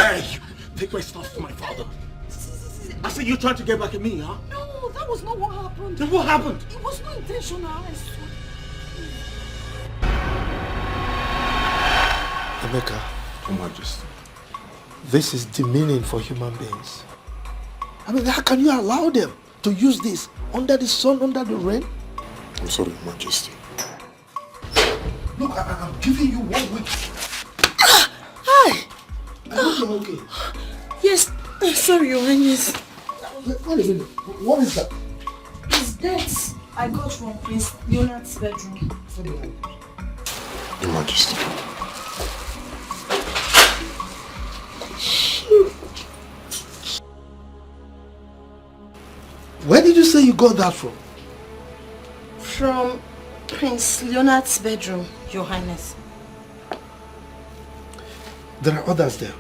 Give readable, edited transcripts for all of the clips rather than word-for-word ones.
Hey! Take my stuff to my father. I said you're trying to get back at me, huh? No, that was not what happened. Then what happened? It was not intentional, I swear. Emeka, Your Majesty. this is demeaning for human beings. I mean, how can you allow them to use this under the sun, under the rain? I'm sorry, Your Majesty. Look, I'm giving you 1 week. Hi! I hope you're okay. Yes, sorry, Your Highness. Wait a minute. What is that? It's dates I got from Prince Leonard's bedroom. Your Majesty. Where did you say you got that from? From Prince Leonard's bedroom, Your Highness. There are others there.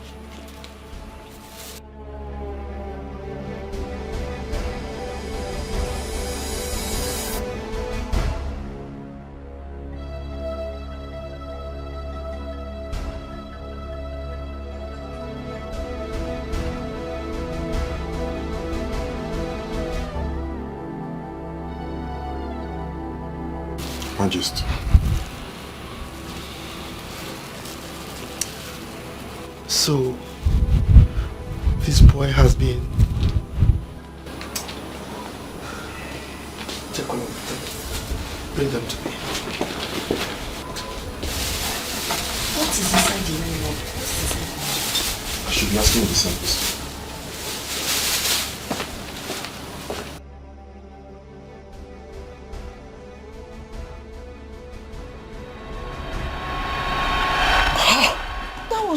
Majesty. So, this boy has been... Take all of them. Bring them to me. What is inside the nylon? What is inside? I should be asking the service.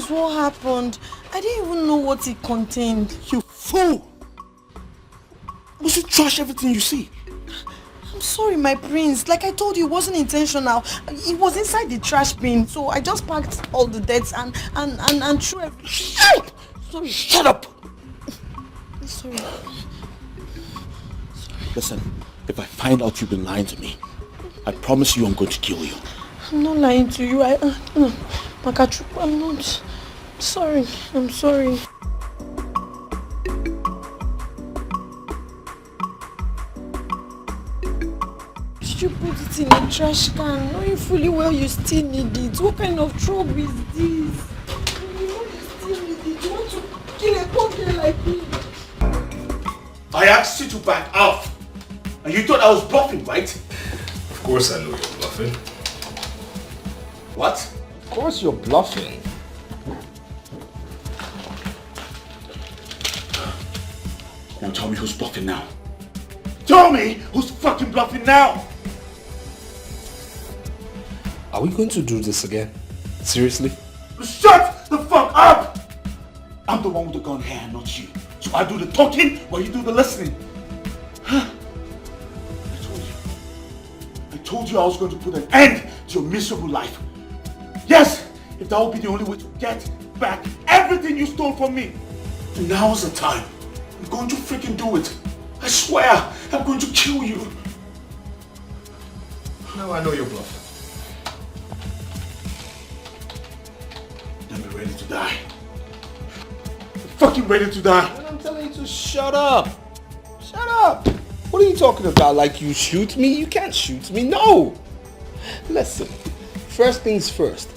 What happened? I didn't even know what it contained. You fool! Must you trash everything you see? I'm sorry, my prince. Like I told you, it wasn't intentional. It was inside the trash bin, so I just packed all the deads and threw everything. Shut up! Sorry. Shut up! Sorry. Listen, if I find out you've been lying to me, I promise you I'm going to kill you. I'm not lying to you. Makachuku, I'm not. Sorry. I'm sorry. Did you put it in a trash can? Knowing fully well you still need it. What kind of trouble is this? You know you still need it. You want to kill a poor girl like me? I asked you to back off. And you thought I was bluffing, right? Of course I know you're bluffing. What? Of course you're bluffing. Now tell me who's bluffing now. Tell me who's fucking bluffing now! Are we going to do this again? Seriously? Shut the fuck up! I'm the one with the gun here, not you. So I do the talking while you do the listening. Huh? I told you I was going to put an end to your miserable life. Yes, if that would be the only way to get back everything you stole from me. And now's the time. I'm going to freaking do it. I swear, I'm going to kill you. Now I know you're bluffing. I'm ready to die. I'm fucking ready to die. And I'm telling you to shut up. Shut up. What are you talking about? Like you shoot me? You can't shoot me. No. Listen, first things first.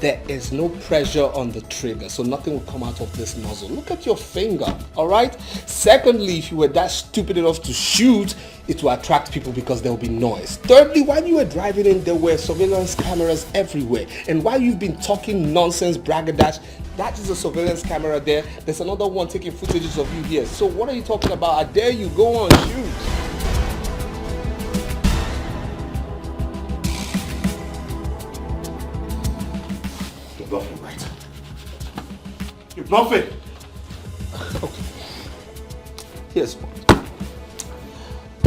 There is no pressure on the trigger, so nothing will come out of this nozzle. Look at your finger, all right? Secondly, if you were that stupid enough to shoot, it will attract people because there will be noise. Thirdly, while you were driving in, there were surveillance cameras everywhere. And while you've been talking nonsense, bragadash, that is a surveillance camera there. There's another one taking footages of you here. So what are you talking about? I dare you, go on, shoot. You're bluffing, right? You're bluffing! Okay. Here's what.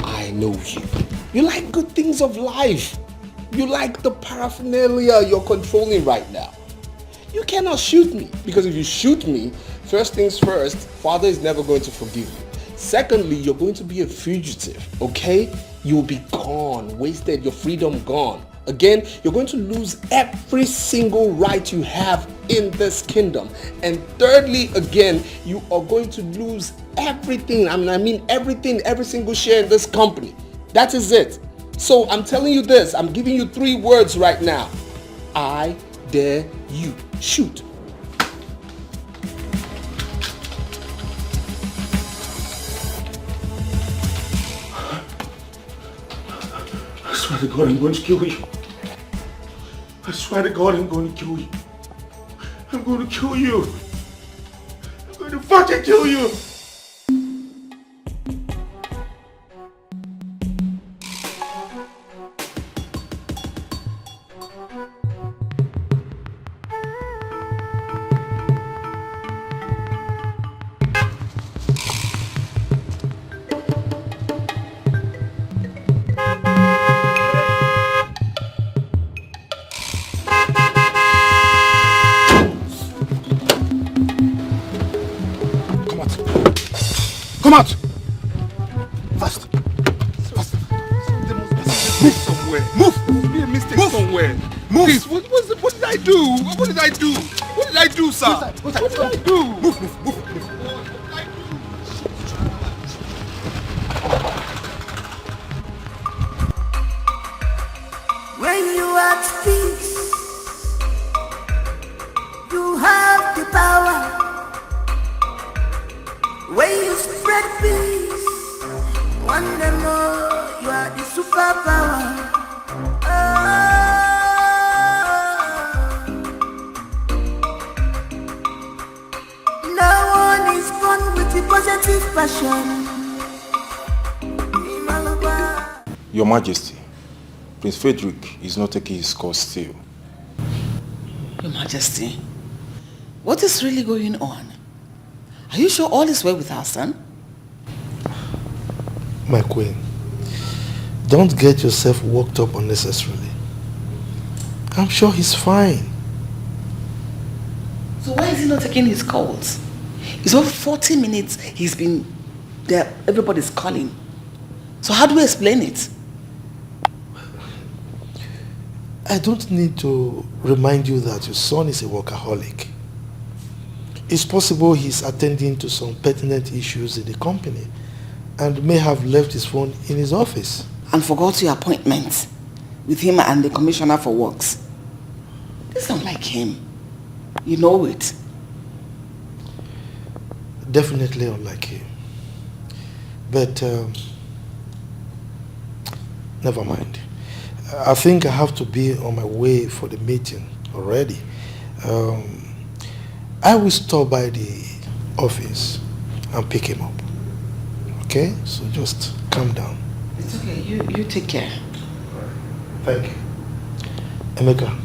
I know you. You like good things of life. You like the paraphernalia you're controlling right now. You cannot shoot me, because if you shoot me, first things first, Father is never going to forgive you. Secondly, you're going to be a fugitive, okay? You'll be gone, wasted, your freedom gone. Again, you're going to lose every single right you have in this kingdom. And thirdly, again, you are going to lose everything. I mean everything, every single share in this company. That is it. So I'm telling you this. I'm giving you 3 words right now. I dare you. Shoot. I swear to God, I'm going to kill you. I swear to God, I'm going to kill you. I'm going to kill you. I'm going to fucking kill you. Come out! Fast! Fast! There must be something somewhere. Move! There must be a mistake Move! somewhere. Move! Please, what did I do? What did I do? What did I do, sir? What did I do? Move, move, move, move. When you are at peace, you have the power. When you spread peace, one day more, you are the superpower. No one is born with the positive passion. Your Majesty, Prince Frederick is not taking his course still. Your Majesty, what is really going on? Are you sure all is well with our son? My queen, don't get yourself worked up unnecessarily. I'm sure he's fine. So why is he not taking his calls? It's over 40 minutes he's been there, everybody's calling. So how do we explain it? I don't need to remind you that your son is a workaholic. It's possible he's attending to some pertinent issues in the company and may have left his phone in his office. And forgot your appointment with him and the Commissioner for Works. This don't like him. You know it. Definitely unlike him. But never mind. I think I have to be on my way for the meeting already. I will stop by the office and pick him up. Okay? So just calm down. It's okay. You take care. Thank you. Emeka.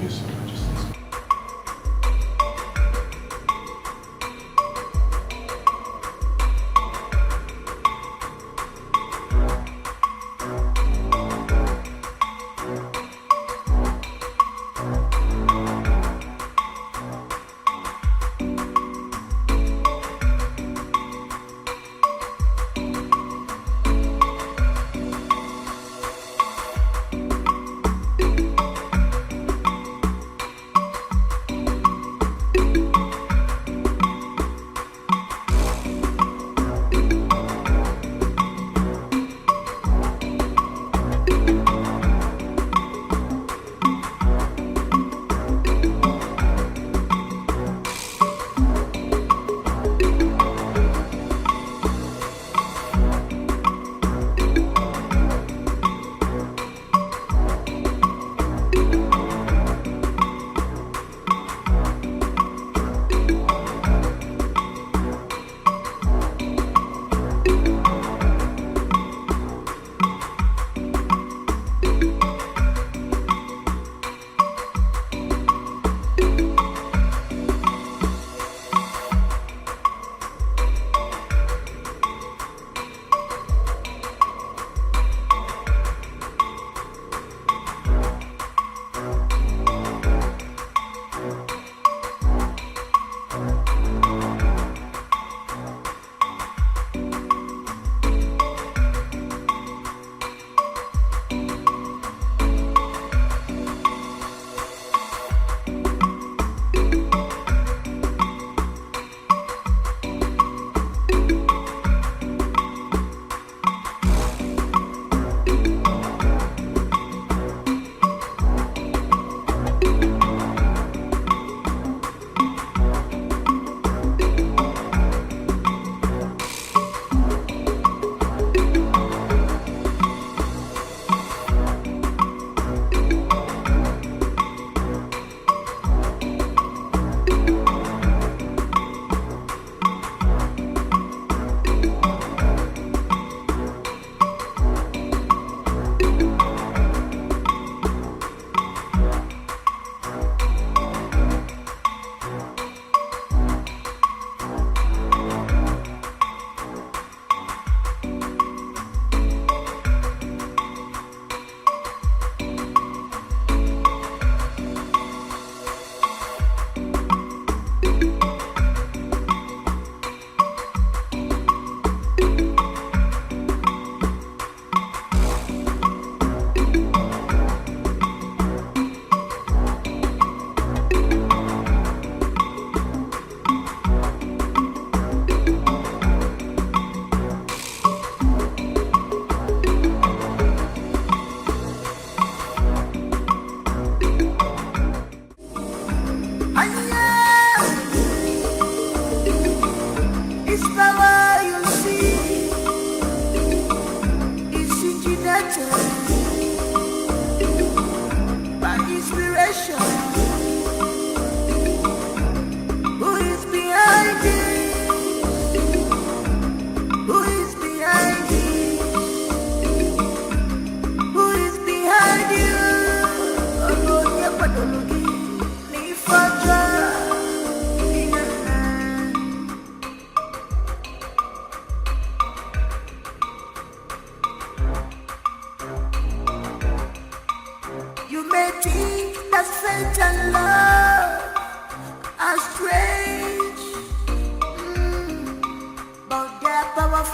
Yes, Your Majesty.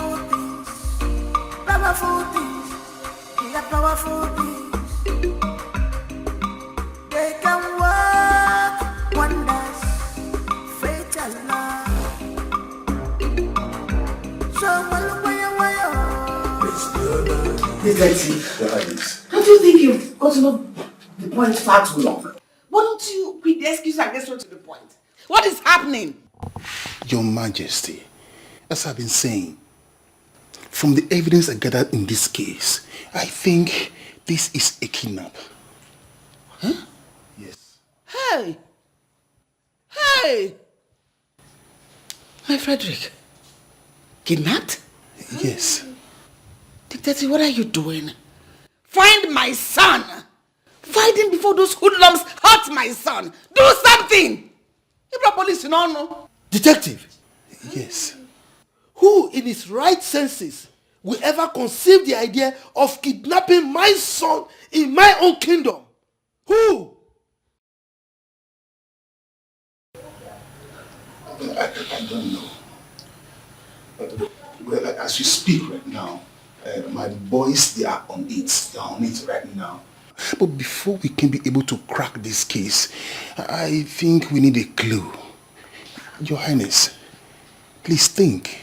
powerful things. Powerful things. They are powerful things. They can work wonders. Fatal love. So Don't you think you've gotten up the point far too long? Why don't you quit the excuse and get straight to the point? What is happening? Your Majesty, as I've been saying, from the evidence I gathered in this case, I think this is a kidnap. Huh? Yes. Hey! Hey! My Frederick, kidnapped? Yes. Detective, what are you doing? Find my son! Find him before those hoodlums hurt my son! Do something! If the police don't know. Detective, Yes. who in his right senses will ever conceive the idea of kidnapping my son in my own kingdom? Who? I don't know. Well, as you speak right now, my boys, they are on it. They are on it right now. But before we can be able to crack this case, I think we need a clue. Your Highness, please think.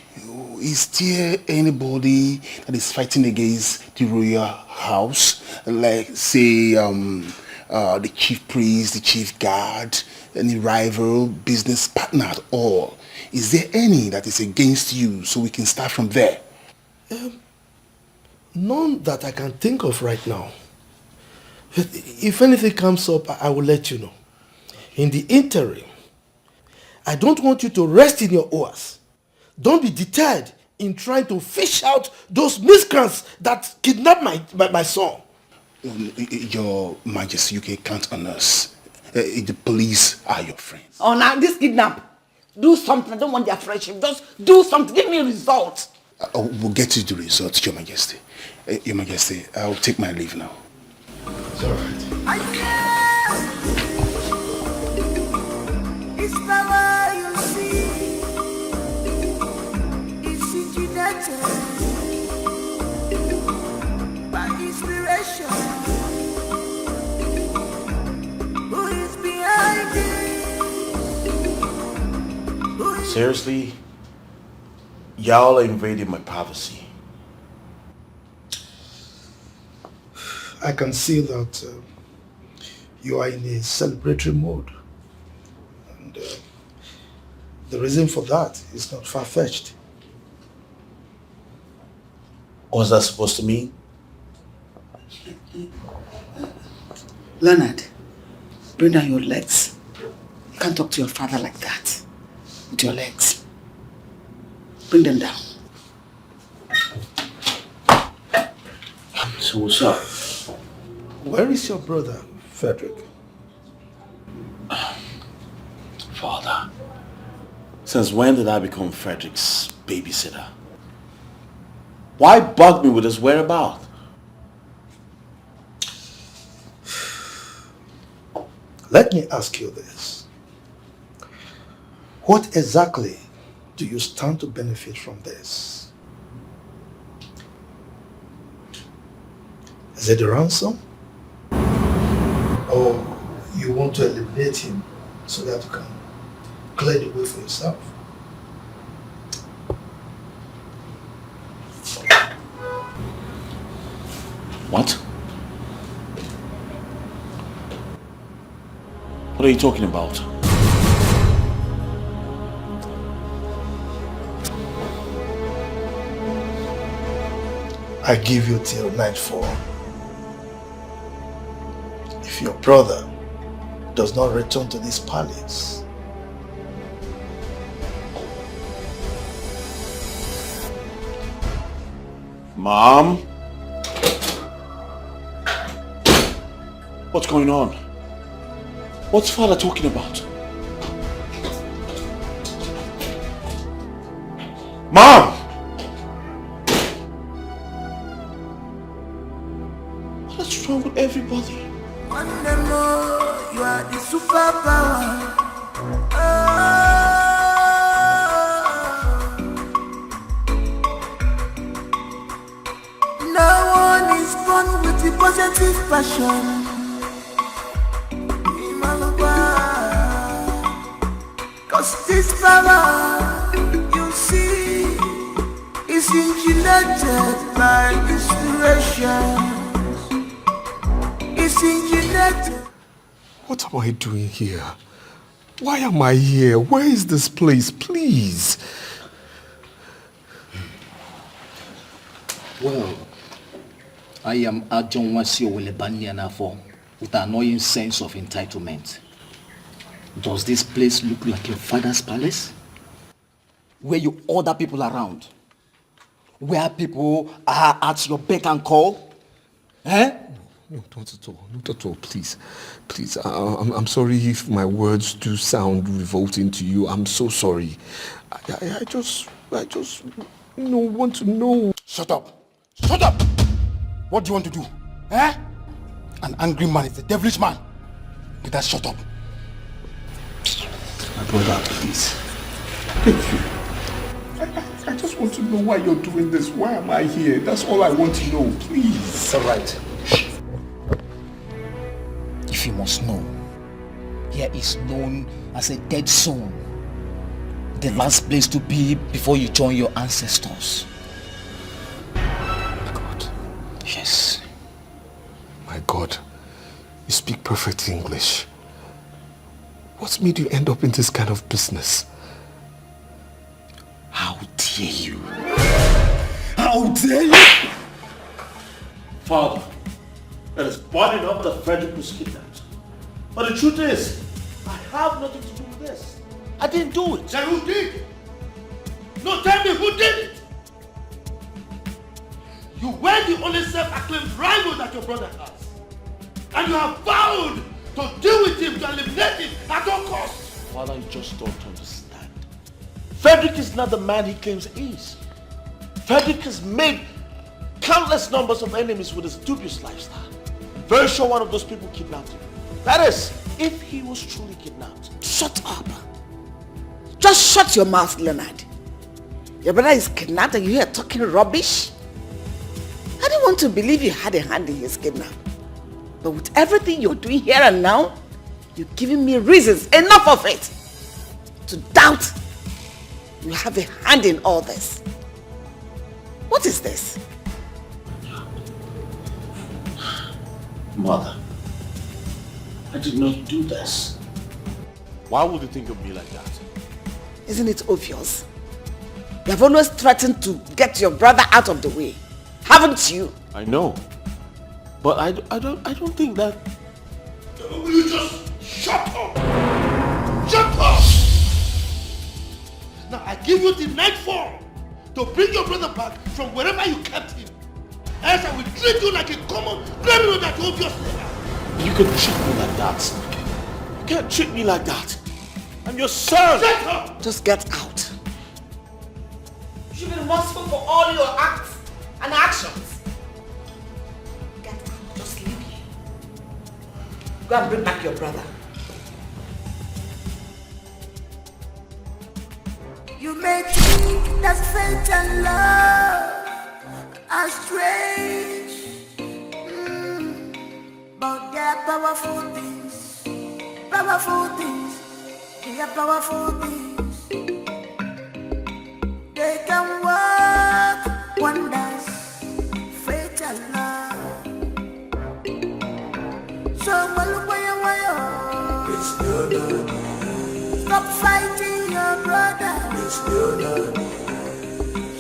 Is there anybody that is fighting against the royal house? Like, say, the chief priest, the chief guard, any rival, business partner at all? Is there any that is against you so we can start from there? None that I can think of right now. If anything comes up, I will let you know. In the interim, I don't want you to rest in your oars. Don't be deterred in trying to fish out those miscreants that kidnapped my son. Your Majesty, you can count on us. The police are your friends. Oh, now this kidnap. Do something. I don't want their friendship. Just do something. Give me a result. We'll get you the results, Your Majesty. Your Majesty, I'll take my leave now. It's all right. It's power you see. It's intimidated by inspiration. Who is behind it? Seriously? Y'all are invading my privacy. I can see that you are in a celebratory mode. And the reason for that is not far-fetched. What's that supposed to mean? Leonard, bring down your legs. You can't talk to your father like that. With your legs. Bring them down. So what's up? Where is your brother, Frederick? Father, since when did I become Frederick's babysitter? Why bug me with his whereabouts? Let me ask you this. What exactly do you stand to benefit from this? Is it the ransom? Or you want to eliminate him so that you can clear the way for yourself? What? What are you talking about? I give you till nightfall. If your brother does not return to this palace, Mom? What's going on? What's Father talking about? Mom! What's wrong with everybody? One day more, you are the superpower. possessive passion. Cause this power, you see, is engineered by inspiration. It's engineered. What am I doing here? Why am I here? Where is this place? Please. Well, I am Ajon Wasio Wilebanianafo with an annoying sense of entitlement. Does this place look like your father's palace? Where you order people around? Where people are at your beck and call? Eh? No, not at all. Not at all. Please. Please. I'm sorry if my words do sound revolting to you. I'm so sorry. I just want to know. Shut up. Shut up. What do you want to do? Eh? An angry man is a devilish man. Get that shut up. My brother, please. Thank you. I just want to know why you're doing this. Why am I here? That's all I want to know. Please. It's all right. If you must know, here is known as a dead zone. The last place to be before you join your ancestors. My God. Yes. My God. You speak perfect English. What made you end up in this kind of business? How dare you? How dare you? Father, it is bad enough that Frederick was kidnapped. But the truth is, I have nothing to do with this. I didn't do it. Then who did? No, tell me who did it? You were the only self-acclaimed rival that your brother has. And you have vowed to deal with him, to eliminate him at all costs. Father, you just don't understand. Frederick is not the man he claims he is. Frederick has made countless numbers of enemies with his dubious lifestyle. I'm very sure one of those people kidnapped him. That is, if he was truly kidnapped. Shut up. Just shut your mouth, Leonard. Your brother is kidnapped and you are talking rubbish? I didn't want to believe you had a hand in his kidnap. But with everything you're doing here and now, you're giving me reasons, enough of it, to doubt you have a hand in all this. What is this? Mother, I did not do this. Why would you think of me like that? Isn't it obvious? You have always threatened to get your brother out of the way, haven't you? I know. But I don't think that... Will you just shut up? Shut up! Now I give you the nightfall to bring your brother back from wherever you kept him. Else I will treat you like a common criminal that you obviously are. You can treat me like that. You can't treat me like that. I'm your son. Shut up! Just get out. You should be responsible for all your acts and actions. Get out. Just leave here. Go and bring back your brother. You may think that fate and love are strange, but they are powerful things. Powerful things. They are powerful things. They can work wonders. Fate and love. So it's your love. Stop fighting your brother. It's your love.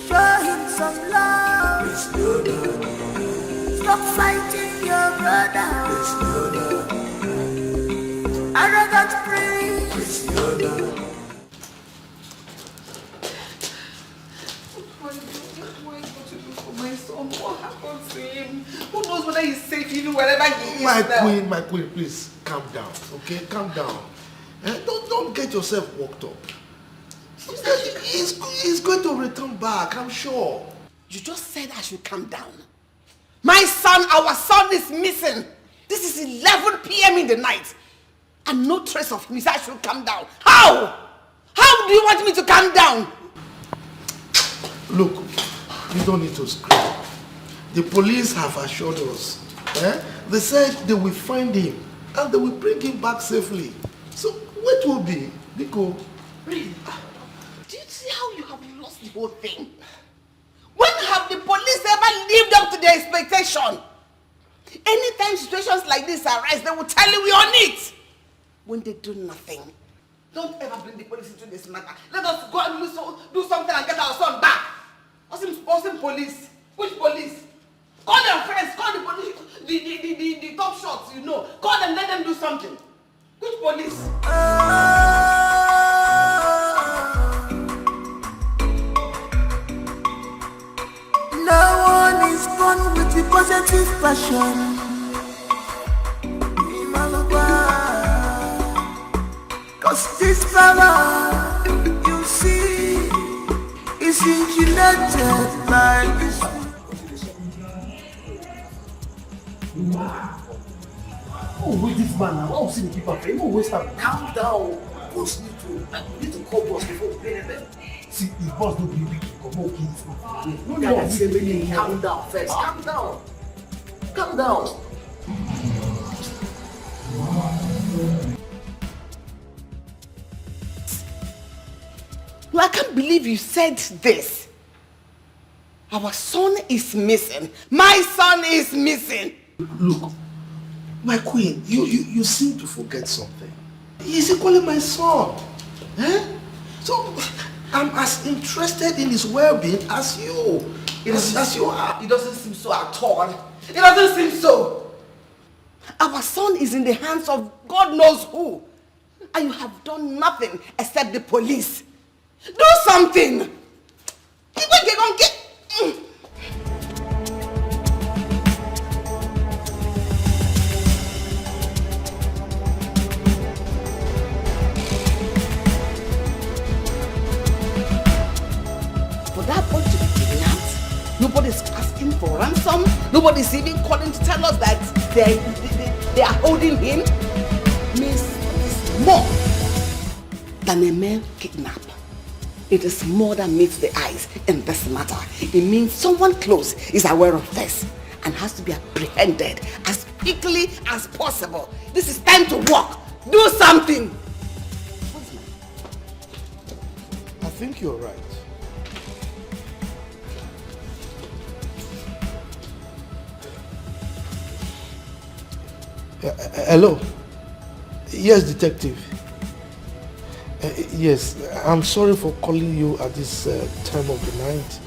Show him some love. It's your love. Stop fighting your brother. It's your love. Arrogant prince. It's your love. What am I going to do for my son? What happened to him? Who knows whether he's safe even wherever he is now? My queen, please calm down, okay? Calm down. Don't get yourself worked up. He's going to return back, I'm sure. You just said I should calm down. My son, our son is missing. This is 11 p.m. in the night. And no trace of him. You said I should calm down. How? How do you want me to calm down? Look, you don't need to scream. The police have assured us They said they will find him and they will bring him back safely. So what will be, Nico? Really? Do you see how you have lost the whole thing? When have the police ever lived up to their expectation? Anytime situations like this arise, they will tell you we're on it. When they do nothing, don't ever bring the police into this matter. Let us go and do something and get our son back. Awesome police. Which police? Call their friends, call the police, the top shots, you know. Call them, let them do something. Which police? No one is born with the positive passion. Cause this power, you see, is engineered like this. Oh, wait, this man now. Oh, see the people. He won't waste time. Calm down. Boss need to call boss before we pay them. See, if boss don't be weak, come on, kids. No, calm down first. Calm down. Calm down. No, I can't believe you said this. Our son is missing. My son is missing. Look, my queen, you seem to forget something. He's equally my son. So, I'm as interested in his well-being as you. As you are. It doesn't seem so at all. It doesn't seem so. Our son is in the hands of God knows who. And you have done nothing except the police. Do something. People get on get. For that boy to be kidnapped, nobody's asking for ransom. Nobody's even calling to tell us that they are holding him. Means it's more than a mere kidnap. It is more than meets the eyes in this matter. It means someone close is aware of this and has to be apprehended as quickly as possible. This is time to work. Do something. I think you're right. Hello? Yes, detective. Yes, I'm sorry for calling you at this time of the night.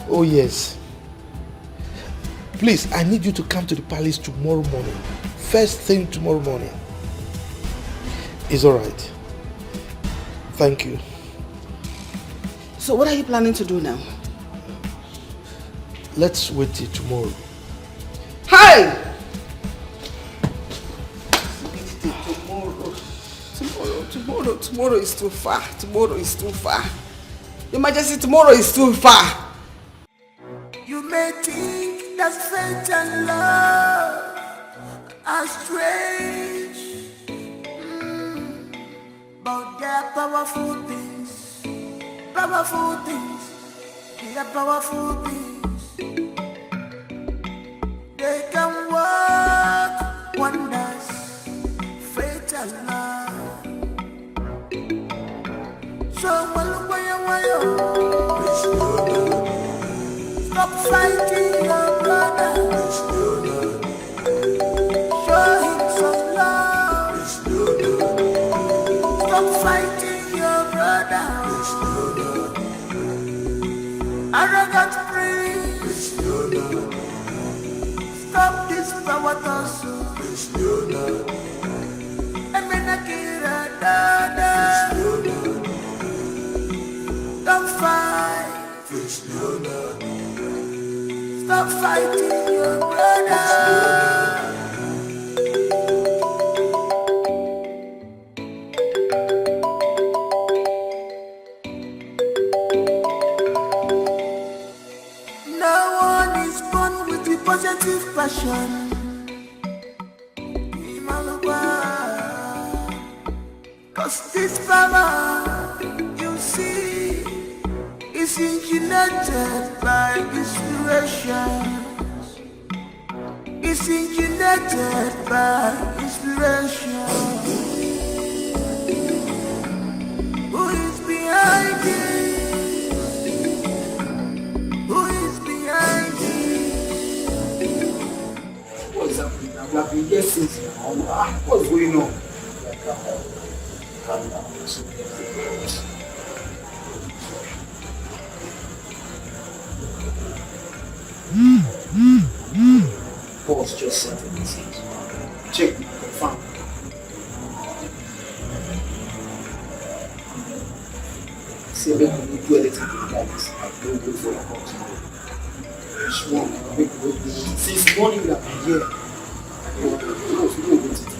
Oh yes. Please, I need you to come to the palace tomorrow morning. First thing tomorrow morning. It's alright. Thank you. So what are you planning to do now? Let's wait till tomorrow. Hey! Tomorrow is too far. Tomorrow is too far. Your Majesty, tomorrow is too far. You may think that fate and love are strange, but they're powerful things. Powerful things. They are powerful things. They can work wonders. Fate and love. So stop fighting your brother. Show him some love. Stop fighting your brother. Arrogant prince. Stop this power tussle. Emenakira dada. Don't fight. Stop fighting your brother. No one is born with the positive passion. Cause this power, you see, is engineered by inspirations. is injected by inspiration. Who is behind it? Who is behind it? What's happening? I'm like, yes, since now. What's going on? Boss just sent a message. Check, confirm. See, make me do anything like this. I don't go for a call tomorrow. Which one? Make me do. Since morning that I'm here. You know what to do.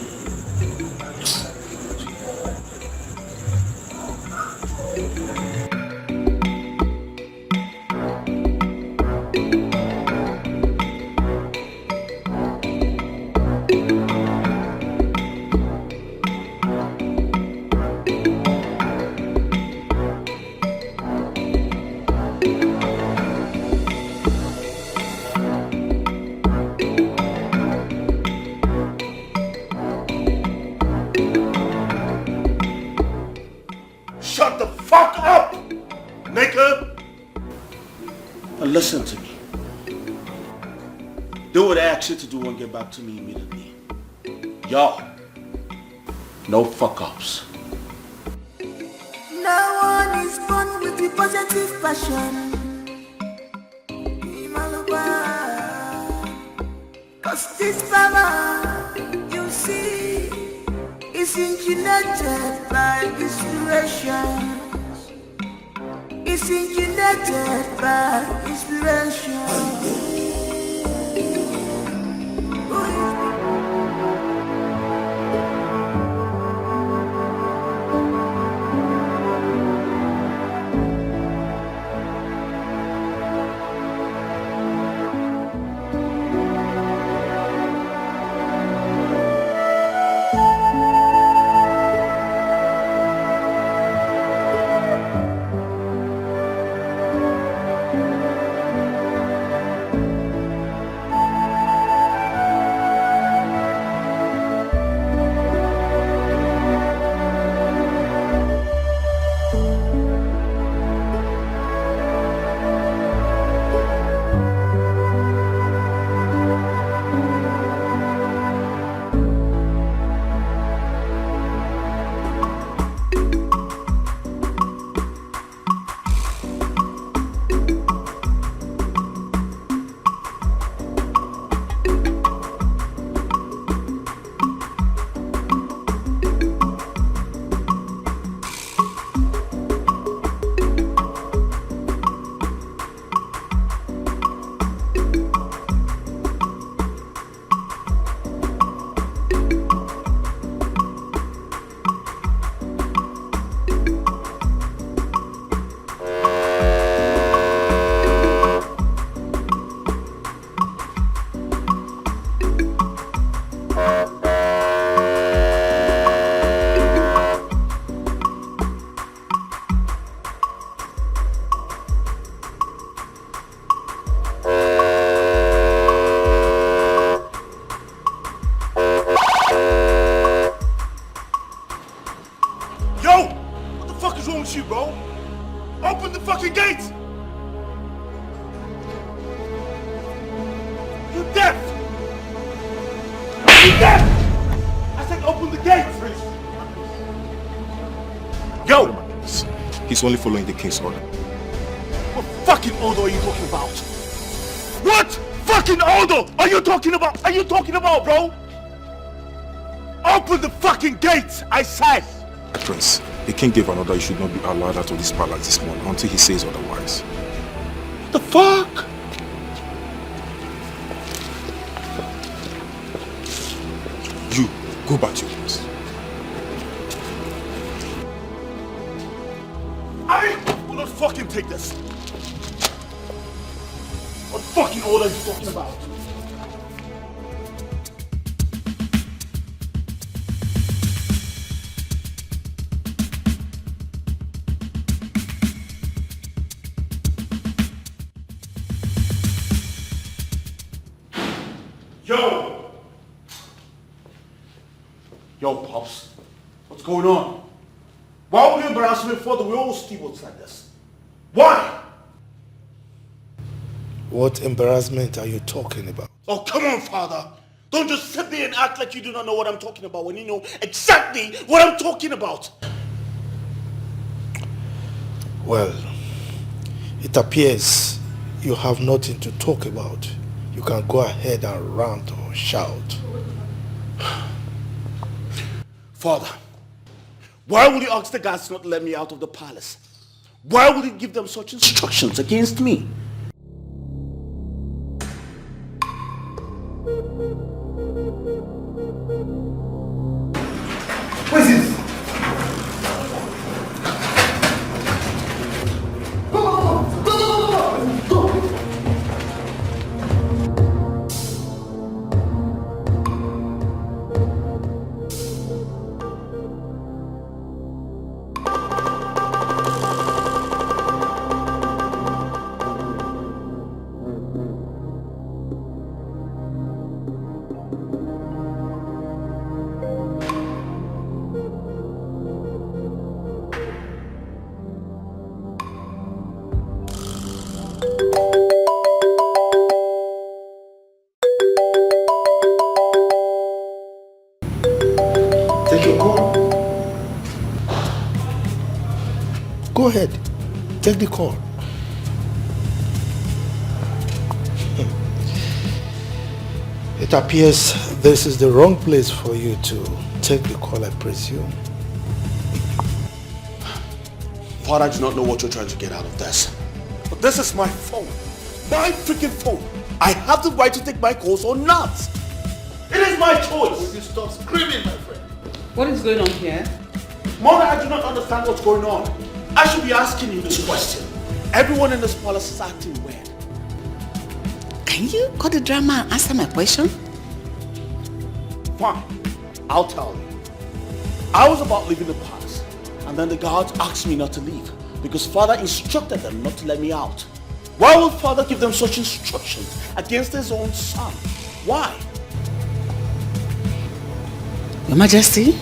Shut the fuck up, nigga! Now listen to me. Do what I asked you to do and get back to me immediately. Yo, no fuck-ups. No one is born with the positive passion. Cause this power, you see, is engineered by inspiration. It's engineered by inspiration. You, bro. Open the fucking gates! You deaf! You deaf! I said open the gates! Yo! He's only following the king's order. What fucking order are you talking about? What fucking order are you talking about? Are you talking about, bro? Open the fucking gates, I said! Prince, the king gave an order you should not be allowed out of this palace this morning until he says otherwise. What the fuck? You, go back to your place. I will not fucking take this. What fucking order are you talking about? Yo! going on? Why would you embarrass me before the whole stewards like this? Why? What embarrassment are you talking about? Oh, come on, Father. Don't just sit there and act like you do not know what I'm talking about when you know exactly what I'm talking about. Well, it appears you have nothing to talk about. You can go ahead and rant or shout. Father, why would you ask the guards not to let me out of the palace? Why would you give them such instructions against me? What is this? Go! Take your call. Go ahead. Take the call. It appears this is the wrong place for you to take the call, I presume. Father, I do not know what you're trying to get out of this. But this is my phone. My freaking phone. I have the right to take my calls or not. It is my choice. Will you stop screaming, my friend? What is going on here? Mother, I do not understand what's going on. I should be asking you this question. Everyone in this palace is acting weird. Can you cut the drama and answer my question? Fine. I'll tell you. I was about leaving the palace, and then the guards asked me not to leave because Father instructed them not to let me out. Why would Father give them such instructions against his own son? Why? Your Majesty?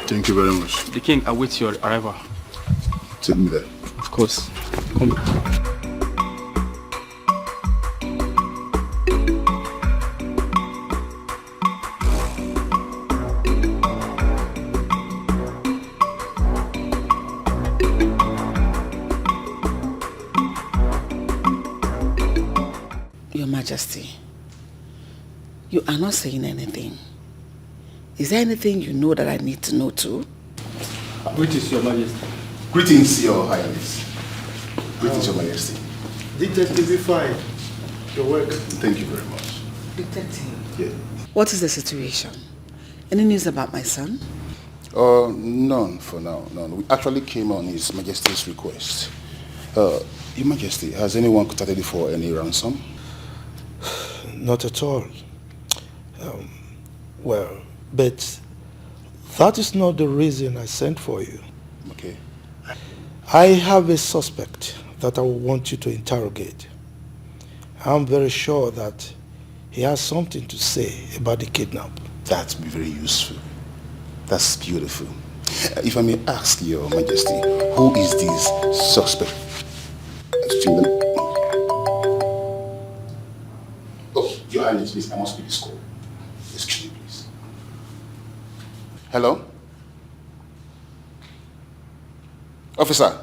Thank you very much. The king awaits your arrival. Take me there. Of course. Come. Your Majesty, you are not saying anything. Is there anything you know that I need to know too? Greetings, Your Majesty. Greetings, Your Highness. Greetings, Your Majesty. Detective B5, you're welcome. Thank you very much. Detective. Yeah. What is the situation? Any news about my son? None for now. None. We actually came on His Majesty's request. Your Majesty, has anyone contacted you for any ransom? Not at all. Well, but that is not the reason I sent for you. Okay. I have a suspect that I want you to interrogate. I'm very sure that he has something to say about the kidnap. That'd be very useful. That's beautiful. If I may ask, Your Majesty, who is this suspect? Excuse me. Oh, Your Highness, please, I must be this call. Excuse me, please. Hello? Officer?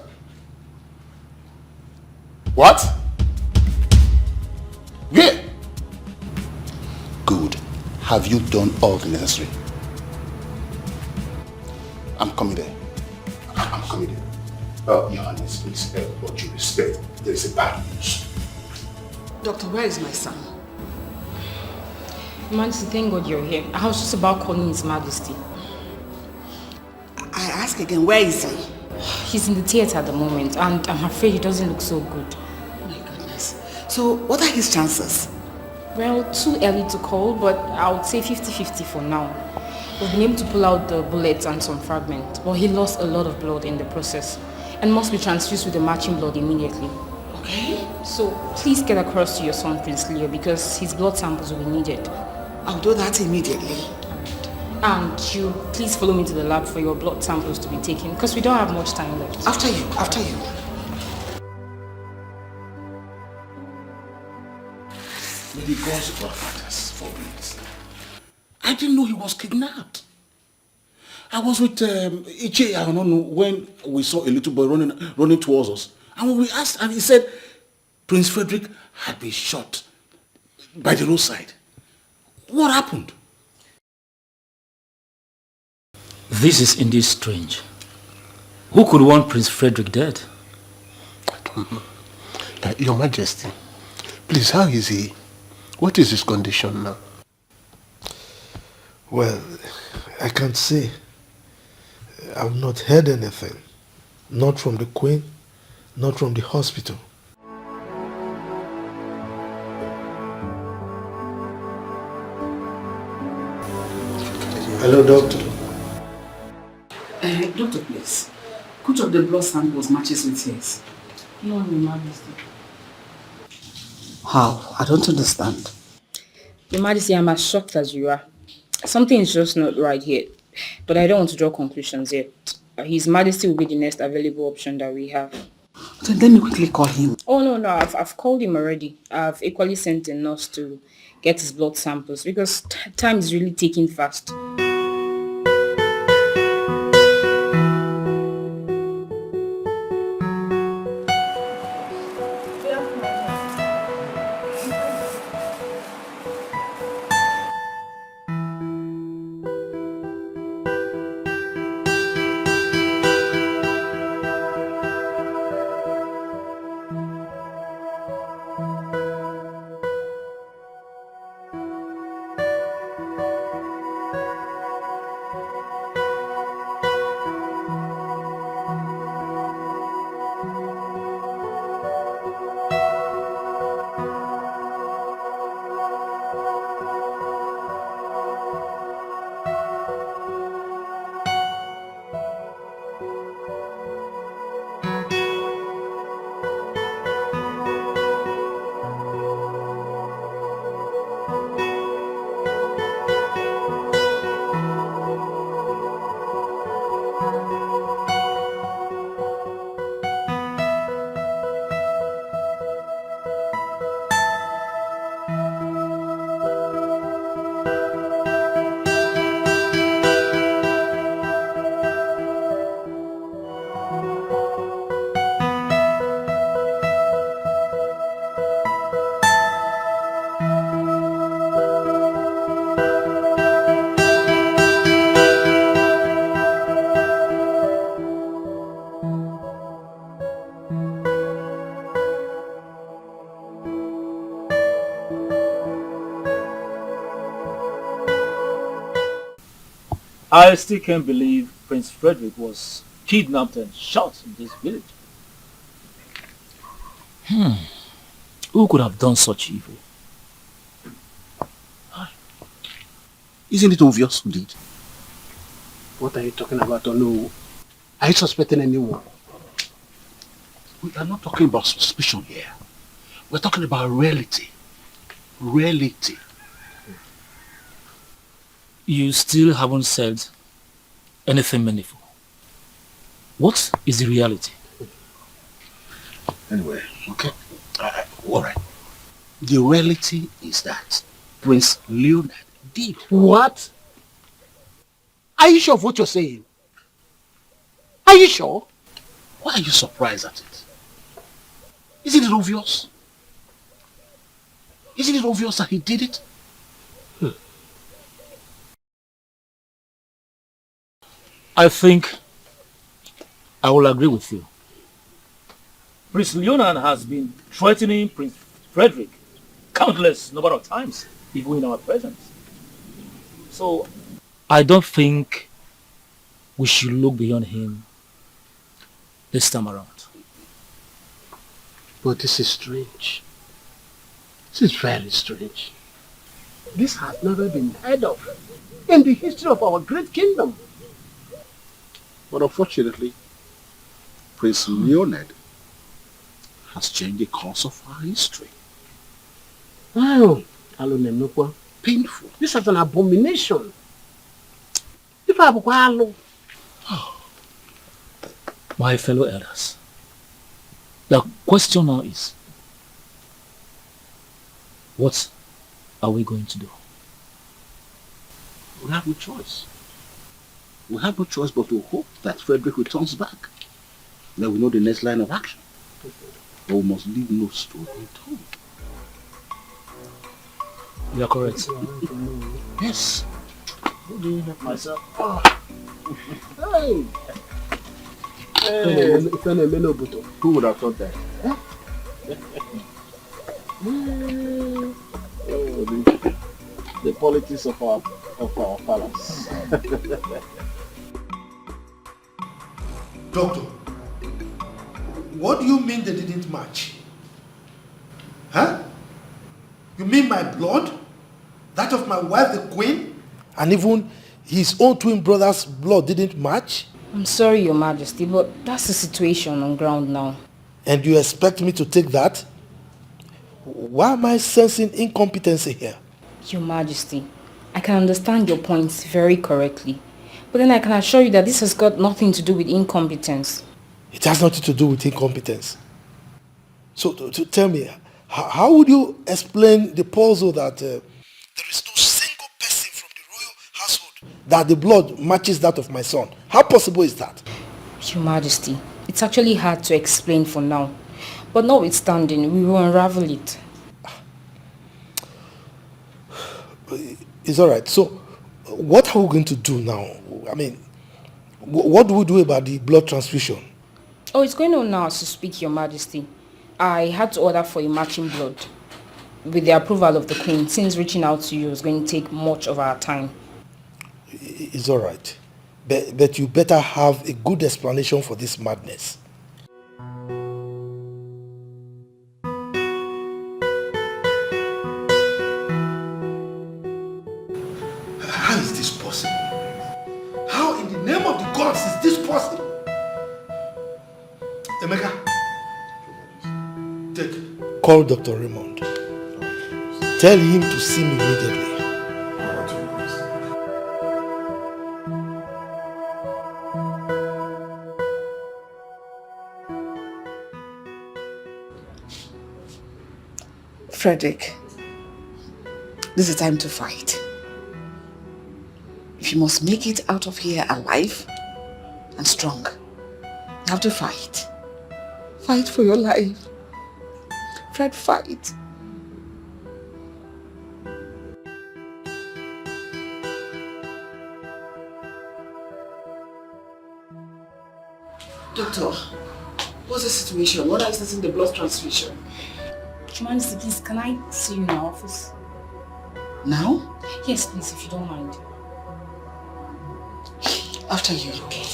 What? Where? Good. Have you done all the necessary? I'm coming there. I'm coming there. Your Highness, please, what you respect, there is a bad news. Doctor, where is my son? Majesty, thank God you're here. I was just about calling His Majesty. I ask again, where is he? He's in the theatre at the moment, and I'm afraid he doesn't look so good. Oh my goodness. So, what are his chances? Well, too early to call, but I would say 50-50 for now. We've been able to pull out the bullets and some fragments, but he lost a lot of blood in the process and must be transfused with the matching blood immediately. Okay. So please get across to your son, Prince Leo, because his blood samples will be needed. I'll do that immediately. And you please follow me to the lab for your blood samples to be taken, because we don't have much time left. After you. May the gods of our fathers forbid. I didn't know he was kidnapped. I was with Iche, I don't know, when we saw a little boy running towards us. And when we asked, and he said Prince Frederick had been shot by the roadside. What happened? This is indeed strange. Who could want Prince Frederick dead? I don't know. Your Majesty, please, how is he? What is his condition now? Well, I can't say. I've not heard anything. Not from the Queen, not from the hospital. Hello, doctor. Doctor, please. Which of the blood samples matches with his? No, Your Majesty. How? I don't understand. Your Majesty, I'm as shocked as you are. Something is just not right here. But I don't want to draw conclusions yet. His Majesty will be the next available option that we have. Then let me quickly call him. Oh, no, I've called him already. I've equally sent a nurse to get his blood samples because time is really ticking fast. I still can't believe Prince Frederick was kidnapped and shot in this village. Who could have done such evil? Isn't it obvious who did? What are you talking about, Onu? Are you suspecting anyone? We are not talking about suspicion here. We're talking about reality. Reality. You still haven't said anything meaningful. What is the reality? Anyway, okay. Alright. The reality is that Prince Leonard did. What? Are you sure of what you're saying? Are you sure? Why are you surprised at it? Isn't it obvious? Isn't it obvious that he did it? I think I will agree with you. Prince Leonard has been threatening Prince Frederick countless number of times, even in our presence. So I don't think we should look beyond him this time around. But this is strange. This is very strange. This has never been heard of in the history of our great kingdom. But unfortunately, Prince Leonard has changed the course of our history. Wow. Painful. This is an abomination. If I have My fellow elders, the question now is, what are we going to do? We have no choice. We have no choice but to hope that Frederick returns back. Then we know the next line of action. But we must leave no stone unturned. You are correct. Yes. Myself. Hey! Who would have thought that? The politics of our palace. Doctor, what do you mean they didn't match? Huh? You mean my blood? That of my wife, the queen? And even his own twin brother's blood didn't match? I'm sorry, Your Majesty, but that's the situation on ground now. And you expect me to take that? Why am I sensing incompetency here? Your Majesty, I can understand your points very correctly. But then I can assure you that this has got nothing to do with incompetence. It has nothing to do with incompetence. So tell me, how would you explain the puzzle that there is no single person from the royal household that the blood matches that of my son? How possible is that? Your Majesty, it's actually hard to explain for now. But notwithstanding, we will unravel it. It's all right. So what are we going to do now? I mean, what do we do about the blood transfusion? Oh, it's going on now as you speak, Your Majesty. I had to order for a matching blood with the approval of the Queen, since reaching out to you is going to take much of our time. It's all right. But you better have a good explanation for this madness. How is this possible? How in the name of the gods is this possible? Emeka, call Dr. Raymond. Tell him to see me immediately. Frederick, this is time to fight. If you must make it out of here alive and strong, you have to fight. Fight for your life. Fred, fight. Doctor, what's the situation? When are you starting the blood transfusion? Your Majesty, please, can I see you in our office? Now? Yes, please, if you don't mind. After you. Okay.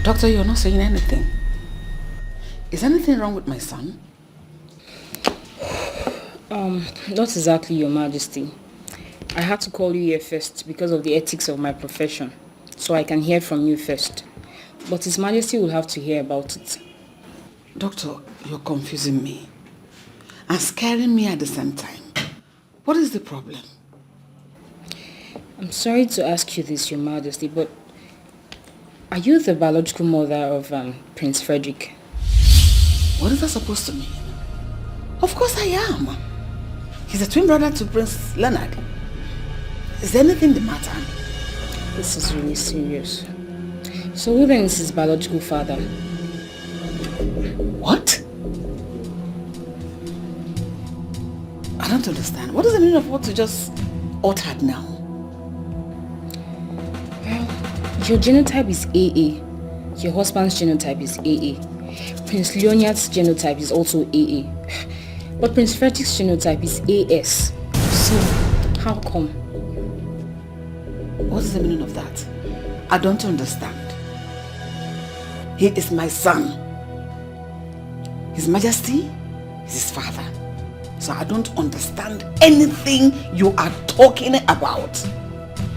Doctor, you're not saying anything. Is anything wrong with my son? Not exactly, Your Majesty. I had to call you here first because of the ethics of my profession, so I can hear from you first. But His Majesty will have to hear about it. Doctor, you're confusing me. and scaring me at the same time. What is the problem? I'm sorry to ask you this, Your Majesty, but are you the biological mother of Prince Frederick? What is that supposed to mean? Of course I am. He's a twin brother to Prince Leonard. Is there anything the matter? This is really serious. So who then is his biological father? What? I don't understand. What is the meaning of what you just uttered now? Well, your genotype is AA. Your husband's genotype is AA. Prince Leonard's genotype is also AA. But Prince Frederick's genotype is AS. So, how come? What is the meaning of that? I don't understand. He is my son. His Majesty is his father. So I don't understand anything you are talking about.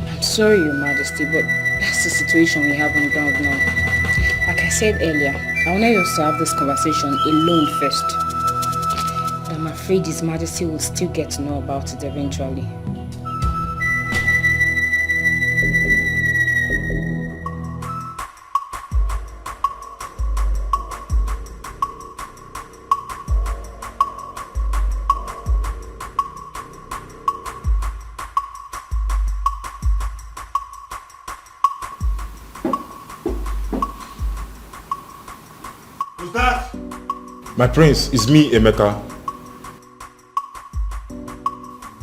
I'm sorry, Your Majesty, but that's the situation we have on ground now. Like I said earlier, I wanted us to have this conversation alone first. But I'm afraid His Majesty will still get to know about it eventually. Who's that? My prince, it's me, Emeka.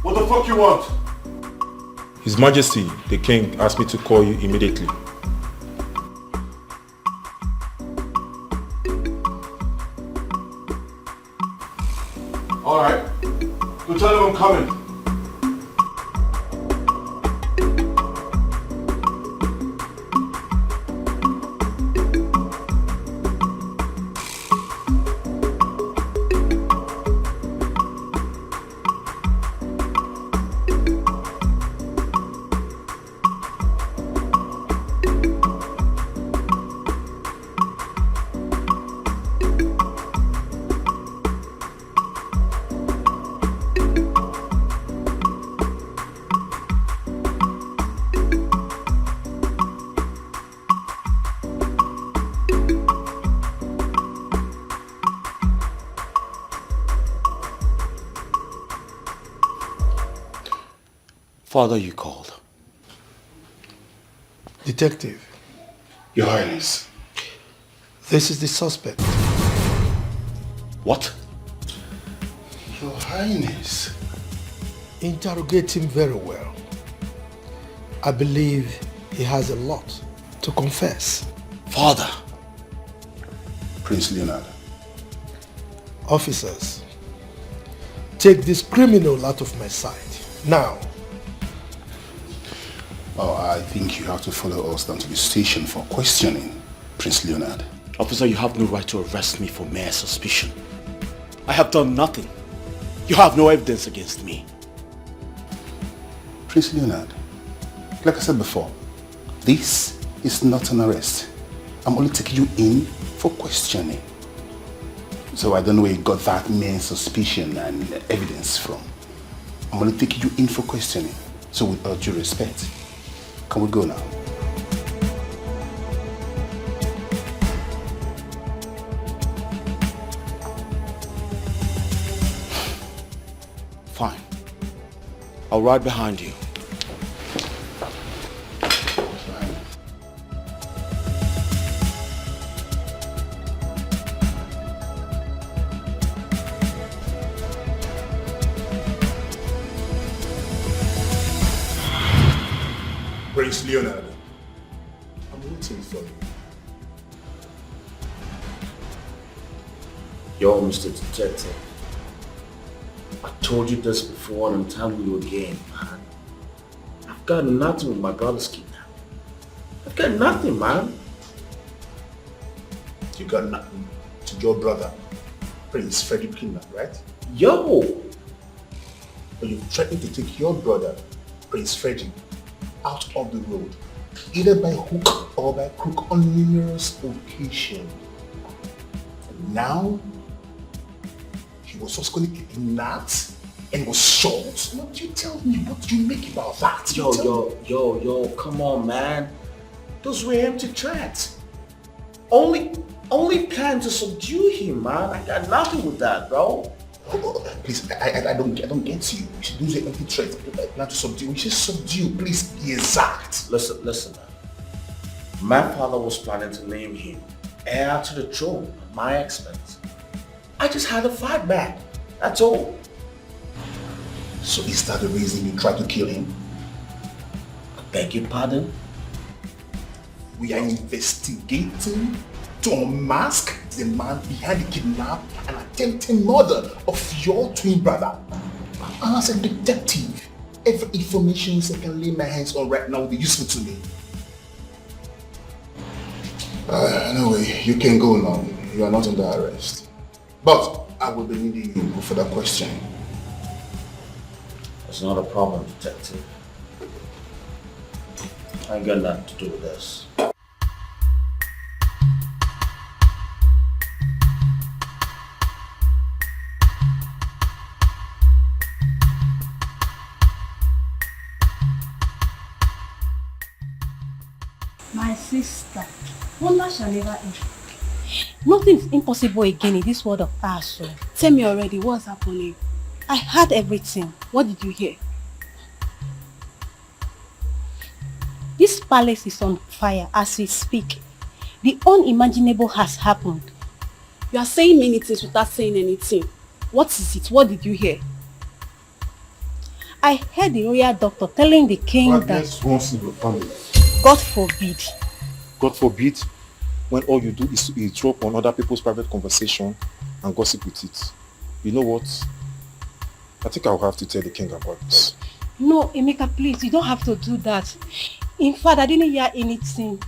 What the fuck you want? His Majesty, the king, asked me to call you immediately. Alright. Go tell him I'm coming. Father, you called. Detective, Your Highness. this is the suspect. What? Your Highness. Interrogate him very well. I believe he has a lot to confess. Father. Prince Leonard. Officers, take this criminal out of my sight. Now. Oh, I think you have to follow us down to the station for questioning, Prince Leonard. Officer, you have no right to arrest me for mere suspicion. I have done nothing. You have no evidence against me. Prince Leonard, like I said before, this is not an arrest. I'm only taking you in for questioning. So I don't know where you got that mere suspicion and evidence from. I'm only taking you in for questioning. So with all due respect, can we go now? Fine. I'll ride behind you. Prince Leonard, I'm waiting for you. Yo, Mr. Detective. I told you this before and I'm telling you again, man. I've got nothing with my brother's kidnapping. I've got nothing, man. You got nothing to your brother, Prince Frederick kidnap, right? Yo! But you've threatened to take your brother, Prince Frederick, out of the road, either by hook or by crook on numerous occasions. And now, he was subsequently kidnapped and was shot. What do you tell me? What do you make about that? Yo, come on, man. Those were empty threats. Only plan to subdue him, man. I got nothing with that, bro. Please, I don't get you. Those are empty threats. I plan to subdue. We should subdue. Please be exact. Listen, man. My father was planning to name him heir to the throne at my expense. I just had to fight back. That's all. So is that the reason you tried to kill him? I beg your pardon? We are investigating to unmask the man behind the kidnap and attempted murder of your twin brother. And as a detective, every information I can lay my hands on right now will be useful to me. Anyway, you can go now. You are not under arrest. But I will be needing you for that question. It's not a problem, detective. I ain't got nothing to do with this. My sister, wonder shall never end. Nothing is impossible again in this world of ours. So. Tell me already, what's happening? I heard everything. What did you hear? This palace is on fire as we speak. The unimaginable has happened. You are saying many things without saying anything. What is it? What did you hear? I heard the royal doctor telling the king that... once in your family. God forbid. God forbid, when all you do is to eavesdrop on other people's private conversation and gossip with it. You know what? I think I'll have to tell the king about this. No, Emeka, please, you don't have to do that. In fact, I didn't hear anything.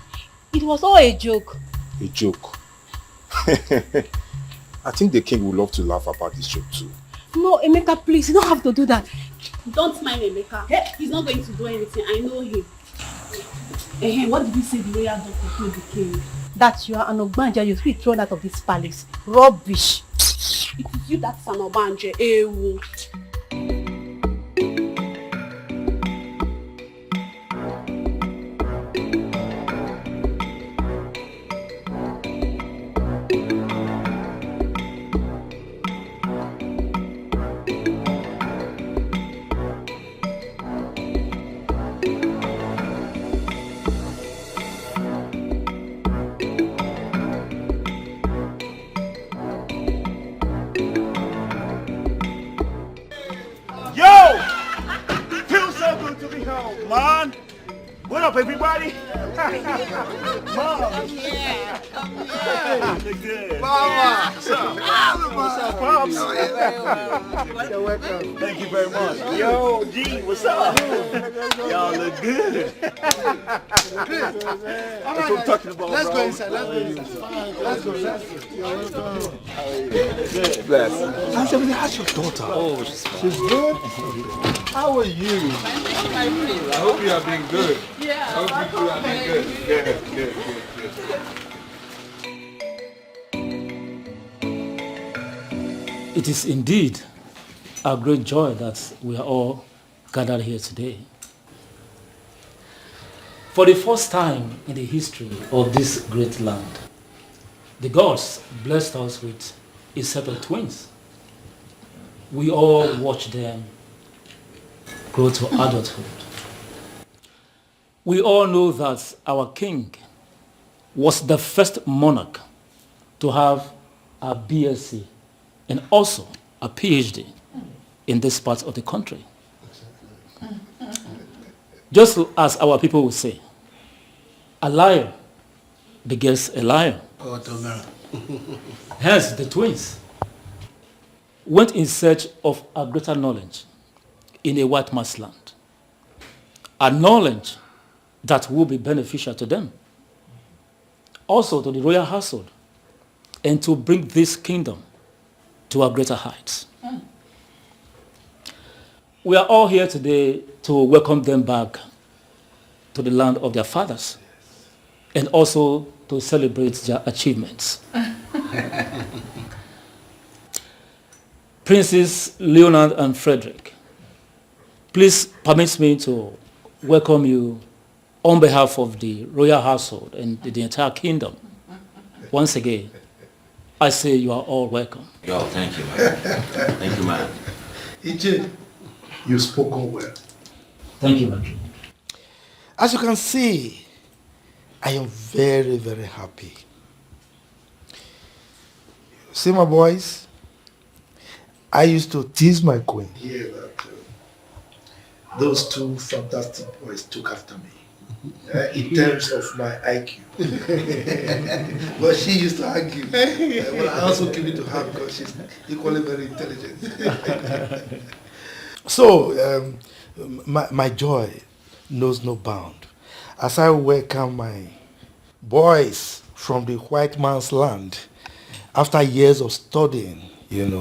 It was all a joke. A joke? I think the king would love to laugh about this joke too. No, Emeka, please, you don't have to do that. Don't mind Emeka. He's not going to do anything. I know him. What did you say the royal doctor told the king? That you are an Ogbanja, you should be thrown out of this palace. Rubbish. It is you that's an Ogbanja. Ewu. Everybody? Mom. Yeah. Good. Mama. What's up? What's up, Pops? You're welcome. Thank you very much. Yo, G, what's up? Y'all look good. That's what I'm talking about, Let's bro. go inside. Let's go. You're welcome. Good. Bless. How's your daughter? Oh, she's good. How are you? I hope you have been good. Yeah. I hope you have been good. Good. It is indeed a great joy that we are all gathered here today. For the first time in the history of this great land, the gods blessed us with a set of twins. We all watched them grow to adulthood. We all know that our king was the first monarch to have a BSc and also a PhD in this part of the country. Just as our people would say, a liar begets a liar. Hence, the twins went in search of a greater knowledge in a white man's land. A knowledge that will be beneficial to them, also to the royal household, and to bring this kingdom to a greater heights. We are all here today to welcome them back to the land of their fathers, and also to celebrate their achievements. Princes Leonard and Frederick, please permit me to welcome you on behalf of the royal household and the entire kingdom. Once again, I say you are all welcome. Yo, thank you, man. Thank you, man. EJ, you've spoken well. Thank you, man. As you can see, I am very, very happy. See, my boys, I used to tease my queen here that those two fantastic boys took after me in terms of my IQ. But she used to argue. Well, I also give it to her because she's equally very intelligent. So, my joy knows no bound as I welcome my boys from the white man's land after years of studying,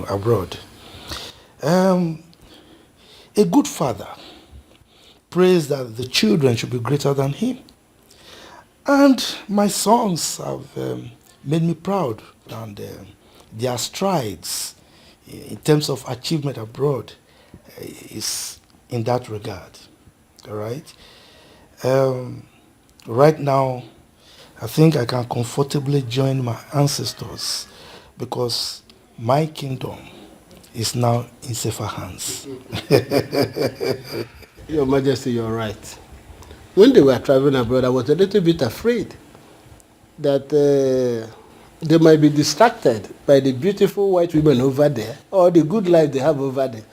abroad. A good father prays that the children should be greater than him. And my sons have made me proud, and their strides in terms of achievement abroad is in that regard. All right? Right now, I think I can comfortably join my ancestors because my kingdom is now in safer hands. Your Majesty, you're right. When they were traveling abroad, I was a little bit afraid that they might be distracted by the beautiful white women over there or the good life they have over there.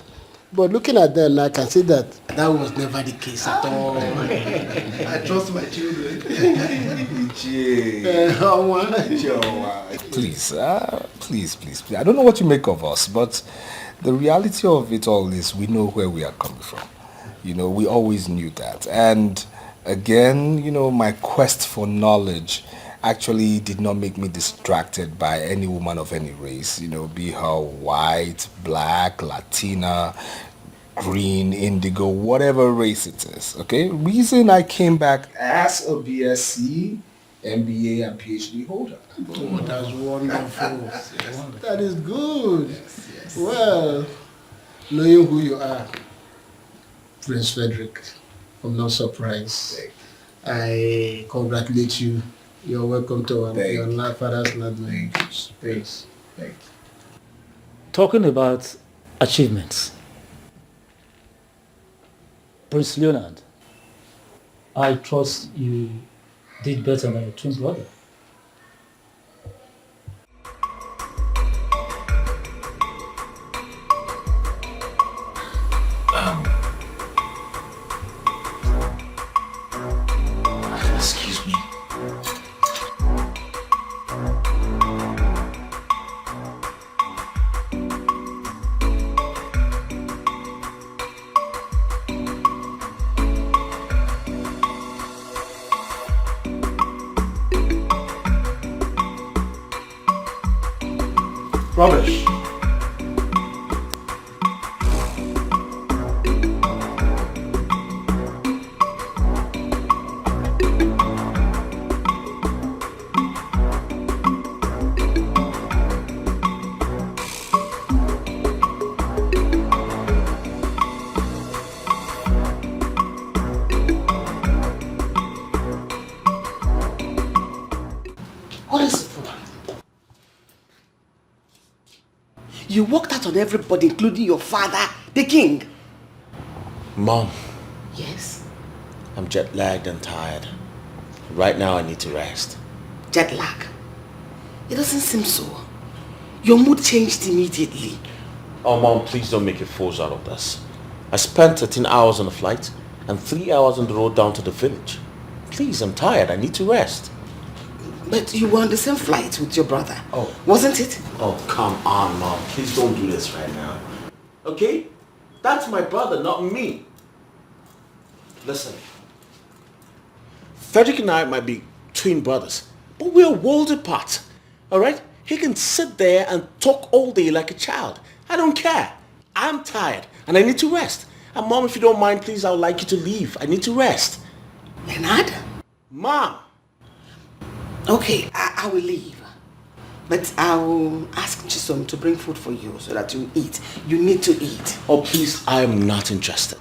But looking at them, I can see that was never the case at all. I trust my children. Please. I don't know what you make of us, but the reality of it all is we know where we are coming from. We always knew that. And again, my quest for knowledge actually did not make me distracted by any woman of any race, be her white, black, Latina, green, indigo, whatever race it is, okay? Reason I came back as a BSc, MBA, and PhD holder. Oh, that's wonderful. That is good. Yes. Well, knowing who you are, Prince Frederick, I'm not surprised. I congratulate you. You're welcome to your father's land. Thanks. Talking about achievements, Prince Leonard, I trust you did better than your twin brother. Excuse me. Rubbish. What is it for? You walked out on everybody, including your father, the king. Mom, Yes? I'm jet lagged and tired. Right now I need to rest. Jet lag. It doesn't seem so. Your mood changed immediately. Oh, Mom, please don't make a fool out of this. I spent 13 hours on the flight and 3 hours on the road down to the village. Please, I'm tired. I need to rest. But you were on the same flight with your brother. Oh. Wasn't it? Oh, come on, Mom. Please don't do this right now. Okay? That's my brother, not me. Listen. Frederick and I might be twin brothers, but we're worlds apart. Alright? He can sit there and talk all day like a child. I don't care. I'm tired and I need to rest. And Mom, if you don't mind, please, I would like you to leave. I need to rest. Leonard? Mom! Okay, I will leave. But I'll ask Chisom to bring food for you so that you eat. You need to eat. Oh, please, I am not interested.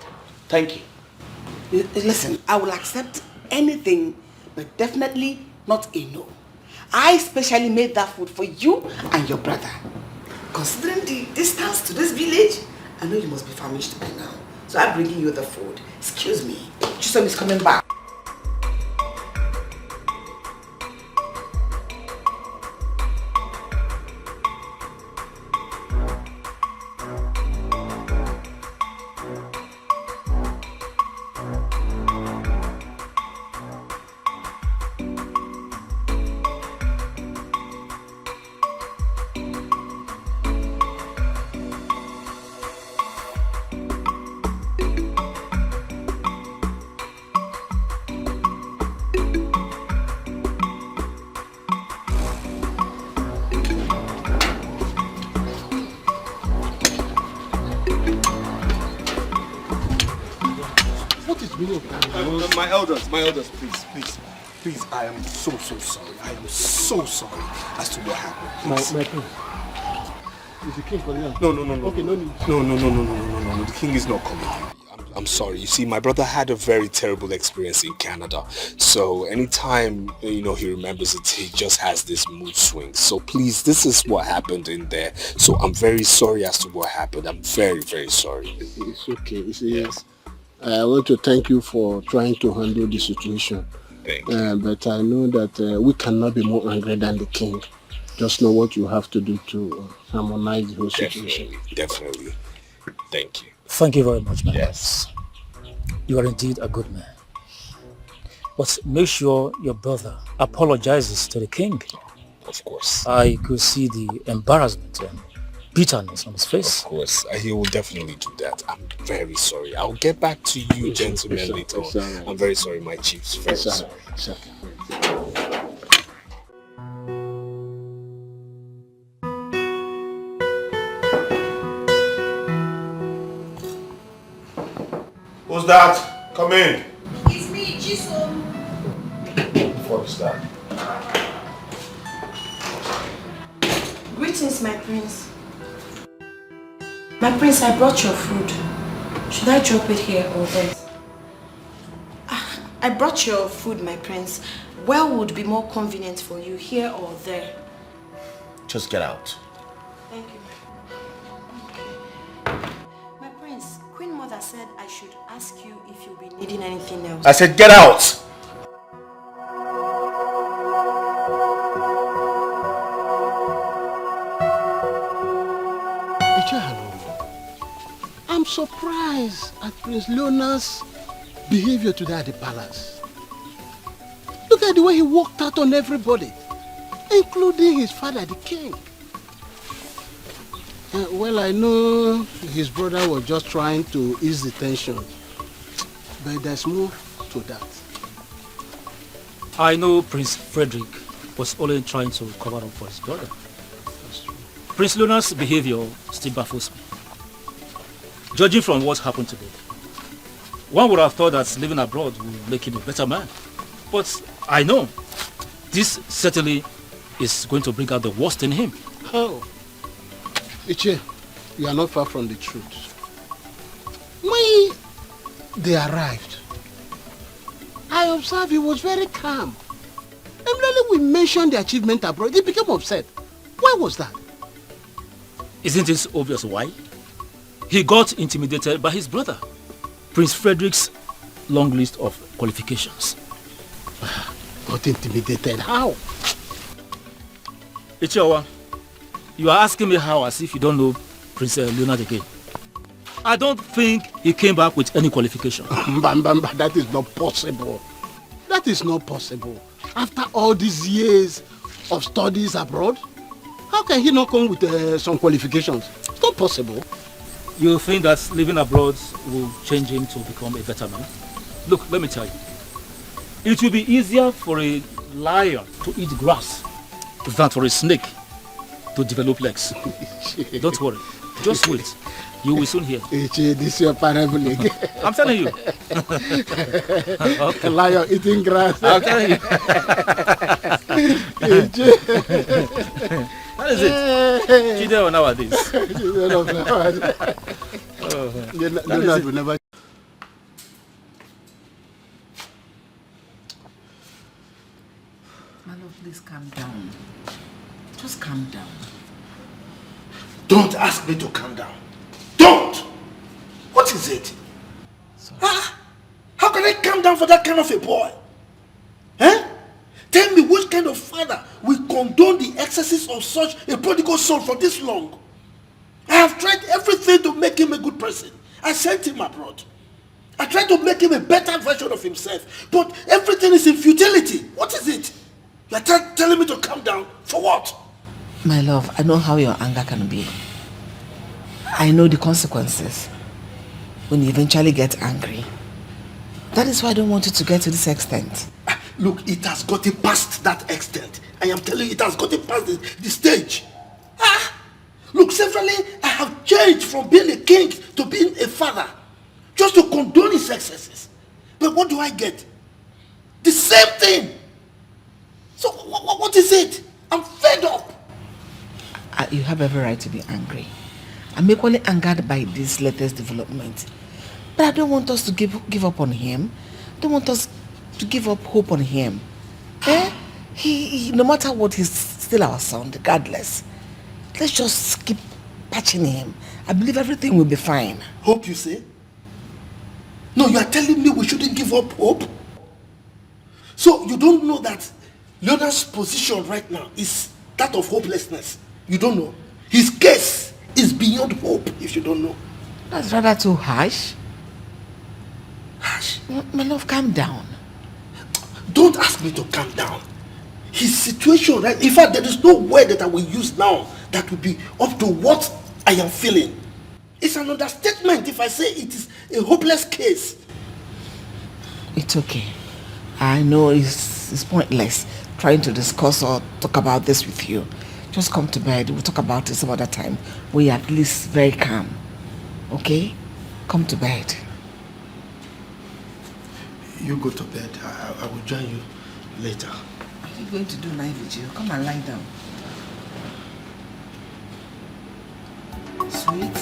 Thank you. Listen, I will accept anything, but definitely not a no. I specially made that food for you and your brother. Considering the distance to this village, I know you must be famished by now. So I'm bringing you the food. Excuse me. Chisom is coming back. My elders, please, I am so sorry. I am so sorry as to what happened. My friend, is the king calling out? No. Okay, no need. No, the king is not coming. I'm sorry. You see, my brother had a very terrible experience in Canada. So anytime, he remembers it, he just has this mood swing. So please, this is what happened in there. So I'm very sorry as to what happened. I'm very, very sorry. It's okay. You see, yes. I want to thank you for trying to handle the situation. Thank you. But I know that we cannot be more angry than the king. Just know what you have to do to harmonize the whole situation. Definitely. Thank you. Thank you very much, man. Yes. You are indeed a good man. But make sure your brother apologizes to the king. Of course. I could see the embarrassment and bitterness on his face. Of course. He will definitely do that. I'm very sorry. I'll get back to you, gentlemen, later on. Right. I'm very sorry, my chiefs. Very sorry. Who's that? Come in. It's me, Chisom. What is that? Greetings, my prince. My prince, I brought your food. Should I drop it here or there? I brought your food, my prince. Where would be more convenient for you, here or there? Just get out. Thank you. My prince, Queen Mother said I should ask you if you'll be needing anything else. I said get out! I'm surprised at Prince Leonard's behavior today at the palace. Look at the way he walked out on everybody, including his father, the king. Well, I know his brother was just trying to ease the tension, but there's more to that. I know Prince Frederick was only trying to cover up for his brother. That's true. Prince Leonard's behavior still baffles me. Judging from what happened today, one would have thought that living abroad would make him a better man. But I know this certainly is going to bring out the worst in him. How? Iche, you are not far from the truth. When they arrived, I observed he was very calm. Immediately we mentioned the achievement abroad, he became upset. Why was that? Isn't it obvious why? He got intimidated by his brother, Prince Frederick's long list of qualifications. Got intimidated? How? Ichiawa, you are asking me how as if you don't know Prince Leonard again. I don't think he came back with any qualification. That is not possible. That is not possible. After all these years of studies abroad, how can he not come with some qualifications? It's not possible. You think that living abroad will change him to become a better man? Look, let me tell you. It will be easier for a lion to eat grass than for a snake to develop legs. Don't worry. Just wait. You will soon hear. This is your parable again. I'm telling you. Okay. Lion eating grass. I'm telling you. What is it? Chideo nowadays. Leonard will never. My love, please calm down. Just calm down. Don't ask me to calm down. Don't! What is it? How can I calm down for that kind of a boy? Eh? Tell me which kind of father will condone the excesses of such a prodigal son for this long? I have tried everything to make him a good person. I sent him abroad. I tried to make him a better version of himself. But everything is in futility. What is it? You are telling me to calm down? For what? My love, I know how your anger can be. I know the consequences when you eventually get angry. That is why I don't want you to get to this extent. Look, it has gotten past that extent. I am telling you, it has gotten past the stage. Look, severally, I have changed from being a king to being a father. Just to condone his excesses. But what do I get? The same thing. So what is it? I'm fed up. You have every right to be angry. I'm equally angered by this latest development. But I don't want us to give up on him. I don't want us to give up hope on him. He no matter what, he's still our son, regardless. Let's just keep patching him. I believe everything will be fine. Hope, you say? No, you are telling me we shouldn't give up hope? So you don't know that Leonard's position right now is that of hopelessness? You don't know? His case is beyond hope, if you don't know. That's rather too harsh. My love, calm down. Don't ask me to calm down. His situation, right? In fact, there is no word that I will use now that will be up to what I am feeling. It's an understatement if I say it is a hopeless case. It's okay. I know it's pointless trying to discuss or talk about this with you. Just come to bed. We'll talk about it some other time. We're at least very calm. Okay? Come to bed. You go to bed. I will join you later. What are you going to do night vigil? Come and lie down. Sweet.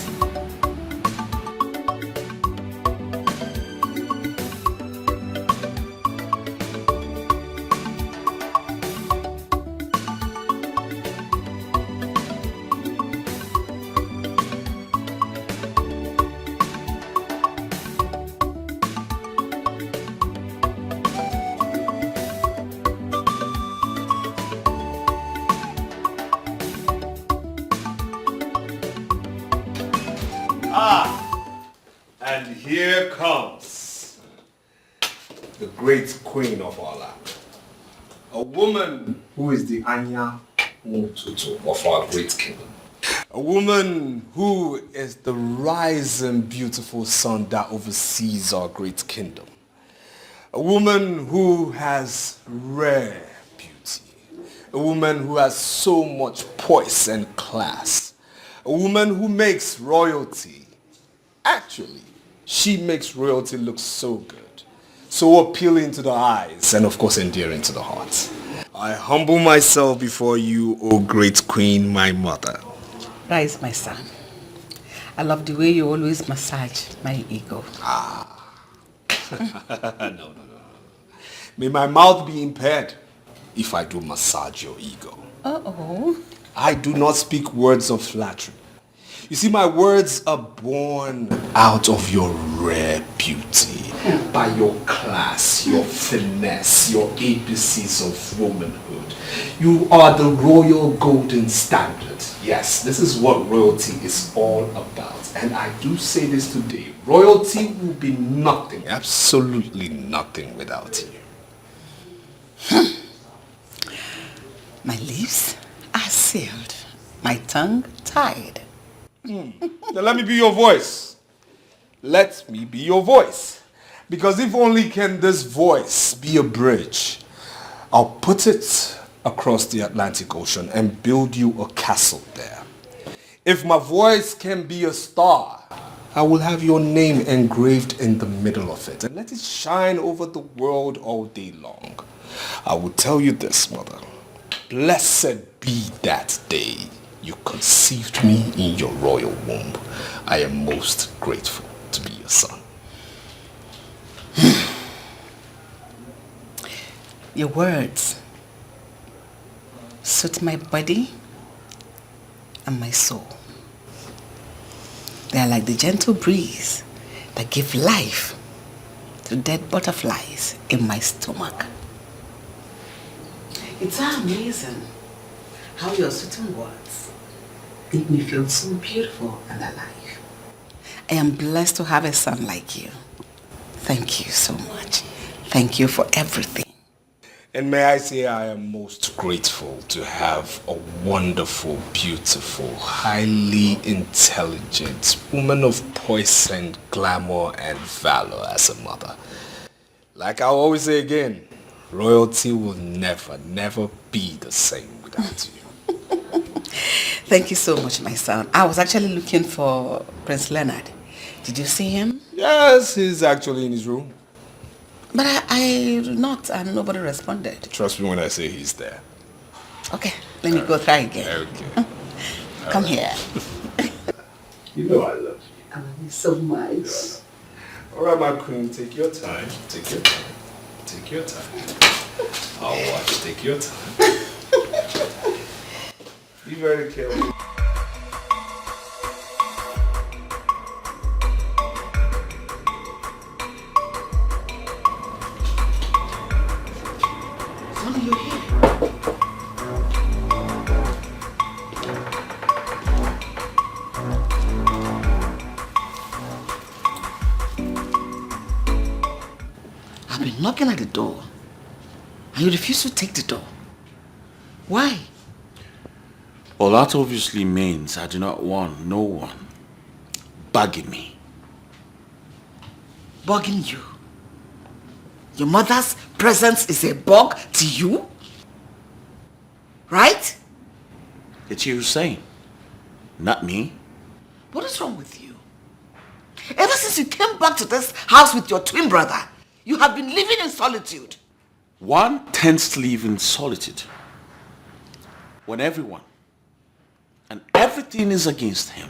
And here comes the great queen of our land. A woman who is the Anya Mututu of our great kingdom. A woman who is the rising beautiful sun that oversees our great kingdom. A woman who has rare beauty. A woman who has so much poise and class. A woman who makes royalty. Actually, she makes royalty look so good, so appealing to the eyes, and of course endearing to the heart. I humble myself before you, O great queen, my mother. That is my son. I love the way you always massage my ego. No. May my mouth be impaired if I do massage your ego. Uh-oh. I do not speak words of flattery. You see, my words are born out of your rare beauty, by your class, your finesse, your ABCs of womanhood. You are the royal golden standard. Yes, this is what royalty is all about. And I do say this today, royalty will be nothing, absolutely nothing without you. My lips are sealed, my tongue tied. Now let me be your voice. Let me be your voice. Because if only can this voice be a bridge, I'll put it across the Atlantic Ocean and build you a castle there. If my voice can be a star, I will have your name engraved in the middle of it and let it shine over the world all day long. I will tell you this, mother. Blessed be that day you conceived me in your royal womb. I am most grateful to be your son. Your words suit my body and my soul. They are like the gentle breeze that give life to dead butterflies in my stomach. It's amazing how your certain words make me feel so beautiful and alive. I am blessed to have a son like you. Thank you so much. Thank you for everything. And may I say I am most grateful to have a wonderful, beautiful, highly intelligent woman of poise and glamour and valor as a mother. Like I always say again, royalty will never, never be the same without you. Thank you so much, my son. I was actually looking for Prince Leonard. Did you see him? Yes, he's actually in his room. But I knocked and nobody responded. Trust me when I say he's there. Okay, let me go try again. Okay. Come here. You know I love you. I love you so much. All right, my queen, take your time. Take your time. Take your time. I'll watch. Take your time. Be very careful. I've been knocking at the door and you refuse to take the door. Why? Well, that obviously means I do not want no one bugging me. Bugging you? Your mother's presence is a bug to you? Right? It's you saying, not me. What is wrong with you? Ever since you came back to this house with your twin brother, you have been living in solitude. One tends to live in solitude when everyone and everything is against him.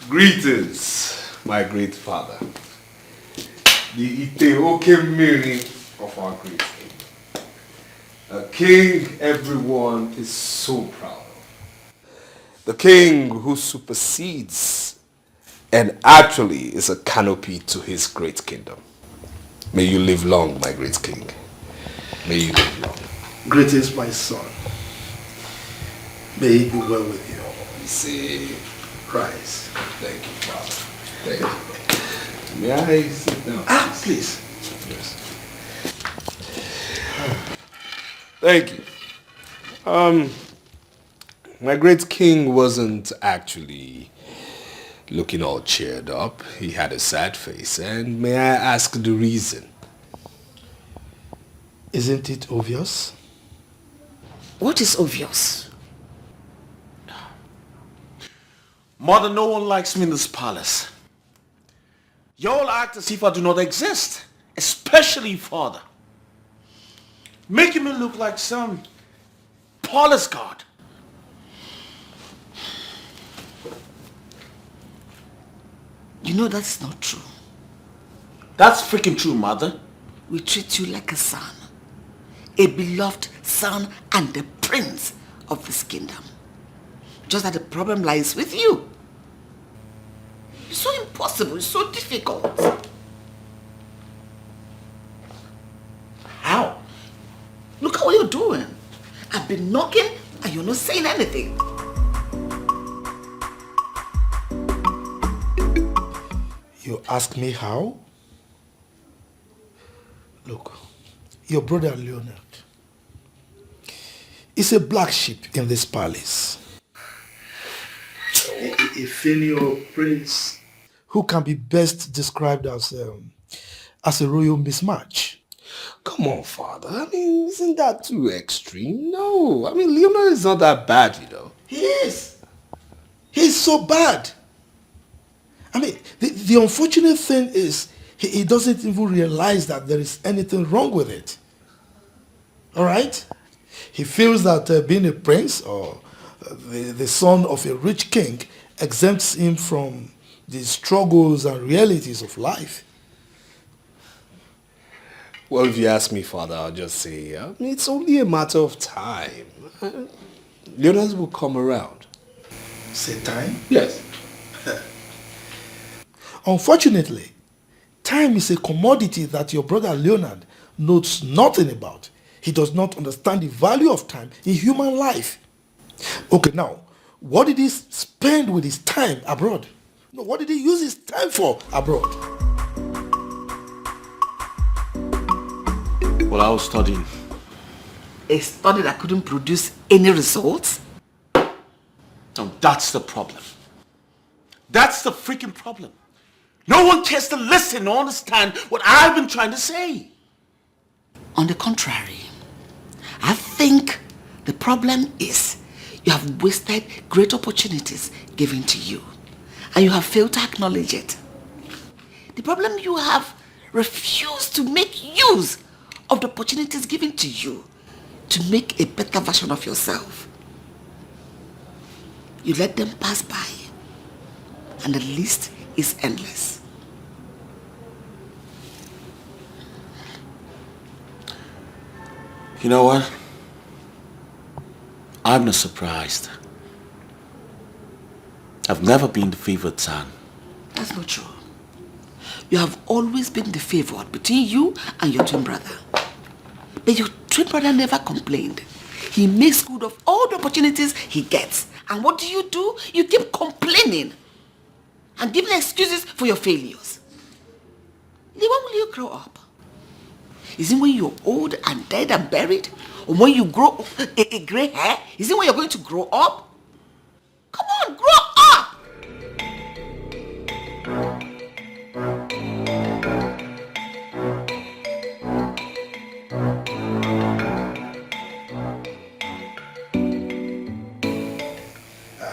Greetings, my great father. The Iteoke Miri of our great king. A king everyone is so proud of. The king who supersedes and actually is a canopy to his great kingdom. May you live long, my great king. May you live long. Greetings, my son. May it be well with you. See, Christ. Thank you, Father. Thank you. May I sit down? Please. Yes. Thank you. My great king wasn't actually looking all cheered up. He had a sad face, and may I ask the reason? Isn't it obvious? What is obvious? Mother, no one likes me in this palace. You all act as if I do not exist, especially father. Making me look like some palace guard. You know that's not true. That's freaking true, mother. We treat you like a son, a beloved son and the prince of this kingdom. Just that the problem lies with you. It's so impossible, it's so difficult. How? Look at what you're doing. I've been knocking and you're not saying anything. You ask me how? Look, your brother Leonard is a black sheep in this palace. A failure prince who can be best described as a royal mismatch. Come on, Father. I mean, isn't that too extreme? No. I mean, Leonard is not that bad, you know. He is. He's so bad. I mean, the unfortunate thing is he doesn't even realize that there is anything wrong with it. All right? He feels that being a prince or the son of a rich king exempts him from the struggles and realities of life. Well, if you ask me, Father, I'll just say, it's only a matter of time. Leonard will come around. Say time? Yes. Unfortunately, time is a commodity that your brother Leonard knows nothing about. He does not understand the value of time in human life. Okay, now, what did he spend with his time abroad? No, what did he use his time for abroad? Well, I was studying. A study that couldn't produce any results? No, that's the problem. That's the freaking problem. No one cares to listen or understand what I've been trying to say. On the contrary, I think the problem is you have wasted great opportunities given to you and you have failed to acknowledge it. The problem, you have refused to make use of the opportunities given to you to make a better version of yourself. You let them pass by and the list is endless. You know what? I'm not surprised. I've never been the favored son. That's not true. You have always been the favored between you and your twin brother. But your twin brother never complained. He makes good of all the opportunities he gets. And what do? You keep complaining and giving excuses for your failures. When will you grow up? Is it when you're old and dead and buried? Or when you grow a gray hair? Is it when you're going to grow up? Come on, grow up!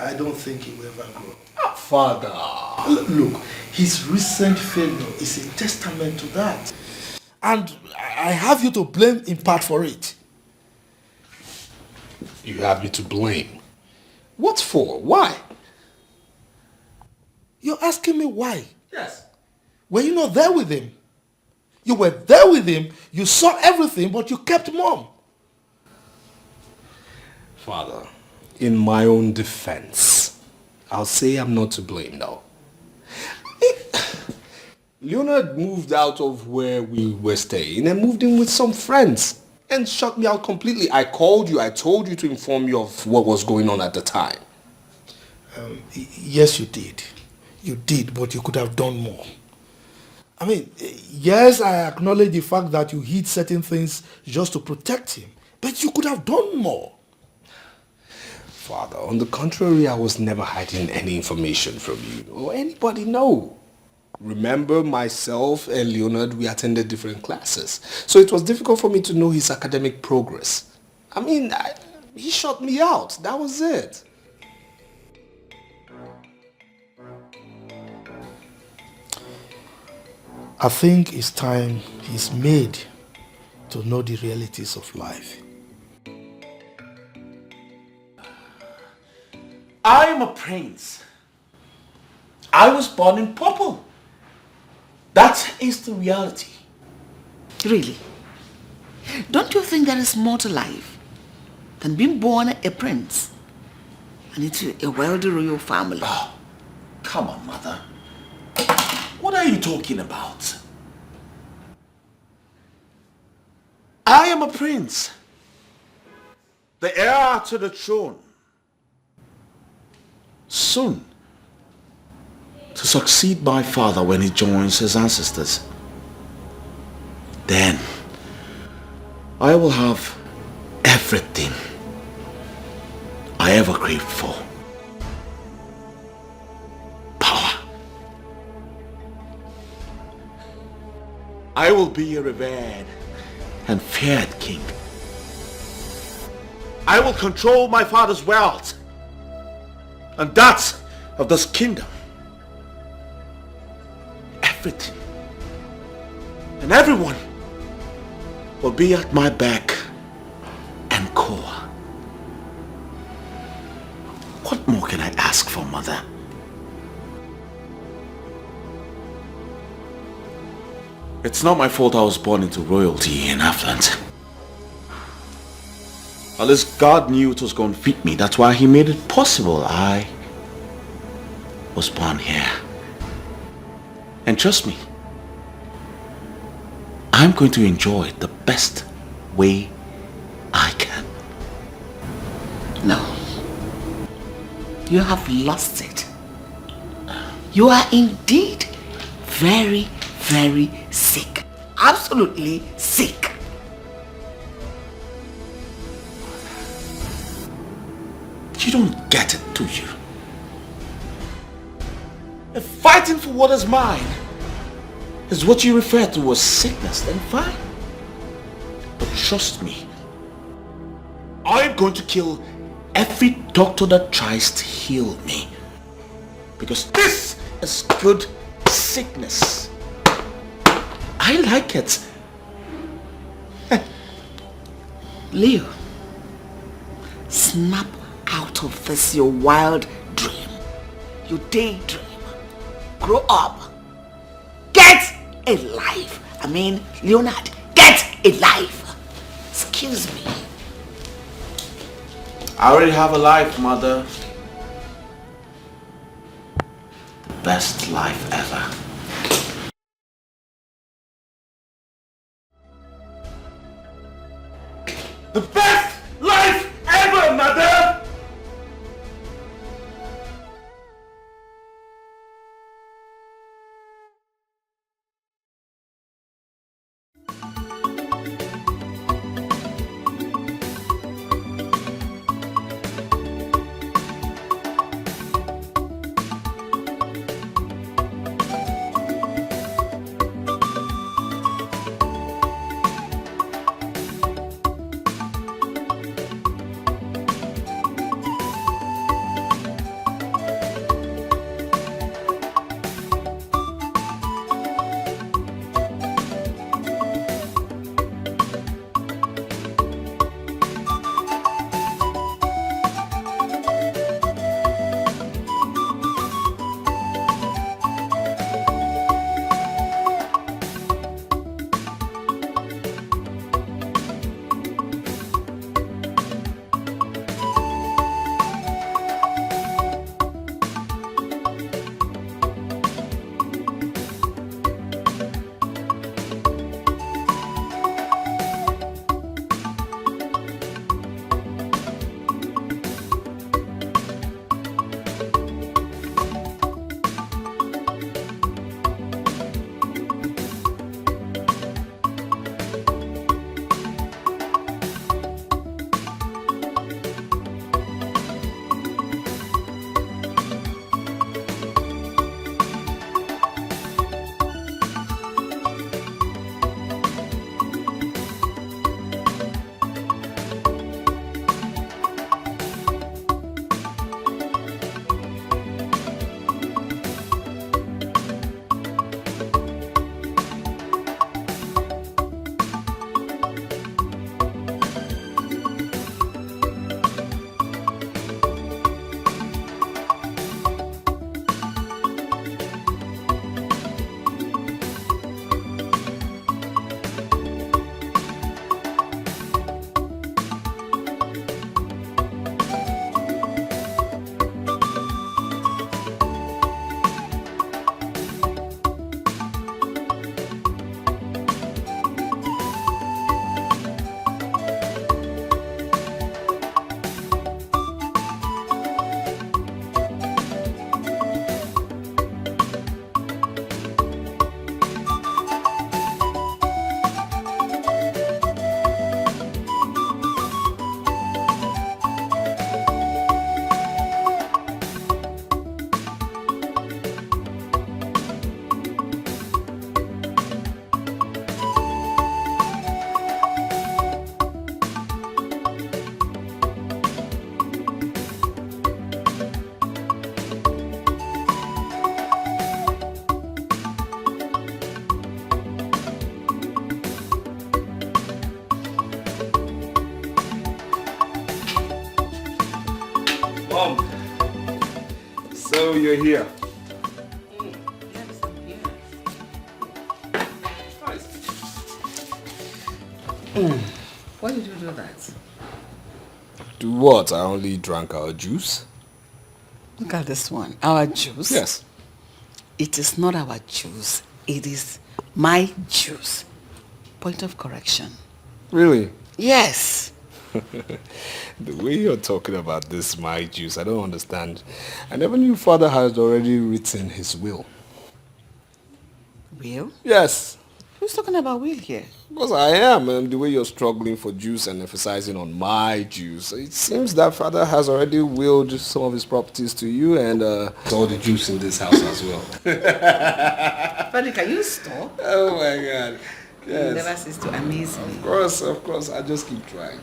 I don't think he will ever grow. Father. Look, his recent failure is a testament to that. And I have you to blame in part for it. You have me to blame. What for? Why? You're asking me why? Yes. Were you not there with him? You were there with him, you saw everything, but you kept mum. Father, in my own defense, I'll say I'm not to blame now. Leonard moved out of where we were staying and moved in with some friends and shut me out completely. I called you, I told you to inform you of what was going on at the time. Yes, you did. You did, but you could have done more. I mean, yes, I acknowledge the fact that you hid certain things just to protect him, but you could have done more. Father, on the contrary, I was never hiding any information from you or anybody, no. Remember, myself and Leonard, we attended different classes. So it was difficult for me to know his academic progress. I mean, he shut me out. That was it. I think it's time he's made to know the realities of life. I am a prince. I was born in purple. That is the reality. Really? Don't you think there is more to life than being born a prince and into a wealthy royal family? Oh, come on, mother. What are you talking about? I am a prince. The heir to the throne. Soon to succeed my father when he joins his ancestors. Then I will have everything I ever craved for. Power. I will be a revered and feared king. I will control my father's wealth and that of this kingdom. Everything and everyone will be at my beck and call. What more can I ask for, mother? It's not my fault I was born into royalty in affluence. At least God knew it was going to fit me. That's why he made it possible. I was born here. And trust me, I'm going to enjoy it the best way I can. No. You have lost it. You are indeed very, very sick. Absolutely sick. You don't get it, do you? If fighting for what is mine is what you refer to as sickness, then fine. But trust me, I'm going to kill every doctor that tries to heal me. Because this is good sickness. I like it. Leo, snap out of this your wild dream, your daydream. Grow up. Get a life. I mean, Leonard, get a life. Excuse me. I already have a life, mother. The best life ever. The best life ever, mother! you're here. Why did you do that? Do what? I only drank our juice. Look at this one. Our juice? Yes. It is not our juice. It is my juice. Point of correction. Really? Yes. The way you're talking about this, my juice, I don't understand. I never knew father had already written his will. Will? Yes. Who's talking about will here? Because I am, and the way you're struggling for juice and emphasizing on my juice, it seems that father has already willed some of his properties to you and all the juice in this house as well. Father, can you stop? Oh my God. Yes. You never cease to amaze me. Of course. I just keep trying.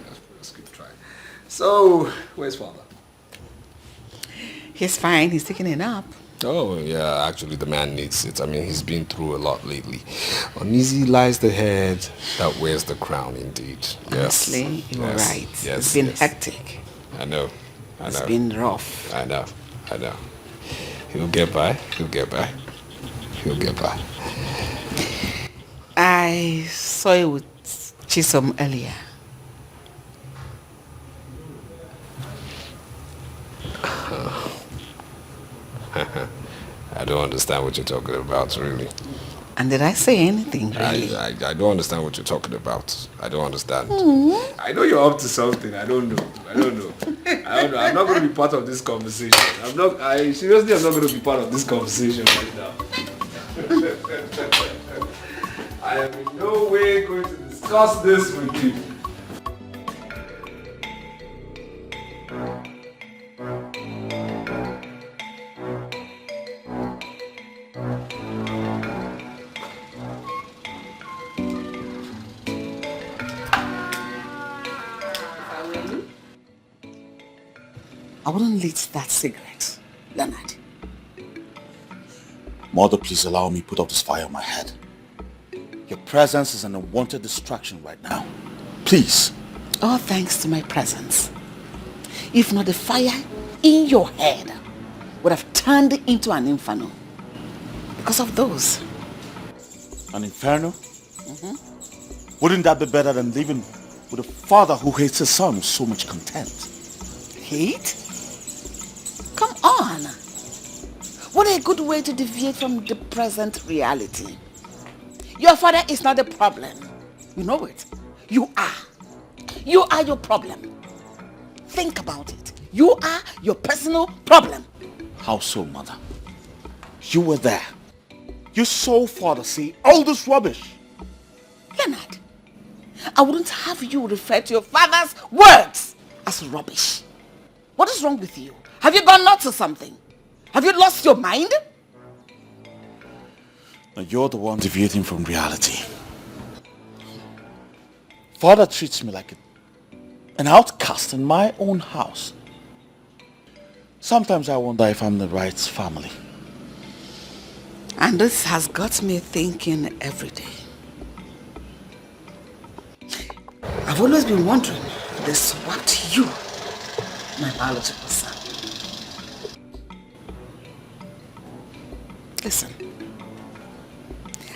So, where's father? He's fine. He's taking a nap. Oh, yeah, actually the man needs it. I mean, he's been through a lot lately. Uneasy lies the head that wears the crown, indeed. Yes. Honestly, you're right. Yes. It's been hectic. I know. It's been rough. I know. He'll get by. I saw you with Chisom earlier. I don't understand what you're talking about, really. And did I say anything, really? I don't understand what you're talking about. I don't understand. Mm. I know you're up to something. I don't know. I'm not going to be part of this conversation. I'm not going to be part of this conversation right now. I am in no way going to discuss this with you. I wouldn't lit that cigarette, Leonard. Mother, please allow me to put out this fire on my head. Your presence is an unwanted distraction right now. Please. All thanks to my presence. If not, the fire in your head would have turned into an inferno. Because of those. An inferno? Mm-hmm. Wouldn't that be better than living with a father who hates his son with so much contempt? Hate? Come on. What a good way to deviate from the present reality. Your father is not the problem. You know it. You are. You are your problem. Think about it. You are your personal problem. How so, Mother? You were there. You saw father say all this rubbish. Leonard, I wouldn't have you refer to your father's words as rubbish. What is wrong with you? Have you gone nuts or something? Have you lost your mind? Now you're the one deviating from reality. Father treats me like an outcast in my own house. Sometimes I wonder if I'm the right family. And this has got me thinking every day. I've always been wondering if they swapped you, my biological son. Listen,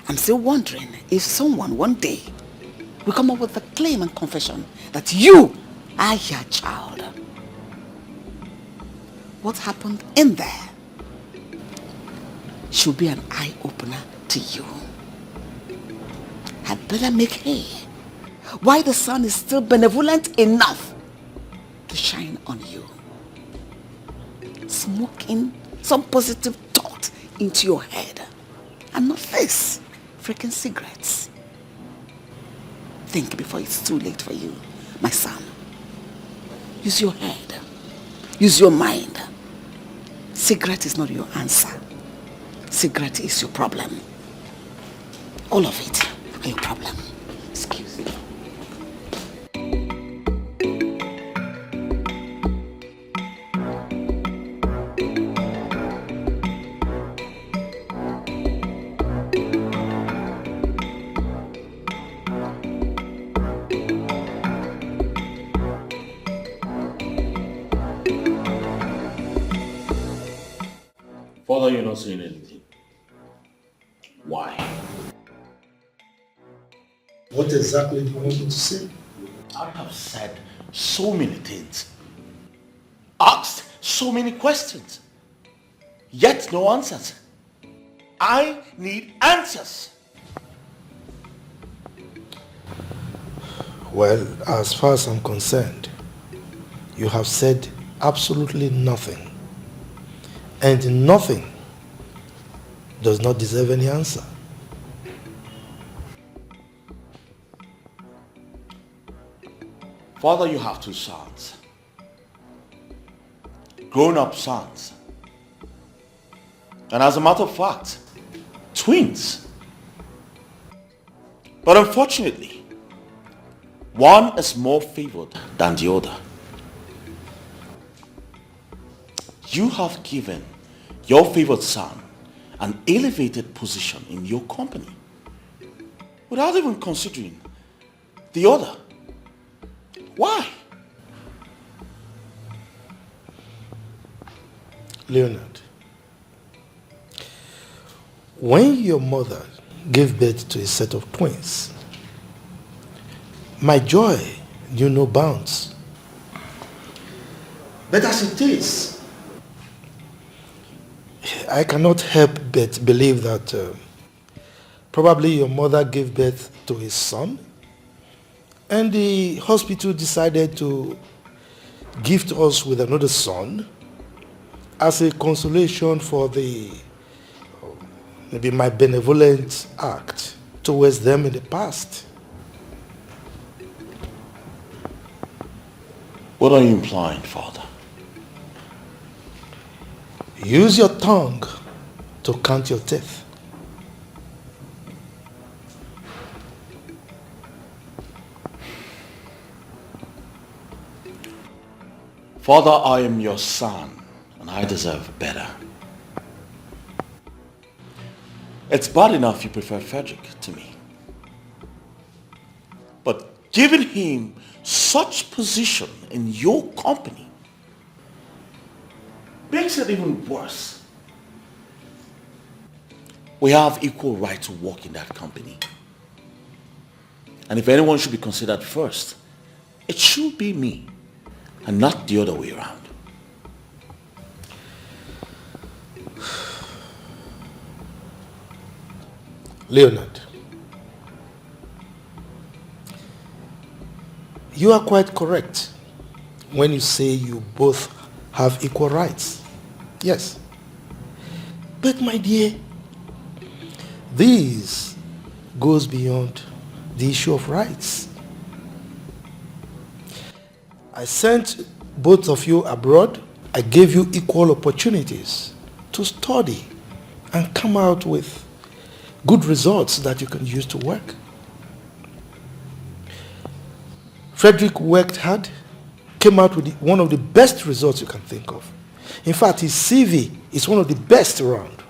I'm still wondering if someone one day will come up with a claim and confession that you are your child. What happened in there should be an eye-opener to you. Had better make hay why the sun is still benevolent enough to shine on you. Smoking some positive thought into your head and not this freaking cigarettes. Think before it's too late for you, my son. Use your head. Use your mind. Cigarette is not your answer. Cigarette is your problem. All of it are your problem. Excuse me. Father, you're not saying anything. Why? What exactly do you want me to say? I have said so many things. Asked so many questions. Yet no answers. I need answers. Well, as far as I'm concerned, you have said absolutely nothing. And nothing does not deserve any answer. Father, you have two sons. Grown-up sons. And as a matter of fact, twins. But unfortunately, one is more favored than the other. You have given your favored son an elevated position in your company without even considering the other. Why? Leonard, when your mother gave birth to a set of twins, my joy knew no bounds. But as it is, I cannot help but believe that probably your mother gave birth to a son, and the hospital decided to gift us with another son as a consolation for maybe my benevolent act towards them in the past. What are you implying, Father? Use your tongue to count your teeth. Father, I am your son, and I deserve better. It's bad enough you prefer Frederick to me. But giving him such position in your company makes it even worse. We have equal right to work in that company. And if anyone should be considered first, it should be me, and not the other way around. Leonard, you are quite correct when you say you both have equal rights. Yes. But my dear, this goes beyond the issue of rights. I sent both of you abroad. I gave you equal opportunities to study and come out with good results that you can use to work. Frederick worked hard, came out with one of the best results you can think of. In fact, his CV is one of the best around.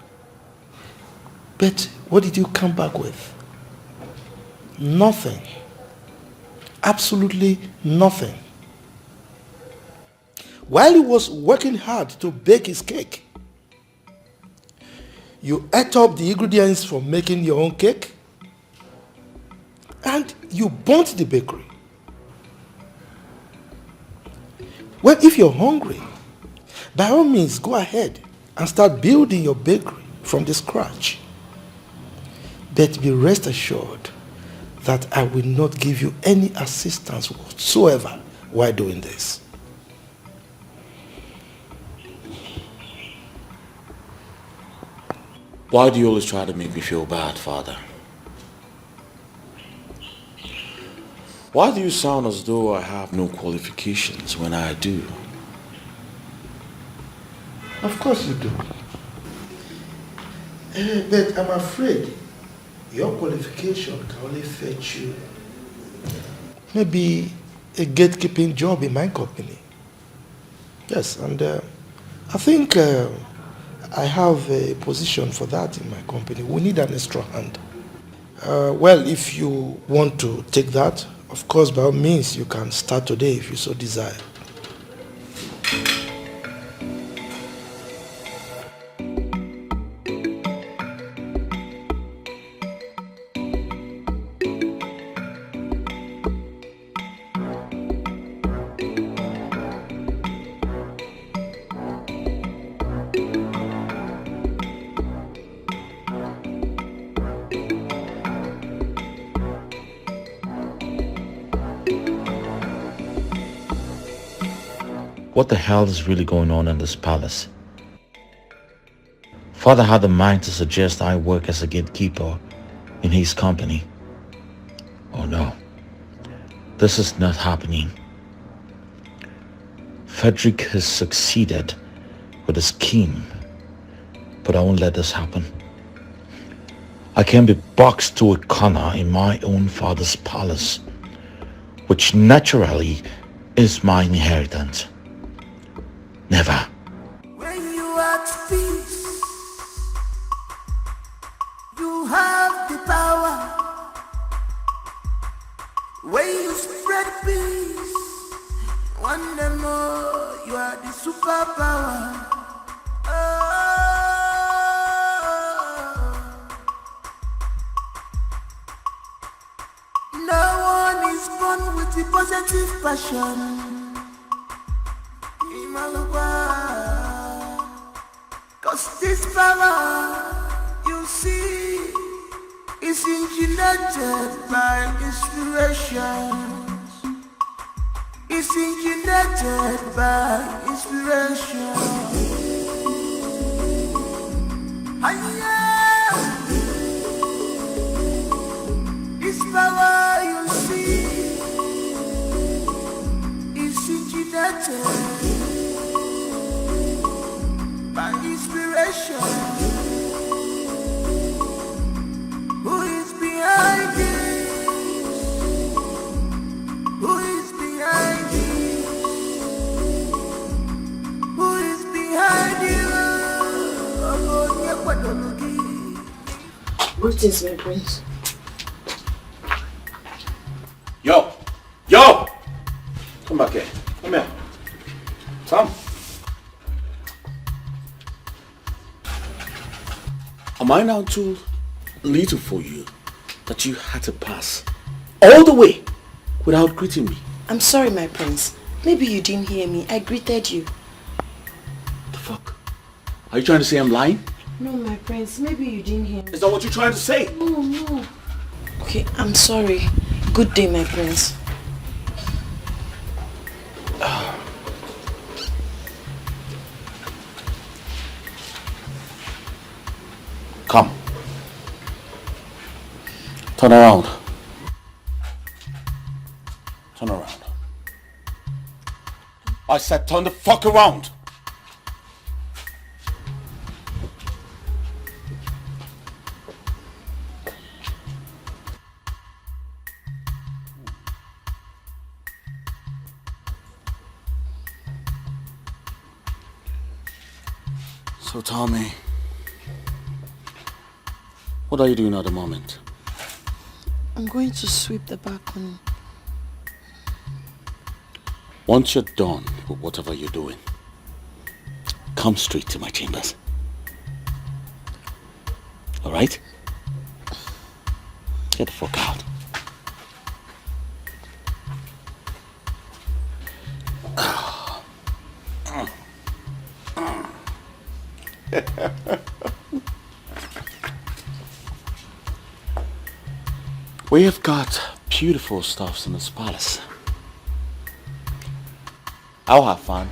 But what did you come back with? Nothing. Absolutely nothing. While he was working hard to bake his cake, you ate up the ingredients for making your own cake, and you burnt the bakery. Well, if you're hungry, by all means, go ahead and start building your bakery from the scratch. But be rest assured that I will not give you any assistance whatsoever while doing this. Why do you always try to make me feel bad, Father? Why do you sound as though I have no qualifications when I do? Of course you do. But I'm afraid your qualification can only fetch you maybe a gatekeeping job in my company. Yes, and I think I have a position for that in my company. We need an extra hand. Well, if you want to take that, of course, by all means, you can start today if you so desire. what the hell is really going on in this palace? Father had the mind to suggest I work as a gatekeeper in his company. Oh no, this is not happening. Frederick has succeeded with a scheme, but I won't let this happen. I can't be boxed to a corner in my own father's palace, which naturally is my inheritance. Never. When you are at peace, you have the power. When you spread peace, one day more, you are the superpower. No one is born with the positive passion. Cause this power, you see, is engineered by inspiration. It's engineered by inspiration. This power you see is engineered by inspiration. Who is behind this? Who is behind this? Who is behind you? Greetings, my prince. Yo! Yo! Come back here. Come here. Come. Am I now too little for you that you had to pass all the way without greeting me? I'm sorry, my prince. Maybe you didn't hear me. I greeted you. The fuck? Are you trying to say I'm lying? No, my prince. Maybe you didn't hear me. Is that what you're trying to say? No. Okay, I'm sorry. Good day, my prince. Come. Turn around. Turn around. I said turn the fuck around. So tell me, what are you doing at the moment? I'm going to sweep the balcony. Once you're done with whatever you're doing, come straight to my chambers. Alright? Get the fuck out. We have got beautiful stuffs in this palace. I'll have fun.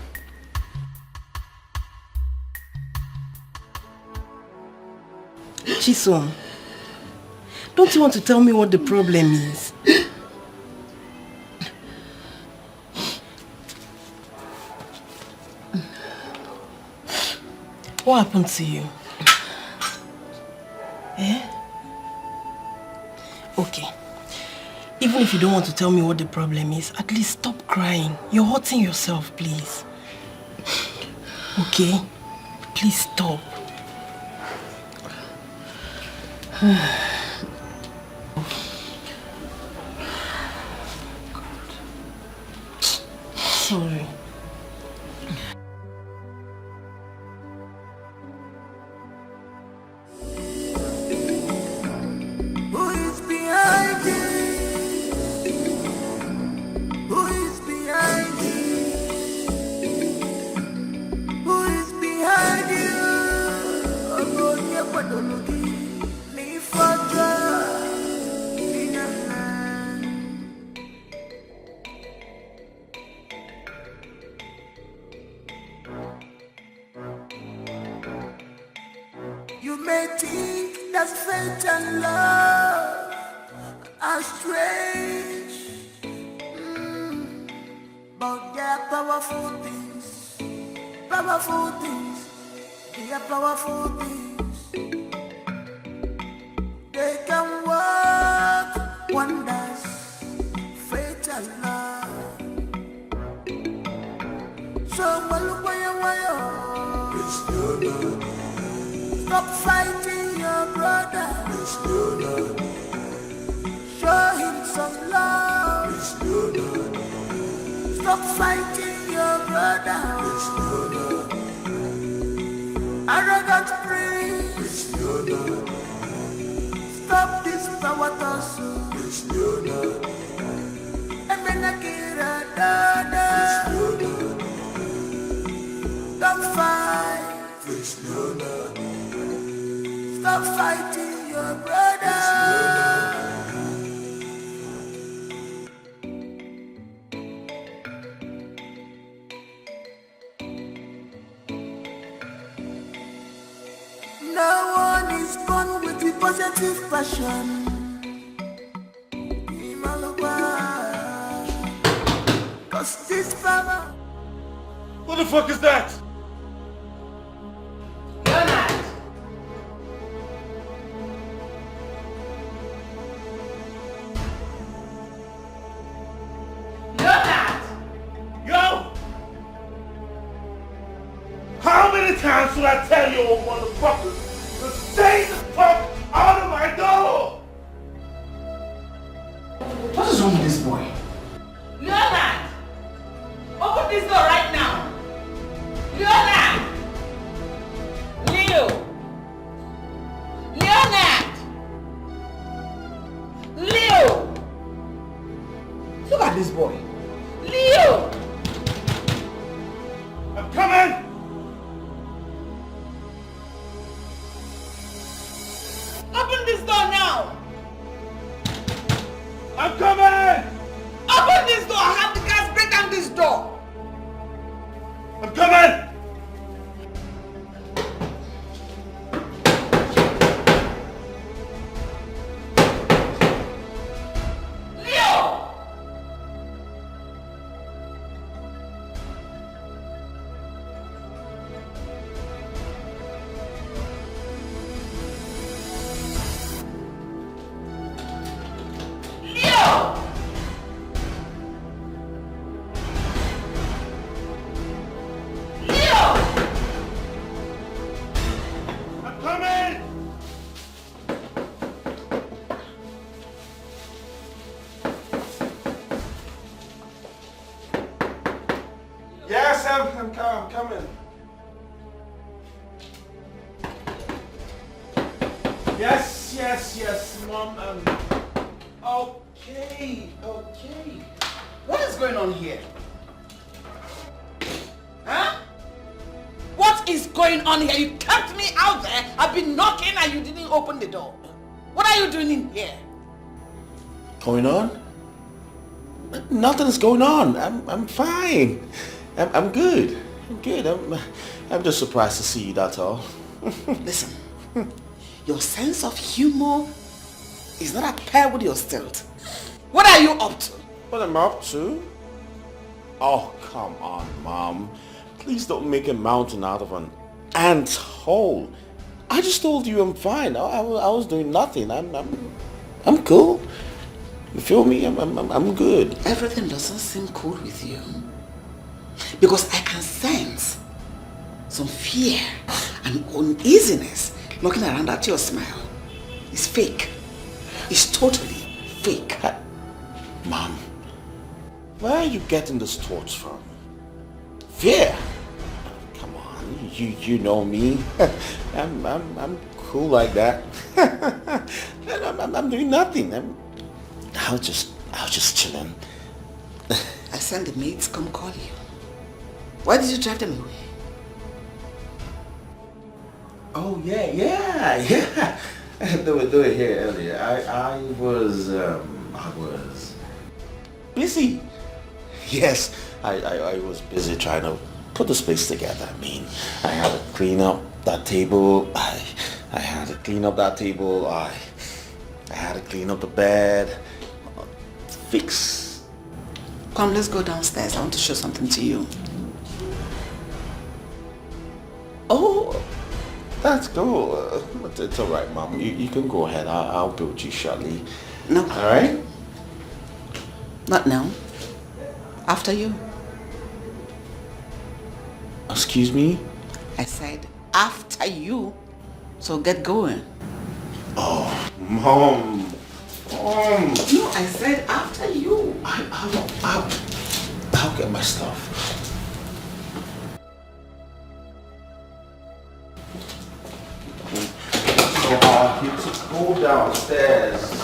Chisom, don't you want to tell me what the problem is? What happened to you? Eh? Okay. Even if you don't want to tell me what the problem is, at least stop crying. You're hurting yourself, please. Okay? Please stop. Sorry. Who is behind this? Who is behind this? Who is behind you? Ogonia Padologi, Nifadra, Inana. powerful things. They are powerful things. They can work wonders. Faith and love. So look where you are. Stop fighting your brother. Show him some love. Stop fighting your brother. Arrogant priest. Stop this power tussle. Emenakira dada. Don't fight. Stop fighting your brother. No one is born with the positive passion. Cause this power. What the fuck is that? How many times should I tell you, old motherfuckers, to stay the fuck out of my door? What is wrong with this boy? Leonard! Open this door right now! Leonard! Leo! Leonard! Leo! Look at this boy. Leo! I'm coming! Open this door now! I'm coming! Open this door! I have the guys break down this door! I'm coming! Leo! Leo! Leo! I'm coming! Yes, I'm coming. Yes, Mom. Okay. What is going on here? Huh? What is going on here? You kept me out there. I've been knocking and you didn't open the door. What are you doing in here? Going on? Nothing's going on. I'm fine. I'm good. I'm just surprised to see you, that's all. Listen, your sense of humor is not at par with your stealth. What are you up to? What am I up to? Oh, come on, Mom. Please don't make a mountain out of an ant hole. I just told you I'm fine. I was doing nothing. I'm cool. You feel me? I'm good. Everything doesn't seem cool with you. Because I can sense some fear and uneasiness looking around at your smile. It's fake. It's totally fake. Mom, where are you getting these thoughts from? Fear? Come on, you know me. I'm cool like that. I'm doing nothing. I was just chilling. I sent the maids to come call you. Why did you drive them away? Oh yeah. They were here earlier. I was busy. Yes, I was busy trying to put the space together. I mean, I had to clean up that table. I had to clean up that table. I had to clean up the bed. Fix. Come, let's go downstairs. I want to show something to you. Oh, that's cool. But it's all right, Mom. You can go ahead. I'll build you shortly. No. All right? Not now. After you. Excuse me? I said after you. So get going. Oh, Mom. No, I said after you. I'll get my stuff. So you to go downstairs.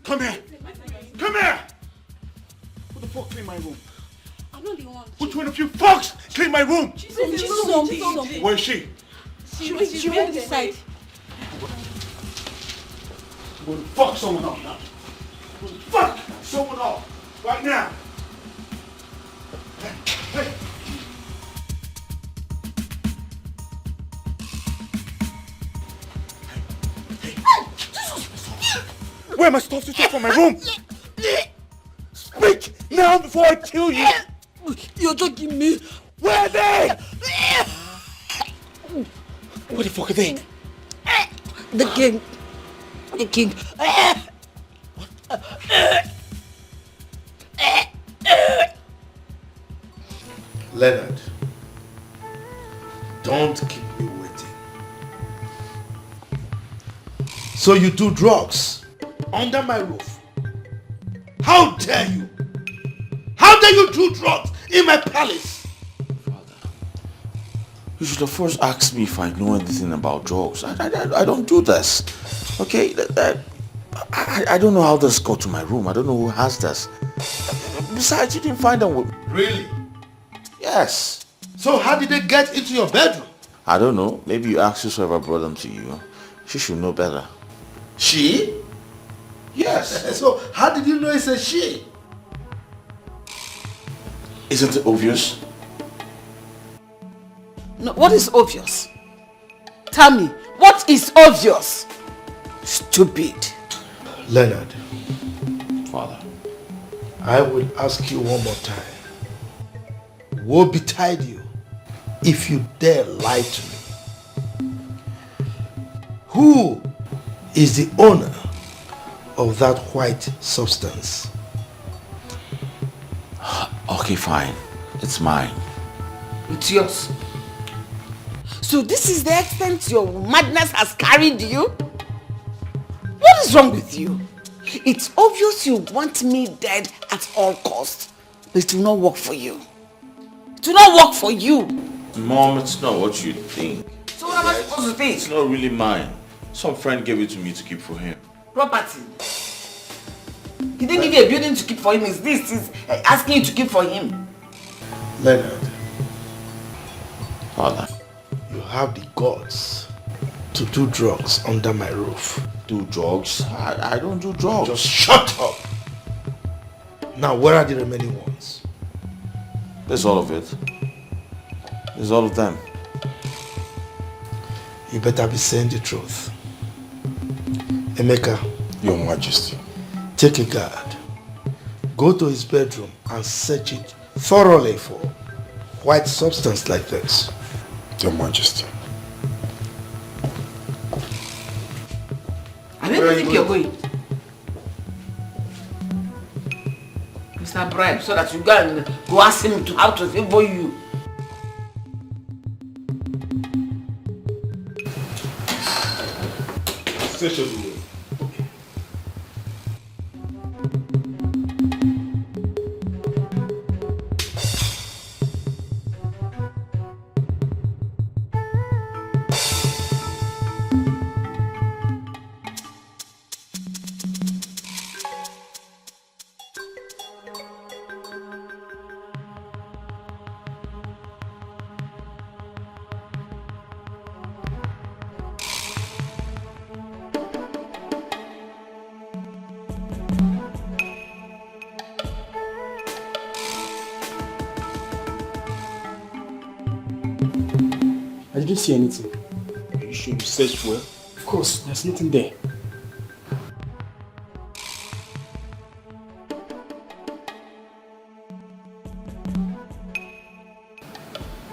Come here! Come here! Who the fuck cleaned my room? I'm not the one. Which one of you fucks cleaned my room? Chisom. Where is she? She went inside. I'm going to fuck someone up now. I'm going to fuck someone up right now. Hey. Where am I supposed to take from my room? Speak now before I kill you. You're joking me. Where are they? Where the fuck are they? The king. The king. Leonard, don't keep me waiting. So you do drugs under my roof? How dare you? How dare you do drugs in my palace? You should have first asked me if I know anything about drugs. I don't do this. Okay? I don't know how this got to my room. I don't know who has this. Besides, you didn't find them with... Really? Yes. So how did they get into your bedroom? I don't know. Maybe you asked whoever brought them to you. She should know better. She? Yes. So how did you know it's a she? Isn't it obvious? No, what is obvious? Tell me, what is obvious? Stupid. Leonard. Father. I will ask you one more time. Woe betide you if you dare lie to me. Who is the owner of that white substance? Okay, fine. It's mine. It's yours. So this is the extent your madness has carried you? What is wrong with you? It's obvious you want me dead at all costs. But it will not work for you. It will not work for you. Mom, it's not what you think. So what am I supposed to think? It's not really mine. Some friend gave it to me to keep for him. Property. He didn't give you a building to keep for him. Is this he's asking you to keep for him? Leonard. Father. You have the guts to do drugs under my roof. Do drugs? I don't do drugs. Just shut up. Now, where are the remaining ones? There's all of it. There's all of them. You better be saying the truth. Emeka. Your Majesty. Take a guard. Go to his bedroom and search it thoroughly for white substance like this. Your Majesty. Where do you think you're going? Mr. Bribe, so that you go and go ask him to how to favor you. Station. I didn't see anything. You should search well. Of course, there's nothing there.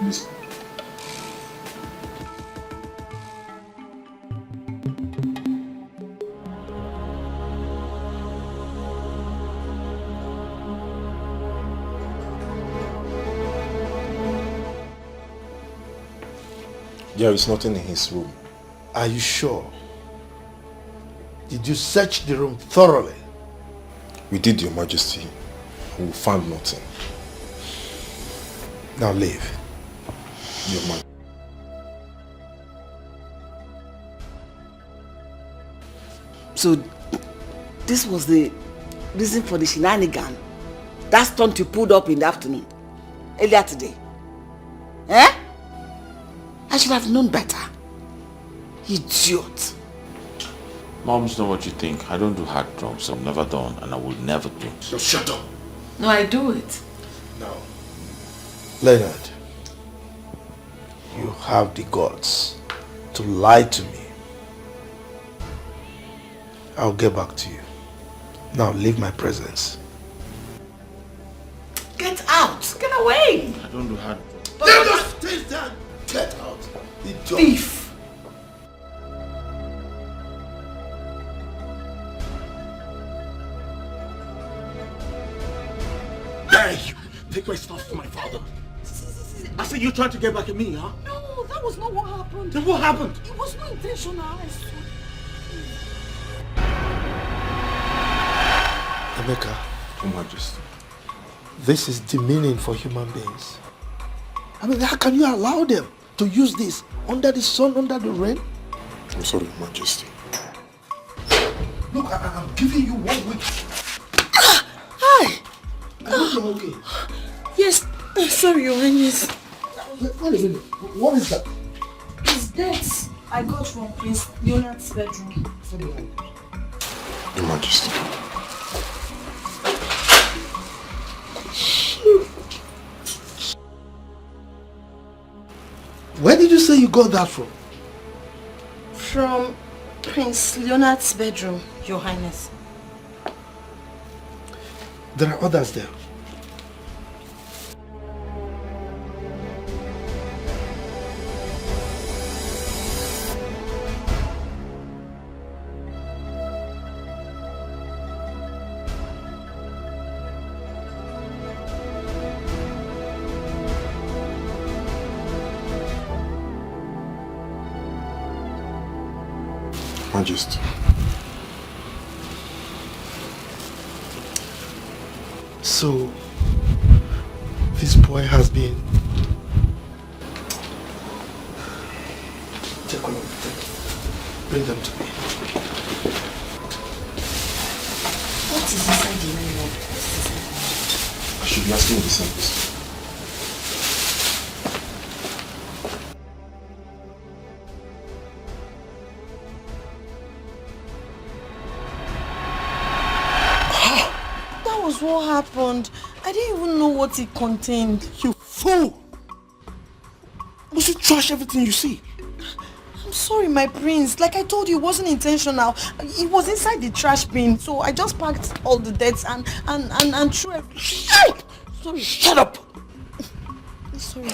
Listen. There is nothing in his room. Are you sure? Did you search the room thoroughly? We did, Your Majesty. We found nothing. Now leave. Your Majesty. So, this was the reason for the shenanigan. That stunt you pulled up in the afternoon, earlier today. Eh? I should have known better. Idiot. Mom, it's not what you think. I don't do hard drugs. I've never done and I will never do. Just shut up. No, I do it. No. Leonard, you have the guts to lie to me. I'll get back to you. Now leave my presence. Get out! Get away! I don't do hard drugs. Let us take that! Get out! Thief! Hey, you take my stuff from my father. I said you're trying to get back at me, huh? No, that was not what happened. Then what happened? It was not intentional, I swear. Emeka, Your Majesty. this is demeaning for human beings. I mean, how can you allow them to use this under the sun, under the rain? I'm sorry, Your Majesty. Look, I'm giving you 1 week. Hi! I hope you're okay. Yes, Sorry, Your Highness. Wait a minute. What is that? It's dates I got from Prince Leonard's bedroom. Your Majesty. Where did you say you got that from? From Prince Leonard's bedroom, Your Highness. There are others there. Majesty. So, this boy has been... Take a look. Bring them to me. What is inside the mirror? I should be asking the same question. What happened? I didn't even know what it contained. You fool! Must you trash everything you see? I'm sorry, my prince. Like I told you, it wasn't intentional. It was inside the trash bin, so I just packed all the debts and threw it. Sorry. Shut up! Sorry.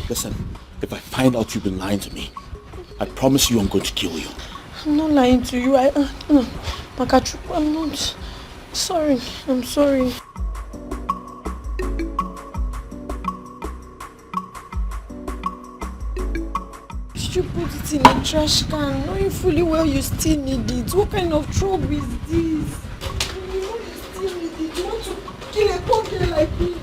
Listen, if I find out you've been lying to me, I promise you I'm going to kill you. I'm not lying to you. Makachu, I'm not. Sorry. I'm sorry. Did you put it in a trash can, knowing fully well you still need it? What kind of trouble is this? You know you still need it. You want to kill a poor girl like me?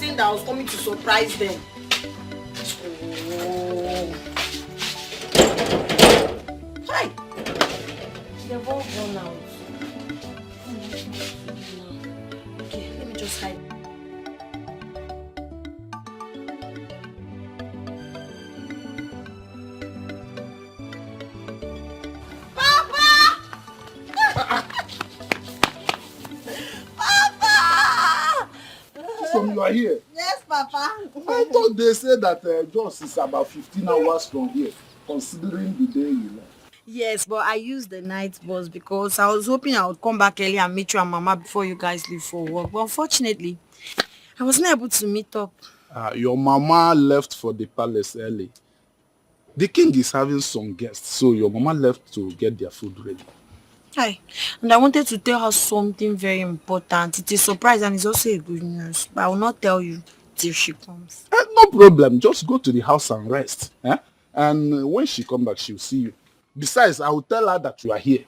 That I was coming to surprise them. Oh. Hi! They've all gone out. Okay, let me just hide. You are here. Yes, Papa. I thought they said that Jos is about 15 hours from here, considering the day you left. Yes, but I used the night bus because I was hoping I would come back early and meet you and Mama before you guys leave for work. But unfortunately, I wasn't able to meet up. Your mama left for the palace early. The king is having some guests, so your mama left to get their food ready. Hi, and I wanted to tell her something very important. It's a surprise and it's also a good news. But I will not tell you till she comes. No problem. Just go to the house and rest. And when she comes back, she'll see you. Besides, I will tell her that you are here.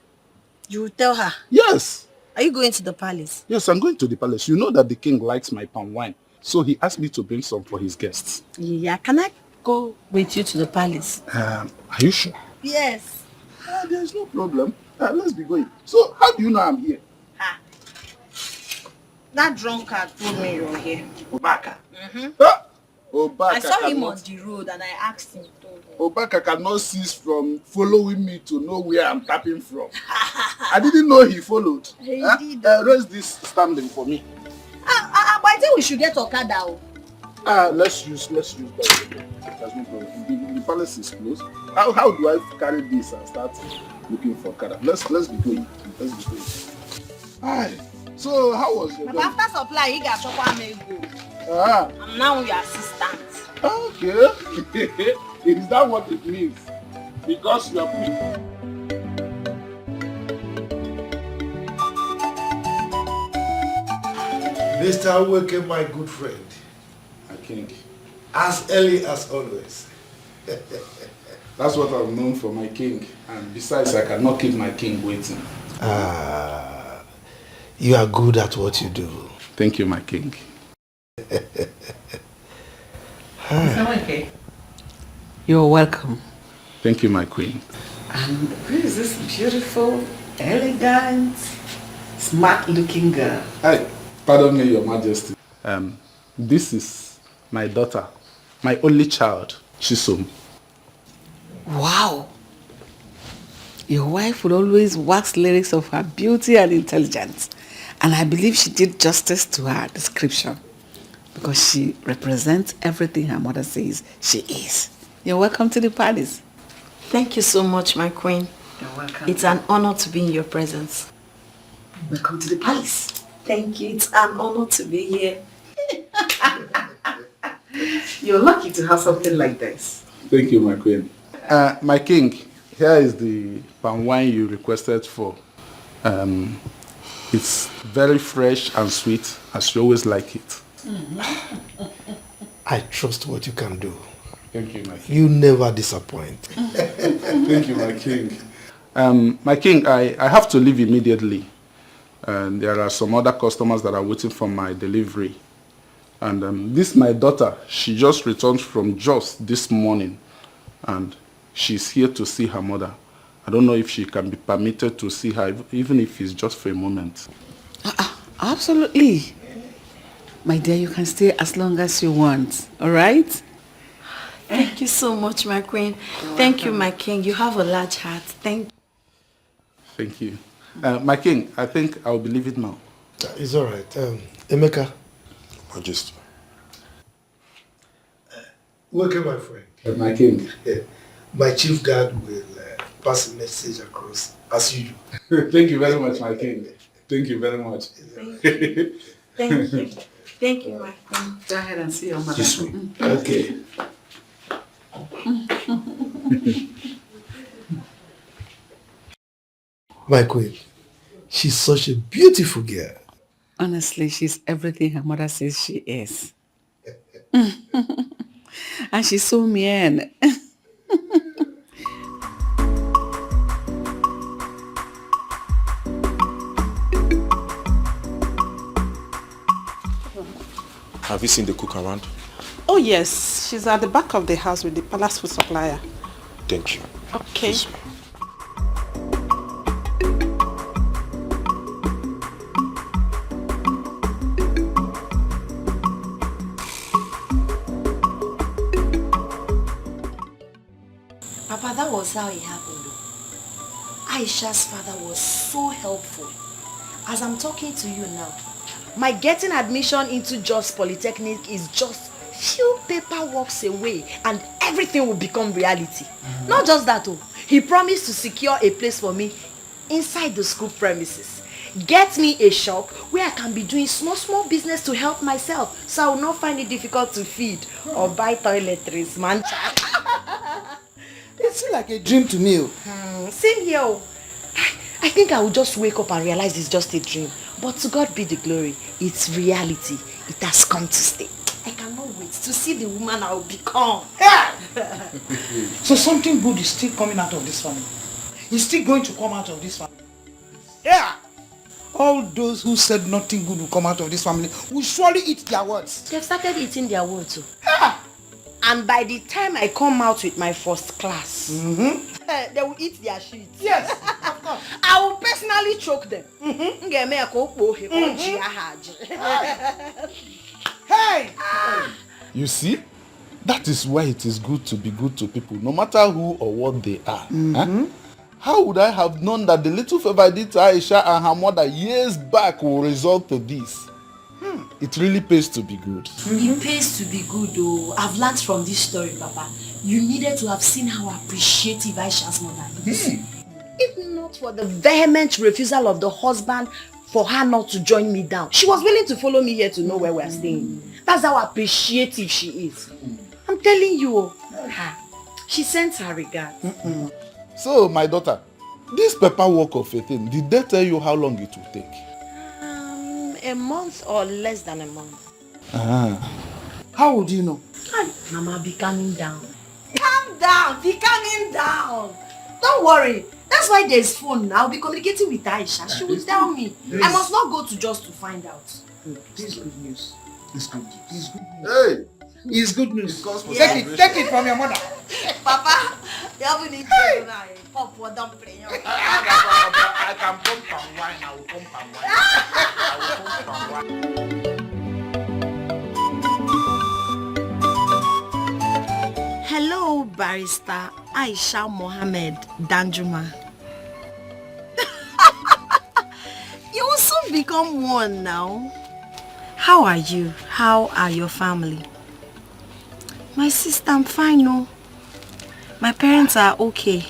You will tell her? Yes. Are you going to the palace? Yes, I'm going to the palace. You know that the king likes my palm wine. So he asked me to bring some for his guests. Yeah, can I go with you to the palace? Are you sure? Yes. There's no problem. Let's be going. So, how do you know I'm here? That drunkard told me you're here. Obaka. Obaka. I saw him on the road and I asked him. Obaka cannot cease from following me to know where I'm tapping from. I didn't know he followed. He did. Raise this standing for me. But I think we should get Okada. Let's use that. There's no problem. The palace is closed. How do I carry this and start looking for car? Let's be going. Let's be going. Aye. So how was your But job? after supply, you got to make go. I'm now your assistant. Okay. Is that what it means? Because you are Mr. Wake, my good friend. my king. As early as always. That's what I'm known for, my king. And besides, I cannot keep my king waiting. You are good at what you do. Thank you, my king. Okay. You're welcome. Thank you, my queen. And who is this beautiful, elegant, smart-looking girl? Hi, pardon me, your majesty. This is my daughter, my only child, Chisom. Wow. Your wife would always wax lyrics of her beauty and intelligence. And I believe she did justice to her description because she represents everything her mother says she is. You're welcome to the palace. Thank you so much, my queen. You're welcome. It's an honor to be in your presence. Welcome to the palace. Thank you. It's an honor to be here. You're lucky to have something like this. Thank you, my queen. My king, here is the palm wine you requested for. It's very fresh and sweet, as you always like it. I trust what you can do. Thank you, my king. You never disappoint. Thank you, my king. My king, I have to leave immediately. And there are some other customers that are waiting for my delivery. And this my daughter. She just returned from Jos this morning. And she's here to see her mother. I don't know if she can be permitted to see her, even if it's just for a moment. Absolutely. My dear, you can stay as long as you want. All right? Thank you so much, my queen. Thank you, my king. You have a large heart. Thank you. My king, I think I'll be leaving now. It's all right. Emeka. Majesty. Welcome, my friend. My king. My chief guard will pass a message across as usual. Thank you very much, my king. Thank you very much. Thank you. Thank you. Thank you, my queen. Go ahead and see your mother. This way. Okay. My queen, she's such a beautiful girl. Honestly, she's everything her mother says she is. And she's so mean. Have you seen the cook around? Oh yes, she's at the back of the house with the palace food supplier. Thank you. Okay. Please. Papa, that was how it happened though. Aisha's father was so helpful. As I'm talking to you now, my getting admission into Jos Polytechnic is just few paperworks away and everything will become reality. Not just that, he promised to secure a place for me inside the school premises. Get me a shop where I can be doing small business to help myself, so I will not find it difficult to feed or buy toiletries, man. It seems like a dream to me. Same here. I think I will just wake up and realize it's just a dream. But to God be the glory. It's reality. It has come to stay. I cannot wait to see the woman I will become. So something good is still coming out of this family. It's still going to come out of this family. Yeah. All those who said nothing good will come out of this family will surely eat their words. They've started eating their words too. And by the time I come out with my first class, they will eat their shit. Yes, of course. I will personally choke them. Hey! You see? That is why it is good to be good to people, no matter who or what they are. Huh? How would I have known that the little favor I did to Aisha and her mother years back will result to this? It really pays to be good. It pays to be good though. I've learned from this story, Papa. You needed to have seen how appreciative Aisha's mother is. If not for the vehement refusal of the husband for her not to join me down, she was willing to follow me here to know where we're staying. That's how appreciative she is. I'm telling you. She sends her regards. So, my daughter, this paperwork of a thing, did they tell you how long it will take? A month or less than a month. How would you know? Mama, be calming down. Calm down, be calming down. Don't worry. That's why there's phone now. I'll be communicating with Aisha. She will tell me. I must not go to just to find out. This is good news. It's good news. It's good news. Hey! It's good news. Take it from your mother. Papa, you haven't eaten now. Pop for dumpling. I can pump and wine. I will pump and wine. I will pump and wine. Hello, Barrister Aisha Mohammed Danjuma. You will soon become one now. How are you? How are your family? My sister, I'm fine, no. My parents are okay.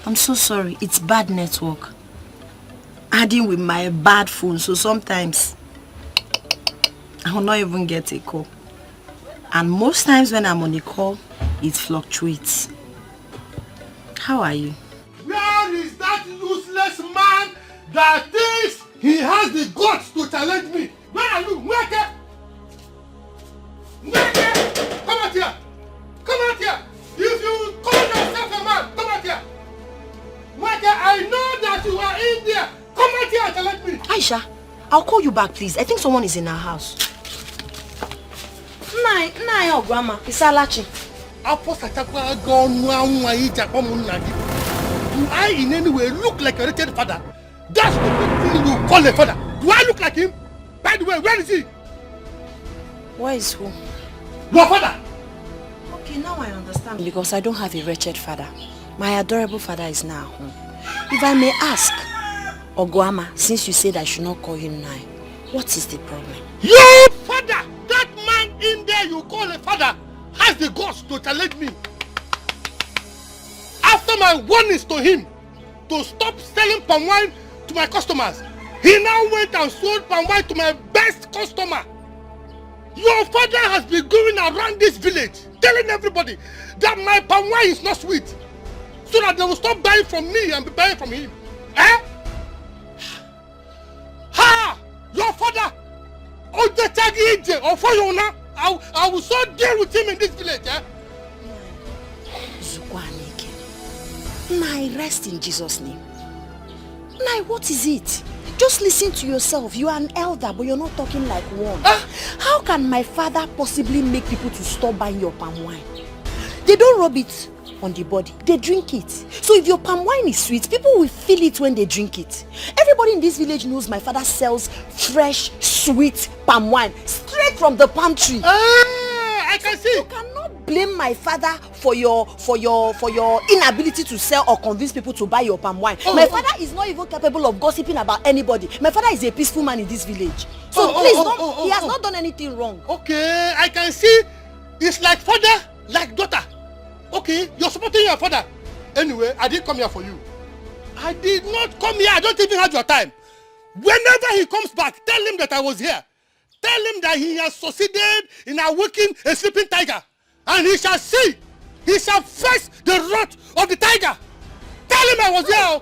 I'm so sorry. It's bad network. Adding with my bad phone, so sometimes I will not even get a call. And most times when I'm on a call, it fluctuates. How are you? Where is that useless man that thinks he has the guts to challenge me? Where are you? Where? Come out here! Come out here! If you call yourself a man, come out here! I know that you are in there! Come out here and challenge me! Aisha, I'll call you back, please. I think someone is in our house. Nah, grandma. It's Alachi. Do I in any way look like a wretched father? That's the thing you call a father. Do I look like him? By the way, where is he? Where is who? Your father! Okay, now I understand. Because I don't have a wretched father. My adorable father is now home. If I may ask, Oguama, since you said I should not call him now, what is the problem? Your father! That man in there you call a father has the guts to challenge me. After my warnings to him to stop selling palm wine to my customers, he now went and sold palm wine to my best customer. Your father has been going around this village telling everybody that my palm wine is not sweet, so that they will stop buying from me and be buying from him. Eh? Ha! Your father! I will so deal with him in this village, eh? Nai, rest in Jesus' name. Nai, what is it? Just listen to yourself. You are an elder, but you're not talking like one. How can my father possibly make people to stop buying your palm wine? They don't rub it on the body. They drink it. So if your palm wine is sweet, people will feel it when they drink it. Everybody in this village knows my father sells fresh, sweet palm wine straight from the palm tree. I can see. You cannot blame my father for your inability to sell or convince people to buy your palm wine. My father is not even capable of gossiping about anybody. My father is a peaceful man in this village. So please, he has not done anything wrong. Okay, I can see. It's like father, like daughter. Okay, you're supporting your father. Anyway, I didn't come here for you. I did not come here. I don't even have your time. Whenever he comes back, tell him that I was here. Tell him that he has succeeded in awakening a sleeping tiger. And he shall see. He shall face the wrath of the tiger. Tell him I was here.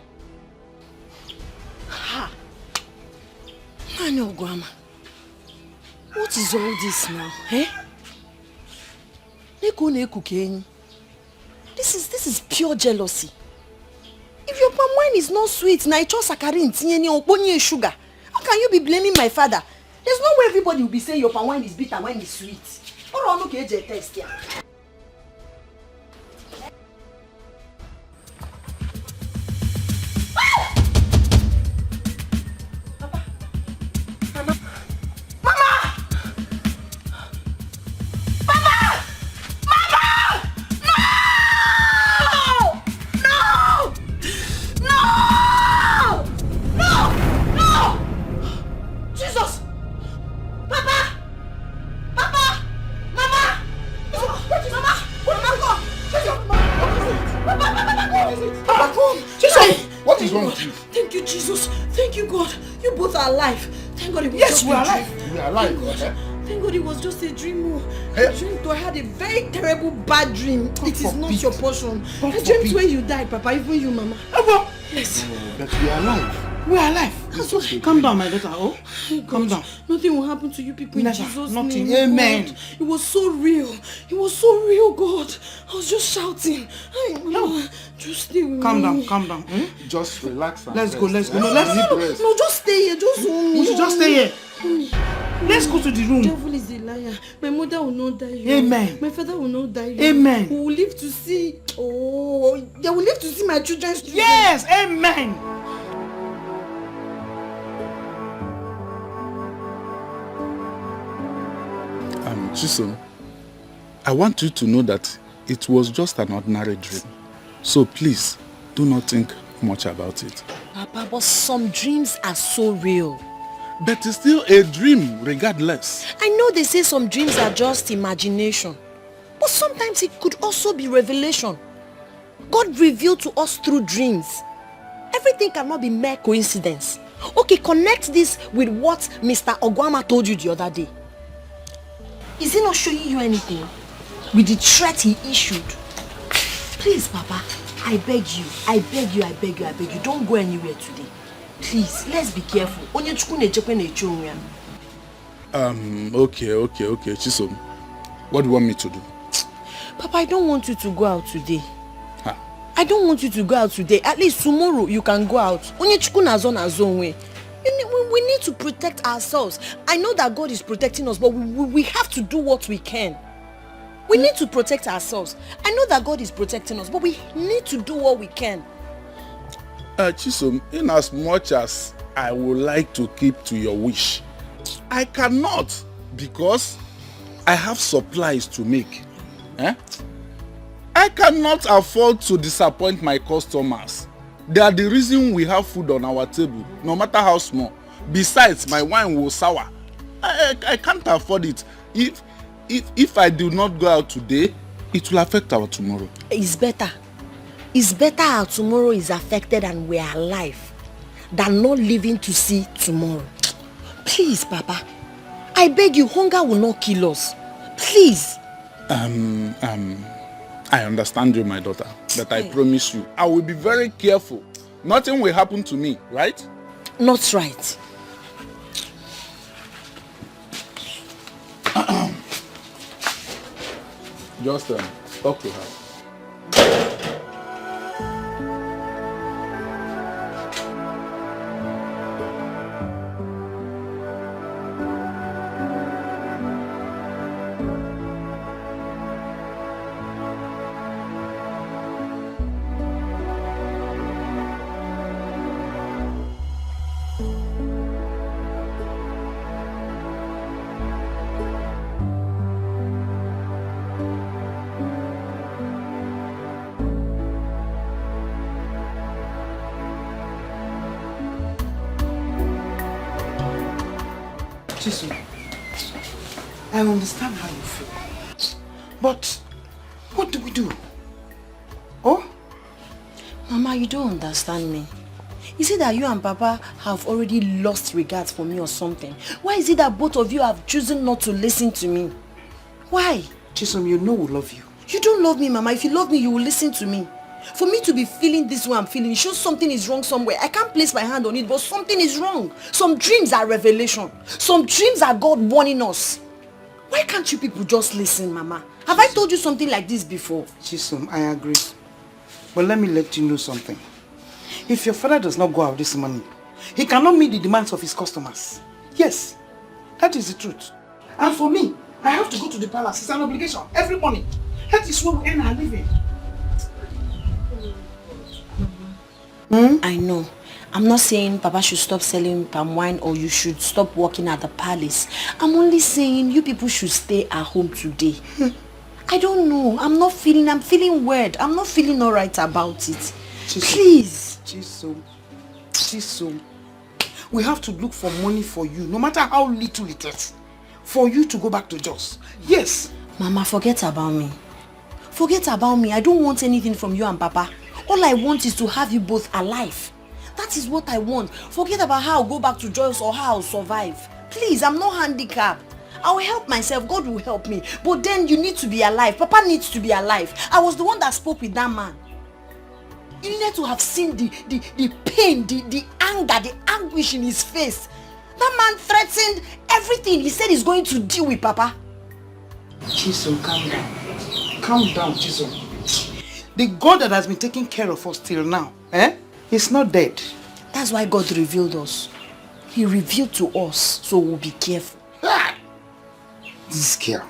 Ha! I know, Grandma. What is all this now, eh? This is pure jealousy. If your palm wine is not sweet, na icho sakarin tinyeni oponye sugar. How can you be blaming my father? There's no way everybody will be saying your palm wine is bitter when it's sweet. Or on okay test here. What is wrong with you? Thank you, Jesus. Thank you, God. You both are alive. Thank God it was Yes, just we are a dream. alive. We are alive. Thank God it was just a dream. I dreamed I had a very terrible bad dream. It is not your portion. I dreamt when you died, Papa, even you, Mama. Yes. But we are alive. We are alive. Calm down, my daughter. Oh, calm down. Nothing will happen to you people Never. in Jesus' Nothing. name. Amen. God. It was so real. It was so real, God. I was just shouting. Hey, Mama, just stay with Calm me. down, calm down. Just relax and Let's rest. go, let's go. Yeah? No, let's No, just stay here. Just hold me. We should just stay here. Let's go to the room. The devil is a liar. My mother will not die. Amen. My father will not die. Amen. We will live to see. Oh, they will live to see my children's children. Yes, amen. Chisom, I want you to know that it was just an ordinary dream. So please, do not think much about it. Papa, but some dreams are so real. But it's still a dream, regardless. I know they say some dreams are just imagination. But sometimes it could also be revelation. God revealed to us through dreams. Everything cannot be mere coincidence. Okay, connect this with what Mr. Ogwama told you the other day. Is he not showing you anything? With the threat he issued? Please, Papa, I beg you, I beg you, I beg you, I beg you, don't go anywhere today. Please, let's be careful. Okay, Chisom. What do you want me to do? Papa, I don't want you to go out today. I don't want you to go out today. At least tomorrow you can go out. We need to protect ourselves. I know that God is protecting us, but we have to do what we can. We need to protect ourselves. I know that God is protecting us, but we need to do what we can. Chisom, in as much as I would like to keep to your wish, I cannot because I have supplies to make. I cannot afford to disappoint my customers. They are the reason we have food on our table, no matter how small. Besides, my wine will sour. I can't afford it. If I do not go out today, it will affect our tomorrow. It's better. It's better our tomorrow is affected and we are alive than not living to see tomorrow. Please, Papa. I beg you, hunger will not kill us. Please. I understand you, my daughter, but I promise you, I will be very careful. Nothing will happen to me, right? Not right. Just talk to her. I understand how you feel. But what do we do? Oh? Mama, you don't understand me. Is it that you and Papa have already lost regards for me or something? Why is it that both of you have chosen not to listen to me? Why? Chisom, you know we love you. You don't love me, Mama. If you love me, you will listen to me. For me to be feeling this way I'm feeling, it shows something is wrong somewhere. I can't place my hand on it, but something is wrong. Some dreams are revelation. Some dreams are God warning us. Why can't you people just listen, Mama? Have I told you something like this before? Chisom, I agree. But let me let you know something. If your father does not go out this morning, he cannot meet the demands of his customers. Yes, that is the truth. And for me, I have to go to the palace. It's an obligation every morning. That is where we earn our living. I know. I'm not saying Papa should stop selling palm wine or you should stop working at the palace. I'm only saying you people should stay at home today. I don't know. I'm feeling weird. I'm not feeling alright about it. Please. Chisom. We have to look for money for you, no matter how little it is, for you to go back to Jos. Yes. Mama, forget about me. Forget about me. I don't want anything from you and Papa. All I want is to have you both alive. That is what I want. Forget about how I'll go back to Joyce or how I'll survive. Please, I'm not handicapped. I'll help myself. God will help me. But then you need to be alive. Papa needs to be alive. I was the one that spoke with that man. You needed to have seen the pain, the anger, the anguish in his face. That man threatened everything. He said he's going to deal with Papa. Chisom, calm down. Calm down, Chisom. The God that has been taking care of us till now, he's not dead. That's why God revealed us. He revealed to us, so we'll be careful. This girl.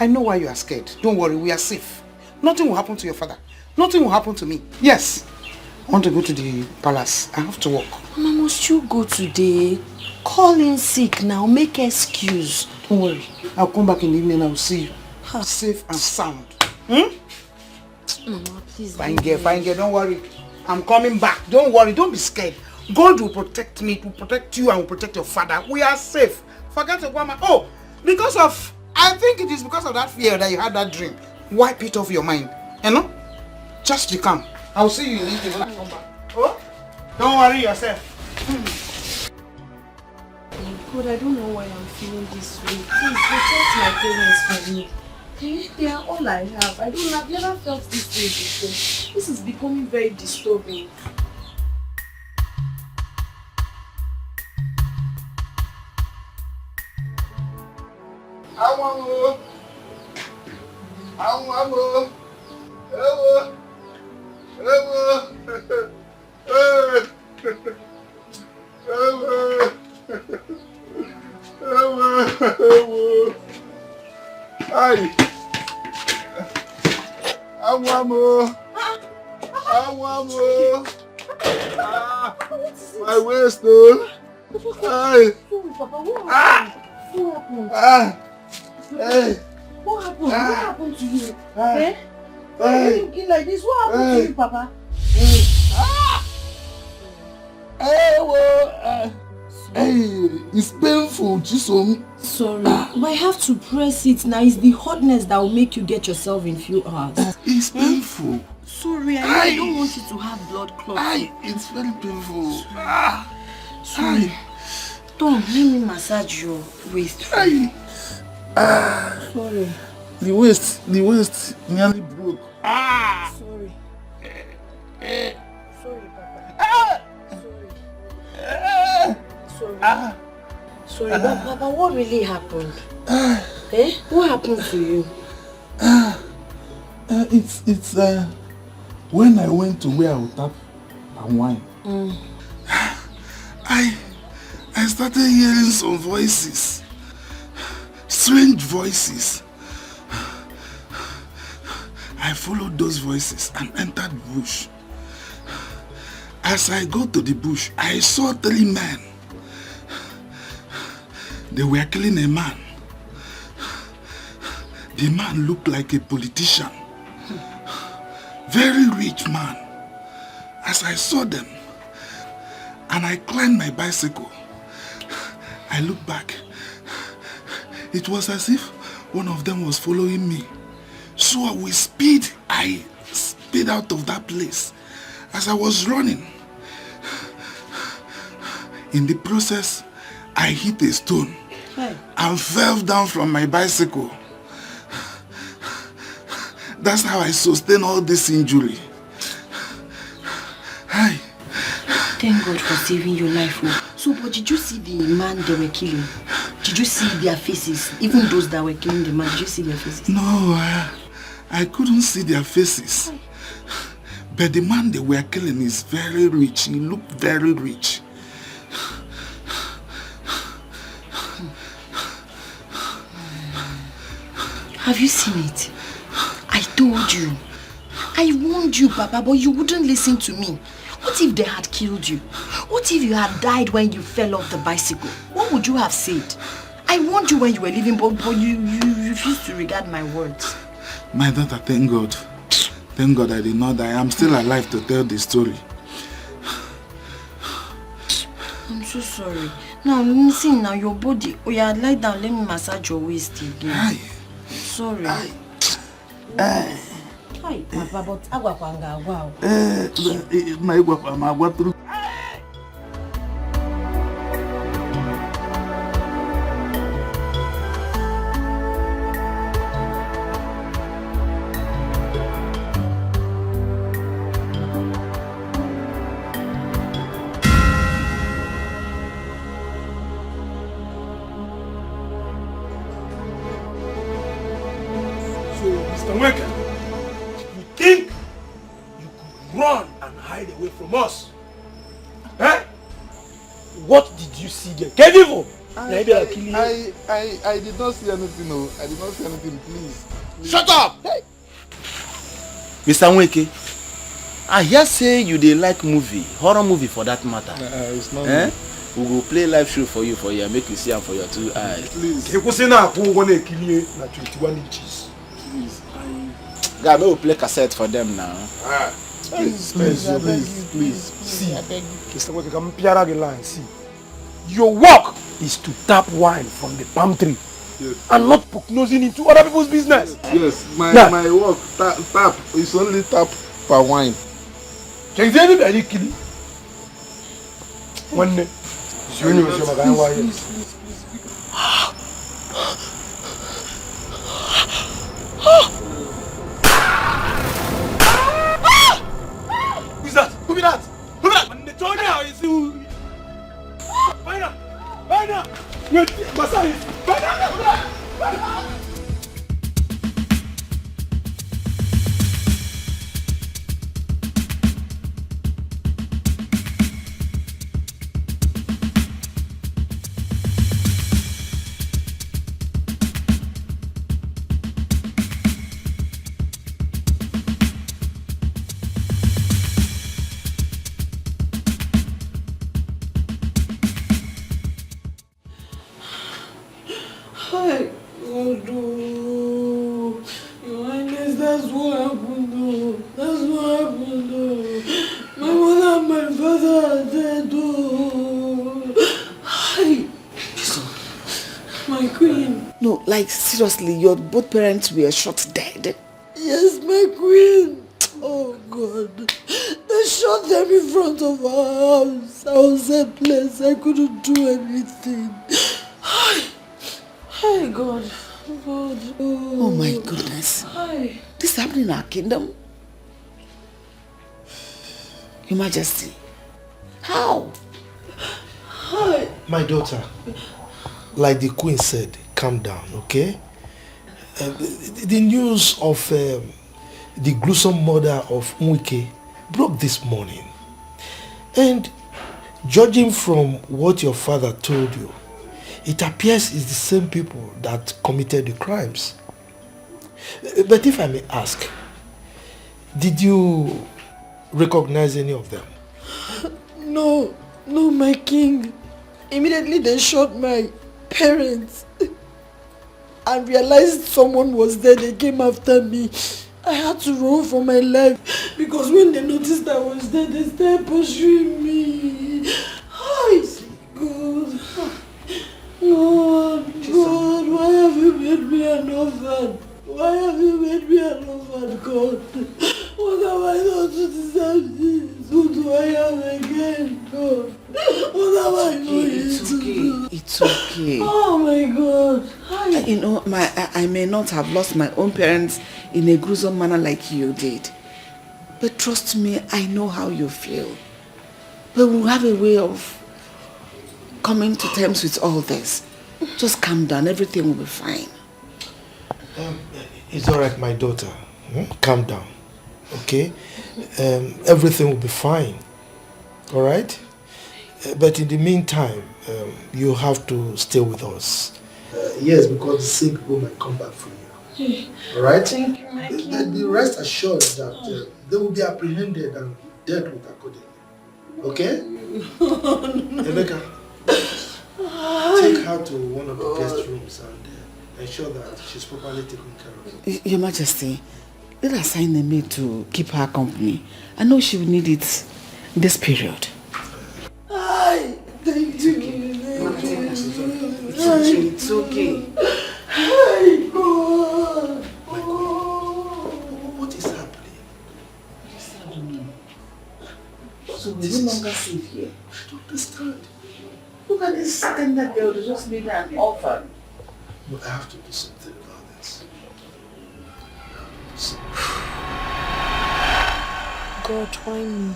I know why you are scared. Don't worry, we are safe. Nothing will happen to your father. Nothing will happen to me. Yes. I want to go to the palace. I have to work. Mama, must you go today? Call in sick now. Make excuse. Don't worry. I'll come back in the evening and I'll see you. Safe and sound. Mama, please. Fine girl. Don't worry. I'm coming back. Don't worry. Don't be scared. God will protect me. Will protect you and will protect your father. We are safe. Forget the woman. Oh, I think it is because of that fear that you had that dream. Wipe it off your mind. You know? Just be calm. I'll see you in the evening when I come back. Oh? Don't worry yourself. God, I don't know why I'm feeling this way. Please protect my parents from me. They are all I have. I've never felt this way before. This is becoming very disturbing. My waist, though. Papa, what happened? Hey. What happened? What happened to you? Why are you looking like this? What happened to you, Papa? It's painful, Chisom. Sorry, but I have to press it now. It's the hotness that will make you get yourself in few hours. It's painful. Sorry, I don't want you to have blood clots. It's very painful. Sorry. Tom, let me massage your waist. Sorry. The waist nearly broke. Sorry. Sorry, Papa. Sorry, but Papa, what really happened? What happened to you? It's when I went to where I would tap and wine. I started hearing some voices. Strange voices. I followed those voices and entered the bush. As I got to the bush, I saw 3 men. They were killing a man. The man looked like a politician. Very rich man. As I saw them, and I climbed my bicycle, I looked back. It was as if one of them was following me. So with speed, I sped out of that place. As I was running, in the process, I hit a stone and fell down from my bicycle. That's how I sustained all this injury. Hi. Thank God for saving your life. So, but did you see the man they were killing? Did you see their faces? Even those that were killing the man, did you see their faces? No, I couldn't see their faces. But the man they were killing is very rich. He looked very rich. Have you seen it? I told you. I warned you, Papa, but you wouldn't listen to me. What if they had killed you? What if you had died when you fell off the bicycle? What would you have said? I warned you when you were leaving, but you refused to regard my words. My daughter, thank God. Thank God I did not die. I'm still alive to tell the story. I'm so sorry. Now, listen now, your body. Oh yeah, lie down, let me massage your waist again. Aye. Sorry. Aye. Hi, Papa, but agwa panga, wow. My guapa, run and hide away from us. Eh? What did you see there? Get evil! I did not see anything, no. I did not see anything, please. Shut up! Hey. Mr. Nweke, I hear say you dey like movie, horror movie for that matter. It's not me. We go play live show for you make you see am for your 2 eyes. Please. Please. God, we will play cassette for them now. Please. See, Mr. Nweke, come piara the line. See, your work is to tap wine from the palm tree. Yes. And not nosing into other people's business. Yes, my work, tap, is only tap for wine. Can you anybody kill it? One day. Please. Who's that? Who be that? Who be that? When they told you, you see who? Find out! Wait, Masai! Find out! Hi, God, Your Highness, that's what happened, My mother and my father are dead, Hi, my queen. No, like seriously, your both parents were shot dead. Yes, my queen. Oh, God. They shot them in front of our house. I was helpless. I couldn't do anything. Hi, God. Oh my goodness. Hi. This is happening in our kingdom? Your Majesty. How? Hi. My daughter, like the Queen said, calm down, okay? The news of the gruesome murder of Nweke broke this morning. And judging from what your father told you, it appears it's the same people that committed the crimes. But if I may ask, did you recognize any of them? No, my king. Immediately they shot my parents. And realized someone was there, they came after me. I had to run for my life because when they noticed I was there, they started pursuing me. Hi, God. God, why have you made me an orphan? Why have you made me an orphan, God? What have I done to deserve this? Who do I have again, God? What have I done to do? It's okay. Oh my God. You know, I may not have lost my own parents in a gruesome manner like you did. But trust me, I know how you feel. But we'll have a way of coming to terms with all this. Just calm down, everything will be fine. It's all right, my daughter. Calm down, okay? Everything will be fine, all right? But in the meantime, you have to stay with us. Yes, because the sick people might come back for you. All right? Thank you, my king. Be rest assured that they will be apprehended and dealt with accordingly. Okay? Emeka, take her to one of the guest rooms and ensure that she's properly taken care of. Your Majesty, let us assign a maid to keep her company. I know she will need it this period. Hi, thank you. It's okay. Hi, God. What is happening? So we're no longer safe here. I don't understand. Look at this tender girl, they just made her an orphan. No, I have to do something about this. God, why me?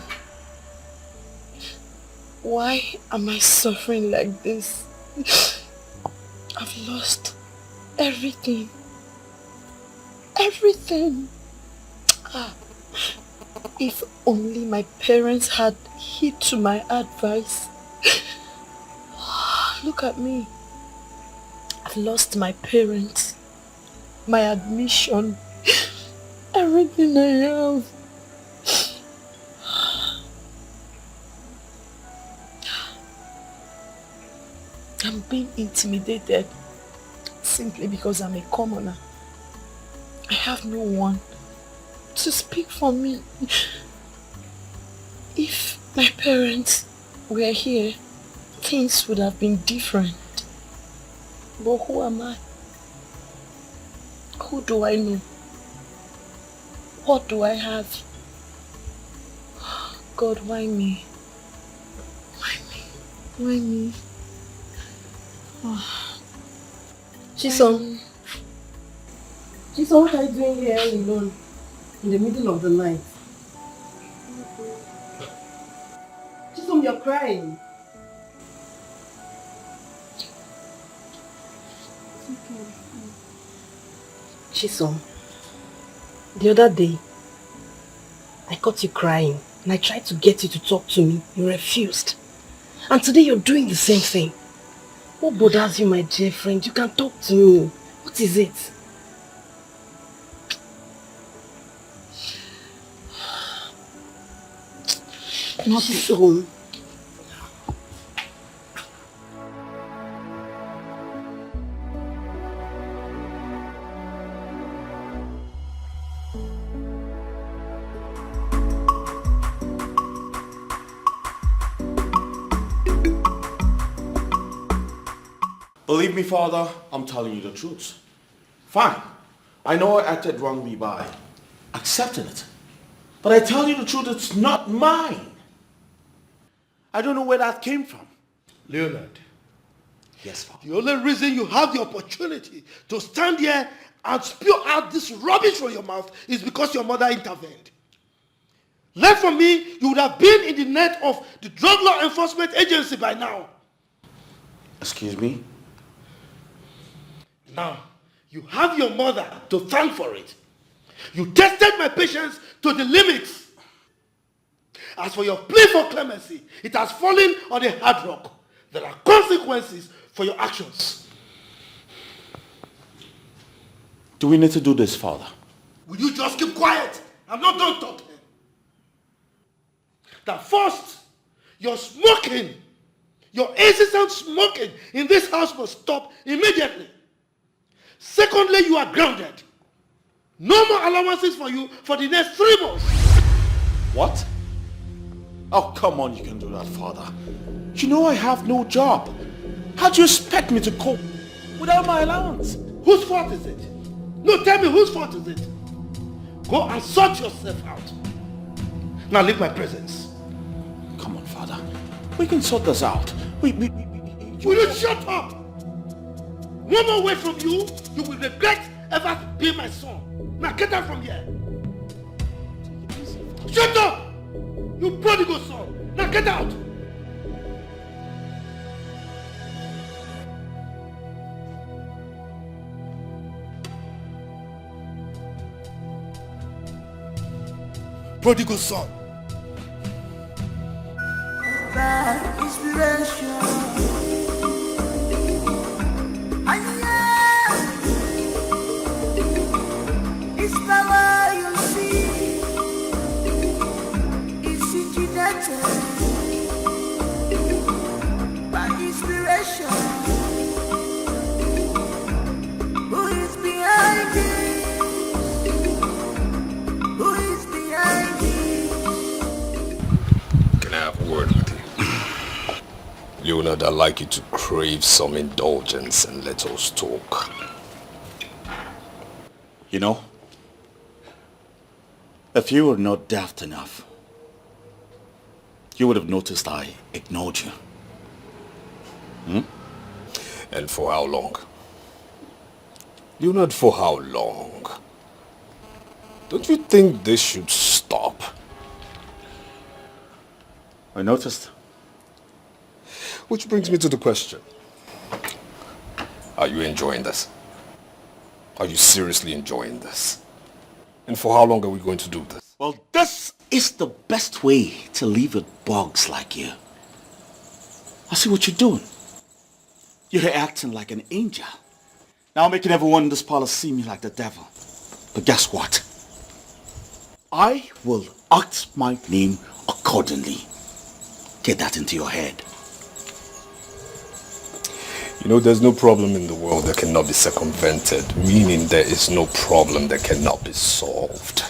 Why am I suffering like this? I've lost everything. Everything. If only my parents had heed to my advice. Look at me. I've lost my parents, my admission, everything I have. I'm being intimidated simply because I'm a commoner. I have no one to speak for me. If my parents were here, things would have been different. But who am I? Who do I know? What do I have? God, why me? Why me? Why me? Oh. Chisom, what are you doing here alone in the middle of the night? Chisom, you're crying. Chisom, the other day, I caught you crying and I tried to get you to talk to me. You refused. And today you're doing the same thing. What bothers you, my dear friend? You can talk to me. What is it? Not so. Believe me, Father, I'm telling you the truth. Fine. I know I acted wrongly by accepting it. But I tell you the truth, it's not mine. I don't know where that came from. Leonard. Yes, Father. The only reason you have the opportunity to stand here and spew out this rubbish from your mouth is because your mother intervened. Left from me, you would have been in the net of the Drug Law Enforcement Agency by now. Excuse me? Now, you have your mother to thank for it. You tested my patience to the limits. As for your plea for clemency, it has fallen on a hard rock. There are consequences for your actions. Do we need to do this, Father? Will you just keep quiet? I'm not done talking. That first, your smoking, your incessant smoking in this house must stop immediately. Secondly, you are grounded. No more allowances for you for the next 3 months. What? Oh, come on, you can do that, Father. You know I have no job. How do you expect me to cope without my allowance? Whose fault is it? No, tell me whose fault is it? Go and sort yourself out. Now leave my presence. Come on, Father. We can sort this out. Will you shut up? One more word from you, you will regret ever being my son. Now get out from here. Shut up! You prodigal son. Now get out. Prodigal son. By inspiration. It's power you see. It's originated by inspiration. Who is behind it? Who is behind it? Can I have a word with you? Leonard, I'd like you to crave some indulgence and let us talk. You know, if you were not daft enough, you would have noticed I ignored you. And for how long? Leonard, for how long? Don't you think this should stop? I noticed. Which brings me to the question. Are you enjoying this? Are you seriously enjoying this? And for how long are we going to do this? Well, this is the best way to live with bugs like you. I see what you're doing. You're acting like an angel. Now making everyone in this palace see me like the devil. But guess what? I will act my name accordingly. Get that into your head. You know, there's no problem in the world that cannot be circumvented, meaning there is no problem that cannot be solved.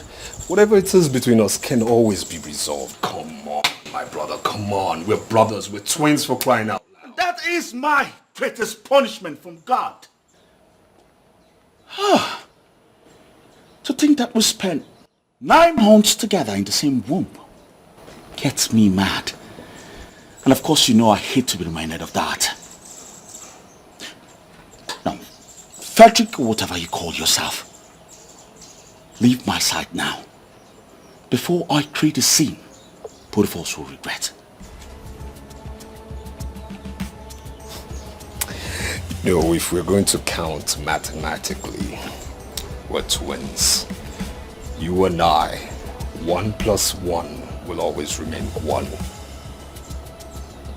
Whatever it is between us can always be resolved. Come on, my brother, come on. We're brothers, we're twins, for crying out loud. That is my greatest punishment from God. To think that we spent 9 months together in the same womb gets me mad. And of course you know I hate to be reminded of that. Now, Frederick or whatever you call yourself, leave my side now. Before I create a scene, both of us will regret. No, if we're going to count mathematically, we're twins. You and I, 1 + 1 will always remain 1.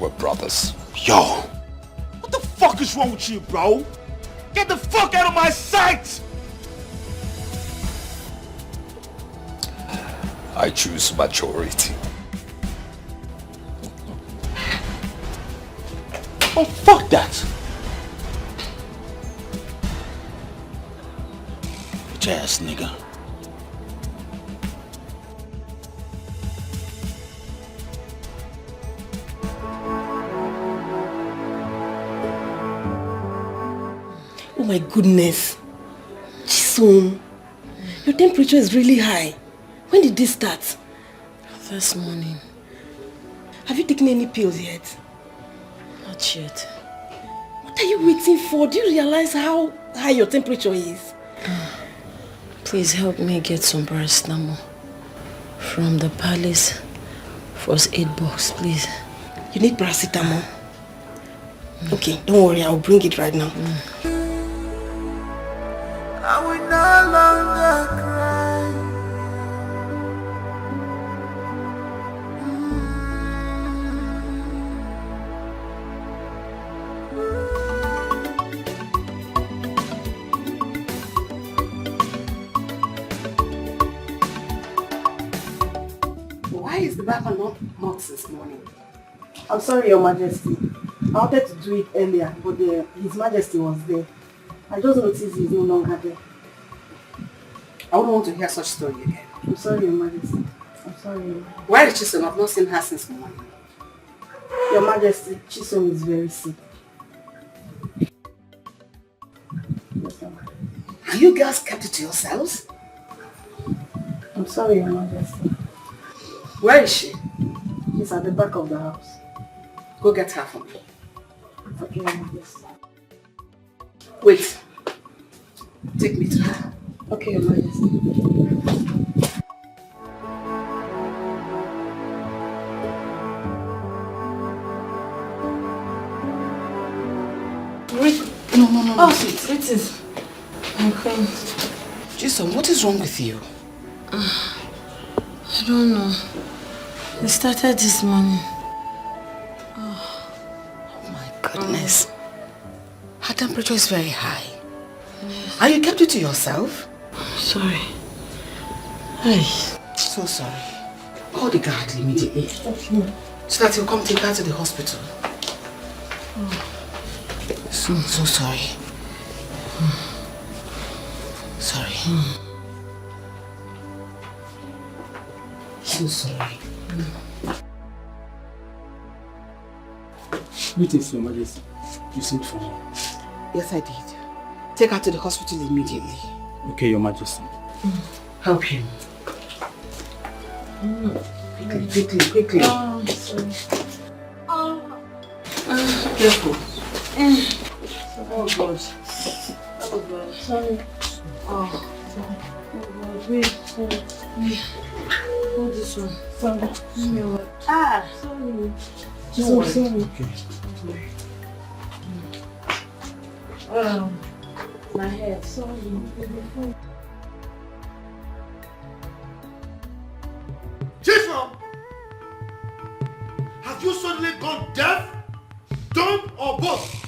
We're brothers. Yo! What the fuck is wrong with you, bro? Get the fuck out of my sight! I choose majority. Oh, fuck that! Bitch ass nigga. Oh my goodness. Chisom, your temperature is really high. When did this start? This morning. Have you taken any pills yet? Not yet. What are you waiting for? Do you realize how high your temperature is? Please help me get some paracetamol from the palace. First aid box, please. You need paracetamol? Okay, don't worry, I'll bring it right now. I will no longer cry. Why is the Baba not since morning? I'm sorry, Your Majesty. I wanted to do it earlier, but His Majesty was there. I just noticed he's no longer there. I wouldn't want to hear such story again. I'm sorry, Your Majesty. I'm sorry. Why is Chisom? I've not seen her since morning. Your Majesty, Chisom is very sick. And you girls kept it to yourselves? I'm sorry, Your Majesty. Where is she? She's at the back of the house. Go get her for me. Okay, Your Majesty. Wait. Take me to her. Okay, Your Majesty. No. Oh, it is. I'm fine. Jason, what is wrong with you? I don't know. It started this morning. Oh my goodness. Her temperature is very high. And you kept it to yourself? Sorry. Hey. So sorry. Call the guard immediately. So that he'll come take her to the hospital. So sorry. Sorry. So sorry. Greetings, Your Majesty. You sent for me. Yes, I did. Take her to the hospital immediately. Okay, Your Majesty. Help him. Quickly. Oh, sorry. Careful. Oh, God. Oh, God. Sorry. Oh, sorry. Oh, God. Wait. Sorry. Hold this one. Sorry. Sorry. So sorry. Okay. My head. Sorry. Jason! Have you suddenly gone deaf, dumb, or both?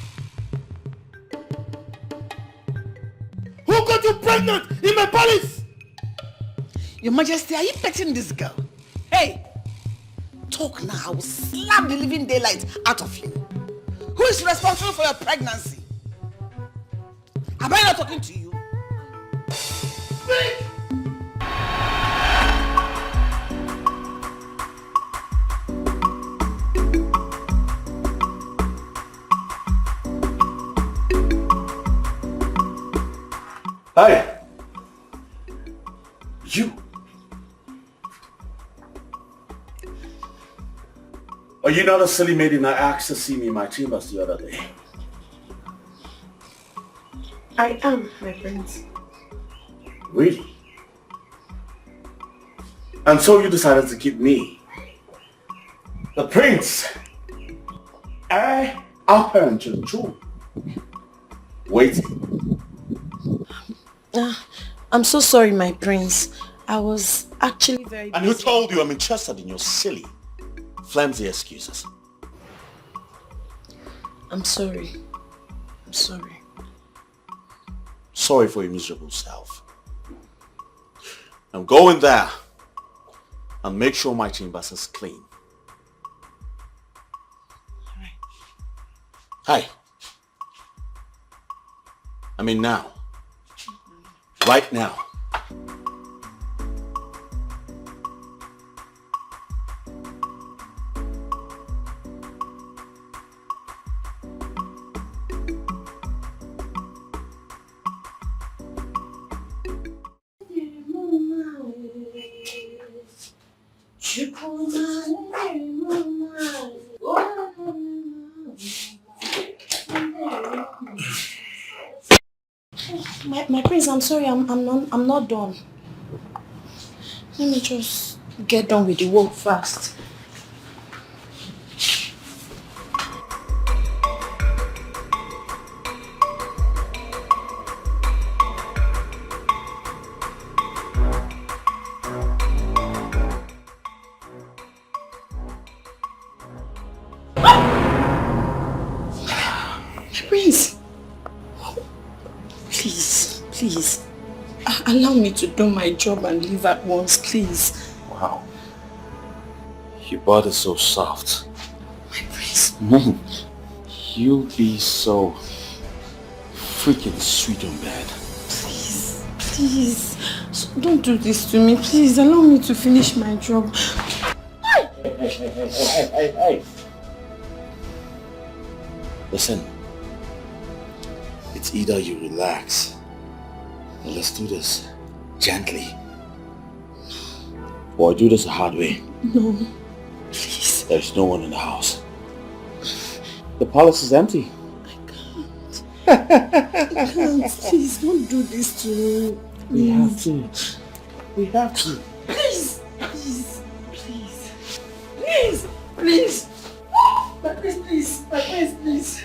Who got you pregnant in my palace? Your Majesty, are you petting this girl? Hey! Talk now, I will slap the living daylight out of you. Who is responsible for your pregnancy? Am I not talking to you? Speak! Hi. You. Are you not a silly maiden I asked to see me in my chambers the other day? I am, my prince. Really? And so you decided to keep me, the prince, our parent to the throne, waiting. I'm so sorry, my prince. I was actually very busy. And who told you I'm interested in your silly, flimsy excuses? I'm sorry. I'm sorry. Sorry for your miserable self. Now go in there and make sure my chambers is clean. Hi. I mean now. Right now. My prince, I'm sorry, I'm not done. Let me just get done with the work fast. My prince, please, allow me to do my job and leave at once, please. Wow. Your body's so soft. My prince. You be so freaking sweet on bed. Please, so don't do this to me. Please, allow me to finish my job. Hey. Listen, it's either you relax or let's do this gently. Or do this the hard way. No, please. There's no one in the house. The palace is empty. I can't. Please, don't do this to me. We have to. We have to. Please. My prince, please.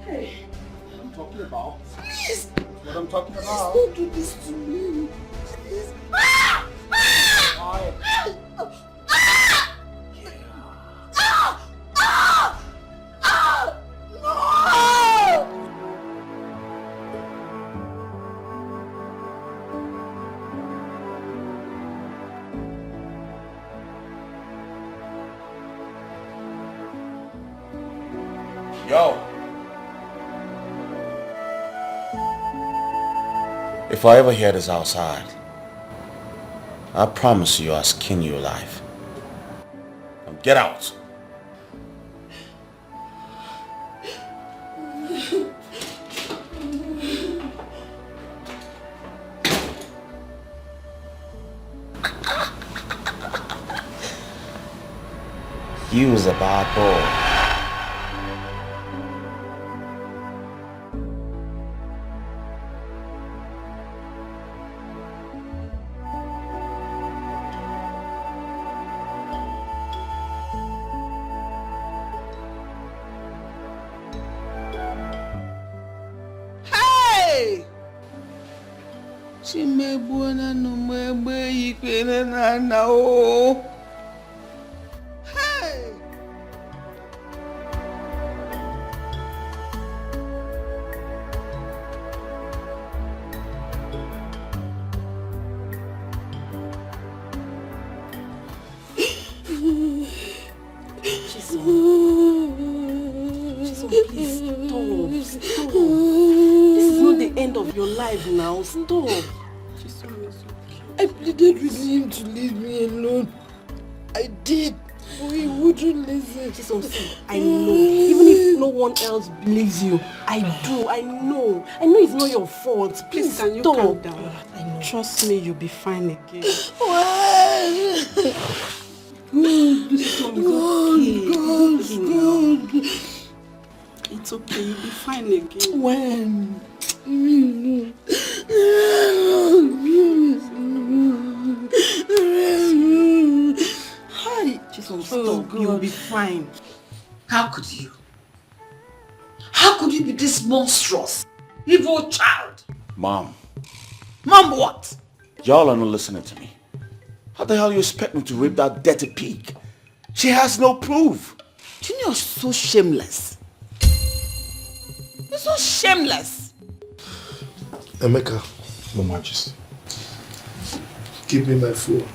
Hey. What I'm talking about. Please. What I'm talking about. Don't do this to me. Please. Yo. If I ever hear this outside, I promise you I'll skin you alive. Now get out. You was a bad boy. Chimegbuona no mwegbe ikpere na na o. Please, stop. This is not the end of your life now. Stop. I pleaded with him to leave me alone. I did, but he wouldn't listen. I know. Even if no one else believes you, I do. I know. I know it's not your fault. Please Can you stop. calm down? Trust me, you'll be fine again. God. It's okay, you'll be fine again. When? Hi. Jesus, stop. You'll be fine. How could you? How could you be this monstrous, evil child? Mom, Mom, what? y'all are not listening to me. How the hell you expect me to rape that dirty pig? She has no proof. Junior's so shameless. You're so shameless. Emeka, Your Majesty. give me my phone.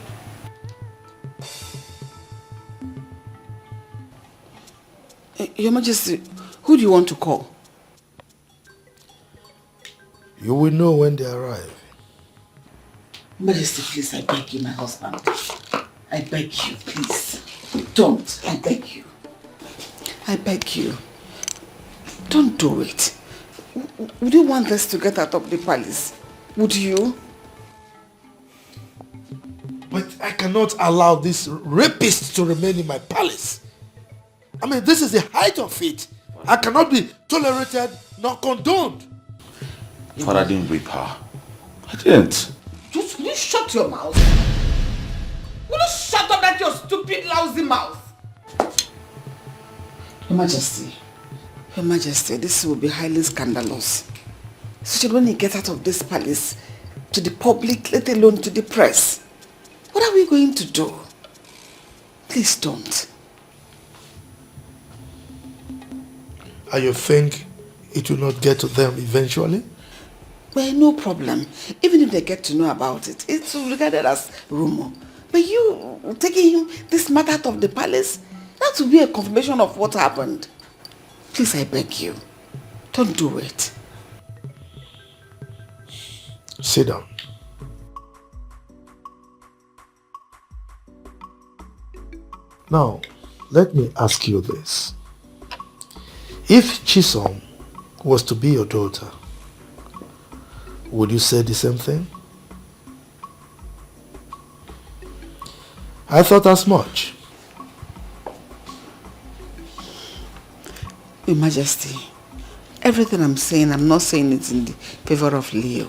Your Majesty, who do you want to call? You will know when they arrive. Majesty, please, I beg you, my husband. I beg you, please. Don't. I beg you. I beg you. Don't do it. Would you want us to get out of the palace? Would you? But I cannot allow this rapist to remain in my palace. I mean, this is the height of it. I cannot be tolerated nor condoned. Father, I didn't rape her. I didn't. Will you shut your mouth? Will you shut up that your stupid, lousy mouth? Your Majesty, this will be highly scandalous. So should when you get out of this palace, to the public, let alone to the press, what are we going to do? Please don't. And you think it will not get to them eventually? Well, no problem. Even if they get to know about it, it's regarded as rumor. But you taking this matter out of the palace, that will be a confirmation of what happened. Please, I beg you, don't do it. Sit down. Now, let me ask you this. If Chisom was to be your daughter, would you say the same thing? I thought as much. Your Majesty, everything I'm saying, I'm not saying it in the favor of Leo.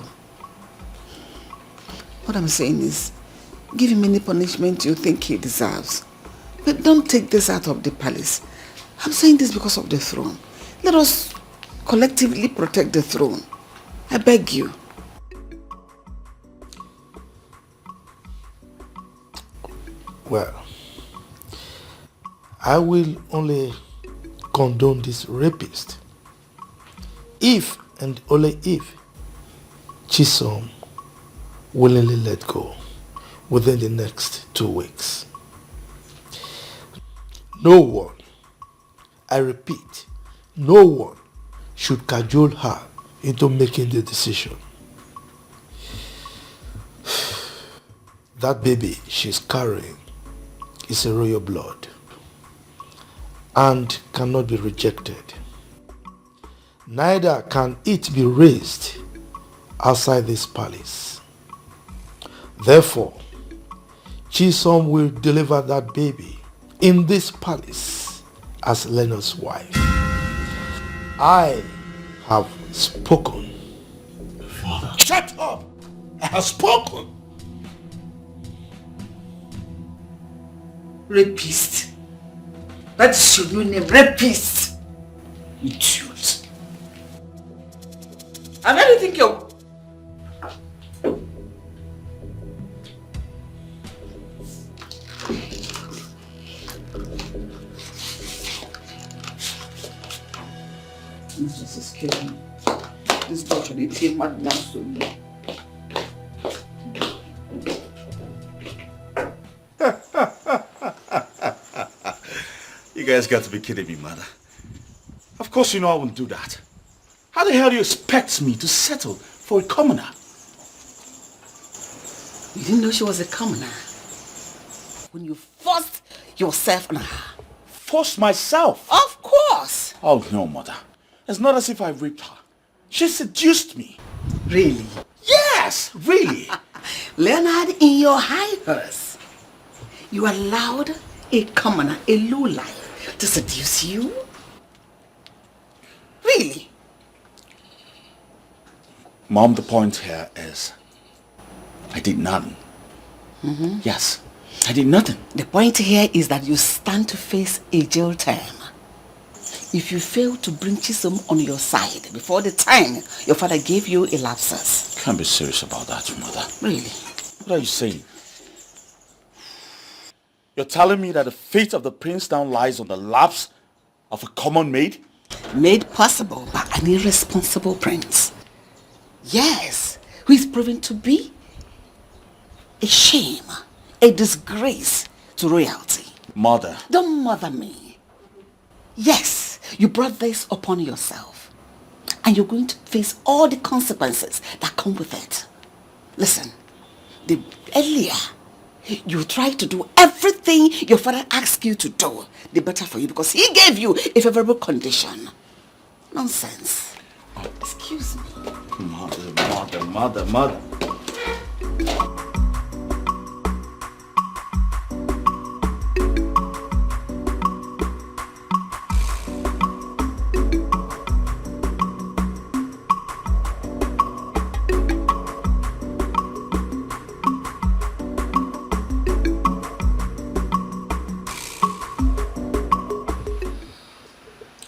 What I'm saying is, give him any punishment you think he deserves. But don't take this out of the palace. I'm saying this because of the throne. Let us collectively protect the throne. I beg you. Well, I will only condone this rapist if and only if Chisom willingly let go within the next 2 weeks. No one, I repeat, no one should cajole her into making the decision. That baby she's carrying is a royal blood and cannot be rejected. Neither can it be raised outside this palace. Therefore, Chisom will deliver that baby in this palace as Leonard's wife. I have spoken. Father. Shut up! I have spoken! Rapist. That is your new name, rapist. Idiot. And then you think you're... This is killing me. This daughter, they take madman to me. You guys got to be kidding me, mother. Of course you know I wouldn't do that. How the hell do you expect me to settle for a commoner? You didn't know she was a commoner when you forced yourself on her. Forced myself? Of course. Oh no, mother. It's not as if I raped her. She seduced me. Really? Yes, really. Leonard, in your high horse, you allowed a commoner, a lowlife, to seduce you? Really? Mom, the point here is I did nothing. Mm-hmm. Yes, I did nothing. The point here is that you stand to face a jail term if you fail to bring Chisom on your side before the time your father gave you a lapsus. Can't be serious about that, mother. Really? What are you saying? You're telling me that the fate of the prince now lies on the laps of a common maid? Made possible by an irresponsible prince. Yes, who is proven to be a shame, a disgrace to royalty. Mother. Don't mother me. Yes, you brought this upon yourself. And you're going to face all the consequences that come with it. Listen, the earlier you try to do everything your father asked you to do, the better for you, because he gave you a favorable condition. Nonsense. Excuse me. Mother.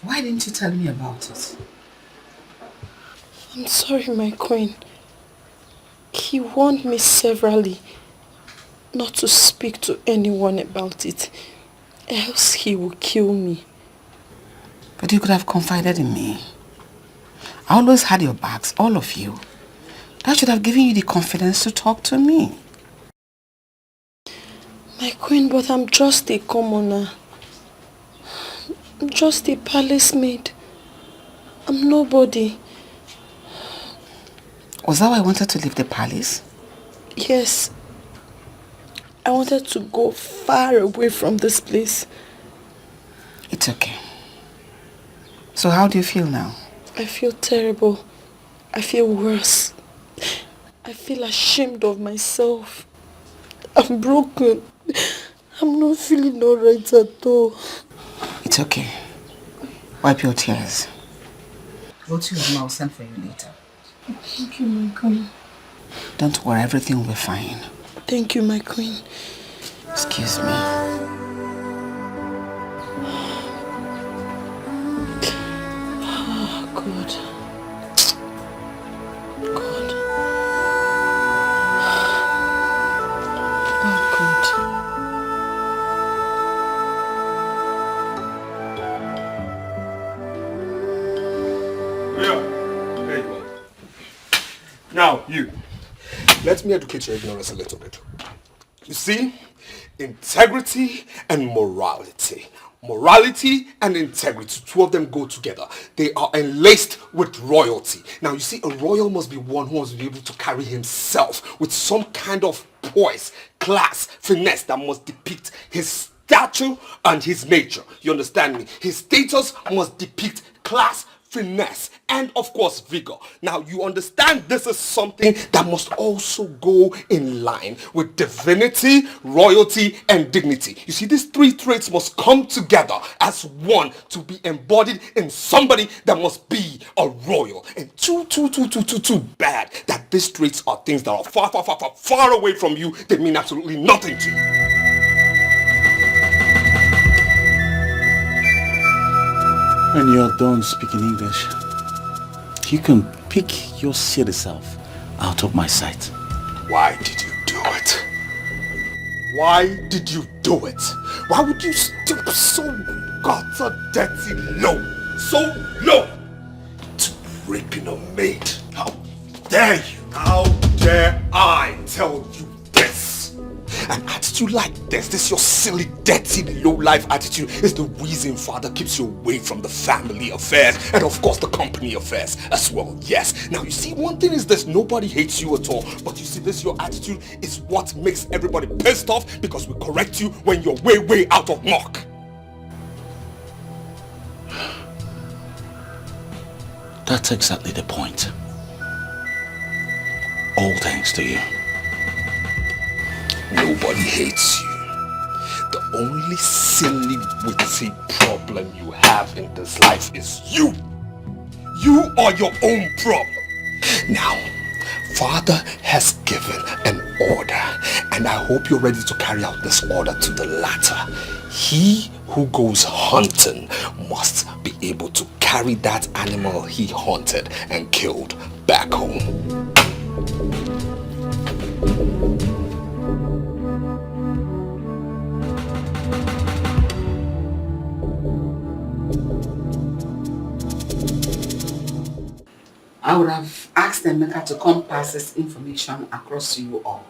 Why didn't you tell me about it? I'm sorry, my queen. He warned me severally not to speak to anyone about it, else he will kill me. But you could have confided in me. I always had your backs, all of you. That should have given you the confidence to talk to me. My queen, but I'm just a commoner. I'm just a palace maid. I'm nobody. Was that why I wanted to leave the palace? Yes. I wanted to go far away from this place. It's okay. So how do you feel now? I feel terrible. I feel worse. I feel ashamed of myself. I'm broken. I'm not feeling alright at all. It's okay. Wipe your tears. Go to your room, I'll send for you later. Thank you, my queen. Don't worry, everything will be fine. Thank you, my queen. Excuse me. Oh, God. God. Oh, God. Yeah, there you go. Now, you. Let me educate your ignorance a little bit. You see, integrity and morality. Morality and integrity, two of them go together. They are enlaced with royalty. Now, you see, a royal must be one who must be able to carry himself with some kind of poise, class, finesse that must depict his stature and his nature. You understand me? His status must depict class, finesse, and of course vigor. Now you understand this is something that must also go in line with divinity, royalty, and dignity. You see, these three traits must come together as one to be embodied in somebody that must be a royal. And too bad that these traits are things that are far away from you. They mean absolutely nothing to you. When you're done speaking English, you can pick your silly self out of my sight. Why did you do it? Why did you do it? Why would you stoop so gutter dirty low? So low to raping a maid? How dare you? How dare I tell you this? An attitude like this your silly, dirty, low-life attitude is the reason father keeps you away from the family affairs and of course the company affairs as well, yes. Now you see, one thing is this, nobody hates you at all, but you see this, your attitude is what makes everybody pissed off because we correct you when you're way out of mark. That's exactly the point. All thanks to you. Nobody hates you. The only silly, witty problem you have in this life is you. You are your own problem. Now, Father has given an order, and I hope you're ready to carry out this order to the latter. He who goes hunting must be able to carry that animal he hunted and killed back home. I would have asked Emeka to come pass this information across to you all.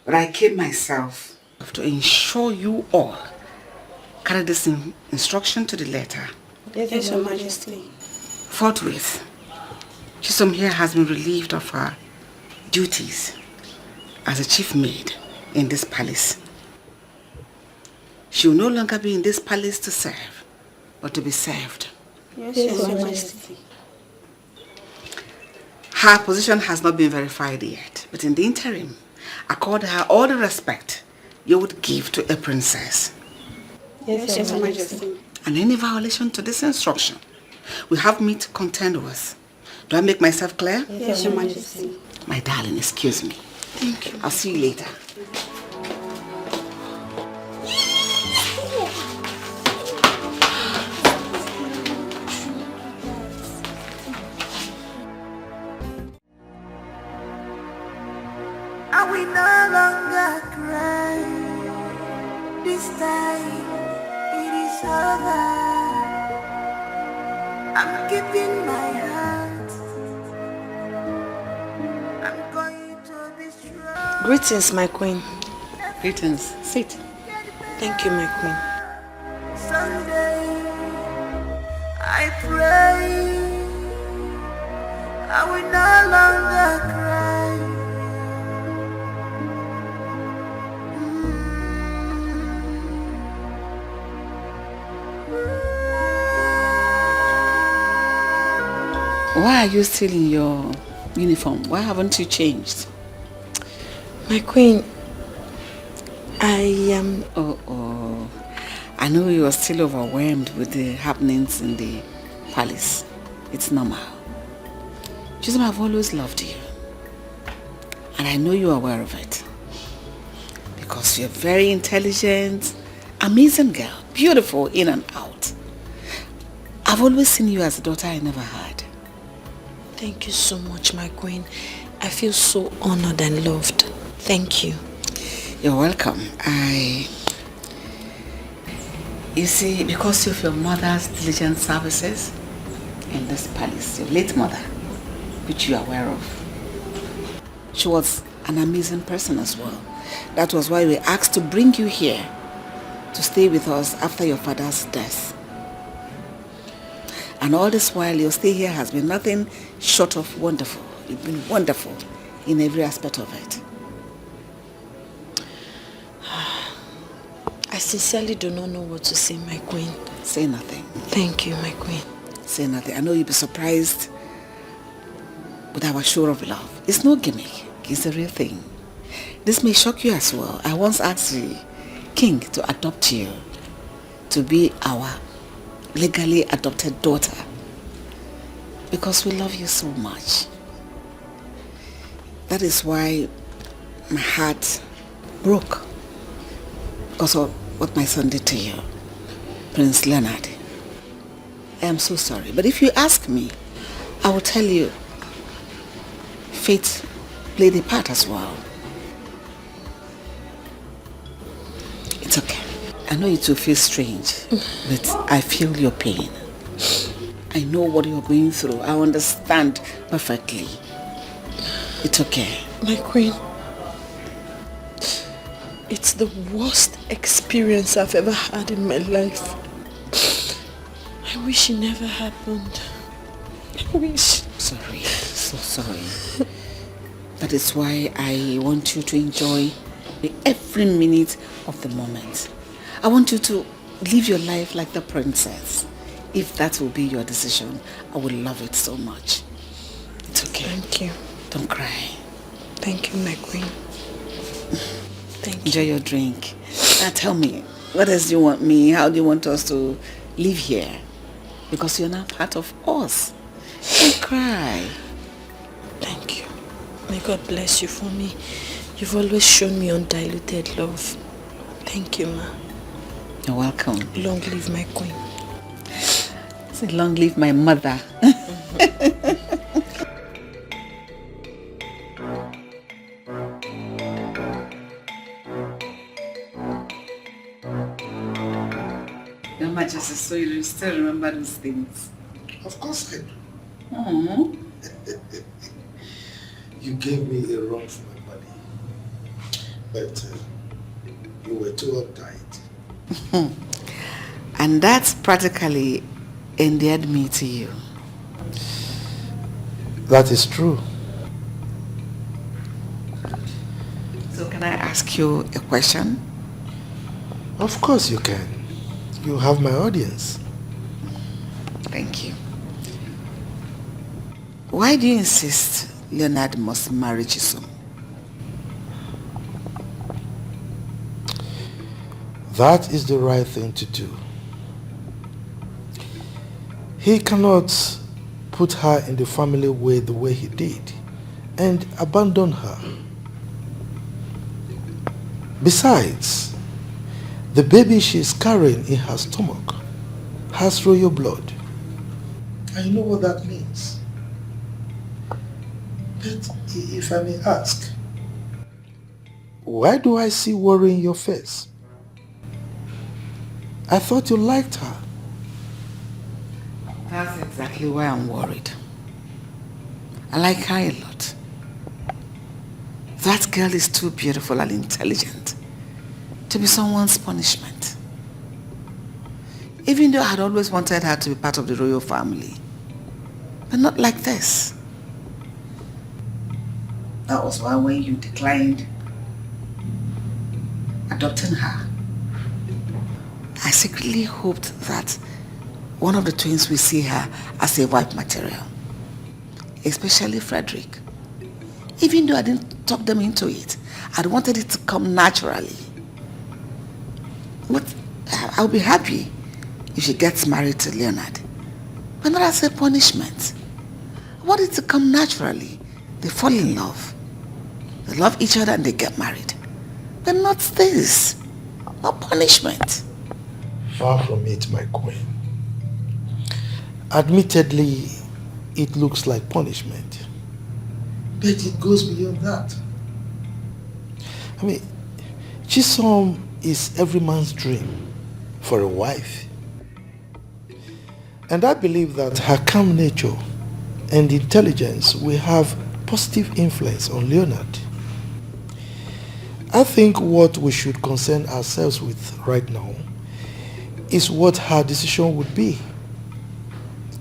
But I came myself to ensure you all carry this instruction to the letter. Yes, Your Majesty. Forthwith, Chisom here has been relieved of her duties as a chief maid in this palace. She will no longer be in this palace to serve, but to be served. Yes, Your Majesty. Her position has not been verified yet, but in the interim, accord her all the respect you would give to a princess. Yes, Your Majesty. And any violation to this instruction, we have me to contend with. Do I make myself clear? Yes, Your Majesty. My darling, excuse me. Thank you. I'll see you later. And we no longer cry. This time it is over. I'm keeping my heart. I'm going to be strong. Greetings, my queen. Greetings. Sit. Thank you, my queen. Someday I pray I will no longer cry. Why are you still in your uniform? Why haven't you changed? My queen, I am... Oh. I know you are still overwhelmed with the happenings in the palace. It's normal. Chisholm, I've always loved you. And I know you're aware of it. Because you're very intelligent, amazing girl, beautiful in and out. I've always seen you as a daughter I never had. Thank you so much, my queen. I feel so honored and loved. Thank you. You're welcome. You see, because of your mother's diligent services in this palace, your late mother, which you are aware of, she was an amazing person as well. That was why we asked to bring you here to stay with us after your father's death. And all this while, your stay here has been nothing short of wonderful. You've been wonderful in every aspect of it. I sincerely do not know what to say, my queen. Say nothing. Thank you, my queen. Say nothing. I know you'll be surprised with our show of love. It's no gimmick. It's the real thing. This may shock you as well. I once asked the king to adopt you to be our legally adopted daughter because we love you so much. That is why my heart broke because of what my son did to you, Prince Leonard. I am so sorry, but if you ask me, I will tell you fate played a part as well. It's okay. I know it will feel strange, but I feel your pain. I know what you're going through. I understand perfectly. It's okay. My queen, It's the worst experience I've ever had in my life. I wish it never happened. I wish. Sorry, so sorry. That is why I want you to enjoy every minute of the moment. I want you to live your life like the princess. If that will be your decision, I would love it so much. It's okay. Thank you. Don't cry. Thank you, my queen. Thank Enjoy your drink. Now tell me, what else do you want me? How do you want us to live here? Because you're now part of us. Don't cry. Thank you. May God bless you for me. You've always shown me undiluted love. Thank you, ma. You're welcome. Long live my queen. Say long live my mother. Your Majesty, so you still remember those things? Of course I do. Oh. You gave me a run for my money, but you were too uptight. And that's practically endeared me to you. That is true. So can I ask you a question? Of course you can. You have my audience. Thank you. Why do you insist Leonard must marry Chisom? That is the right thing to do. He cannot put her in the family way the way he did and abandon her. Besides, the baby she is carrying in her stomach has royal blood. And you know what that means. But if I may ask, why do I see worry in your face? I thought you liked her. That's exactly why I'm worried. I like her a lot. That girl is too beautiful and intelligent to be someone's punishment. Even though I had always wanted her to be part of the royal family. But not like this. That was why when you declined adopting her, I secretly hoped that one of the twins will see her as a wife material. Especially Frederick. Even though I didn't talk them into it, I wanted it to come naturally. But I'll be happy if she gets married to Leonard. But not as a punishment. I want it to come naturally. They fall in love. They love each other and they get married. But not this. Not punishment. Far from it, my queen. Admittedly, it looks like punishment. But it goes beyond that. I mean, Chisom is every man's dream for a wife. And I believe that her calm nature and intelligence will have positive influence on Leonard. I think what we should concern ourselves with right now is what her decision would be.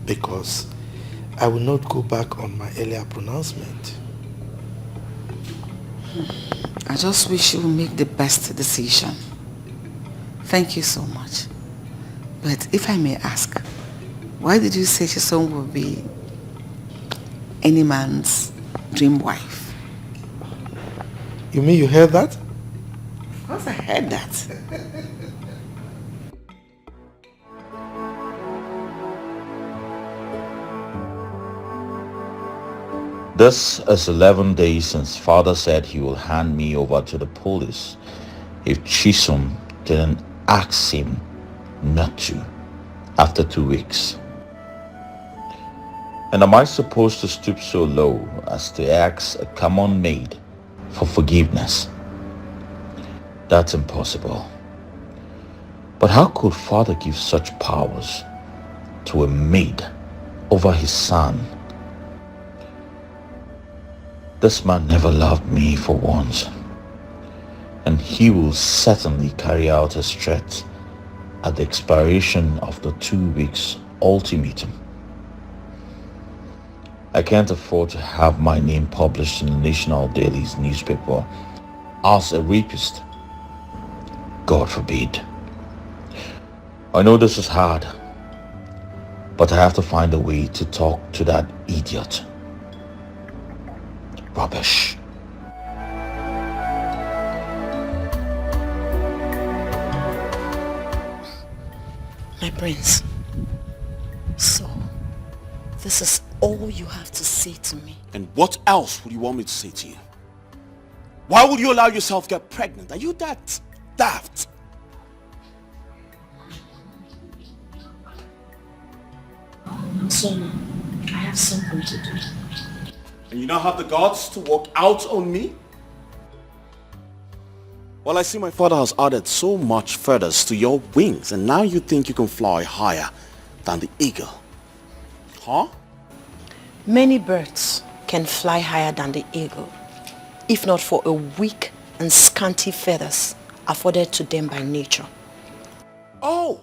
Because I will not go back on my earlier pronouncement. I just wish you would make the best decision. Thank you so much. But if I may ask, why did you say Chisom will be any man's dream wife? You mean you heard that? Of course I heard that. This is 11 days since father said he will hand me over to the police if Chisom didn't ask him not to after 2 weeks. And am I supposed to stoop so low as to ask a common maid for forgiveness? That's impossible. But how could father give such powers to a maid over his son? This man never loved me for once. and he will certainly carry out his threat at the expiration of the 2 weeks ultimatum. I can't afford to have my name published in the national dailies newspaper as a rapist. God forbid. I know this is hard, but I have to find a way to talk to that idiot. Rubbish. My prince, so this is all you have to say to me. And what else would you want me to say to you? Why would you allow yourself to get pregnant? Are you that daft? So, I have something to do. And you now have the guts to walk out on me? Well, I see my father has added so much feathers to your wings, and now you think you can fly higher than the eagle. Huh? Many birds can fly higher than the eagle, if not for a weak and scanty feathers afforded to them by nature. Oh!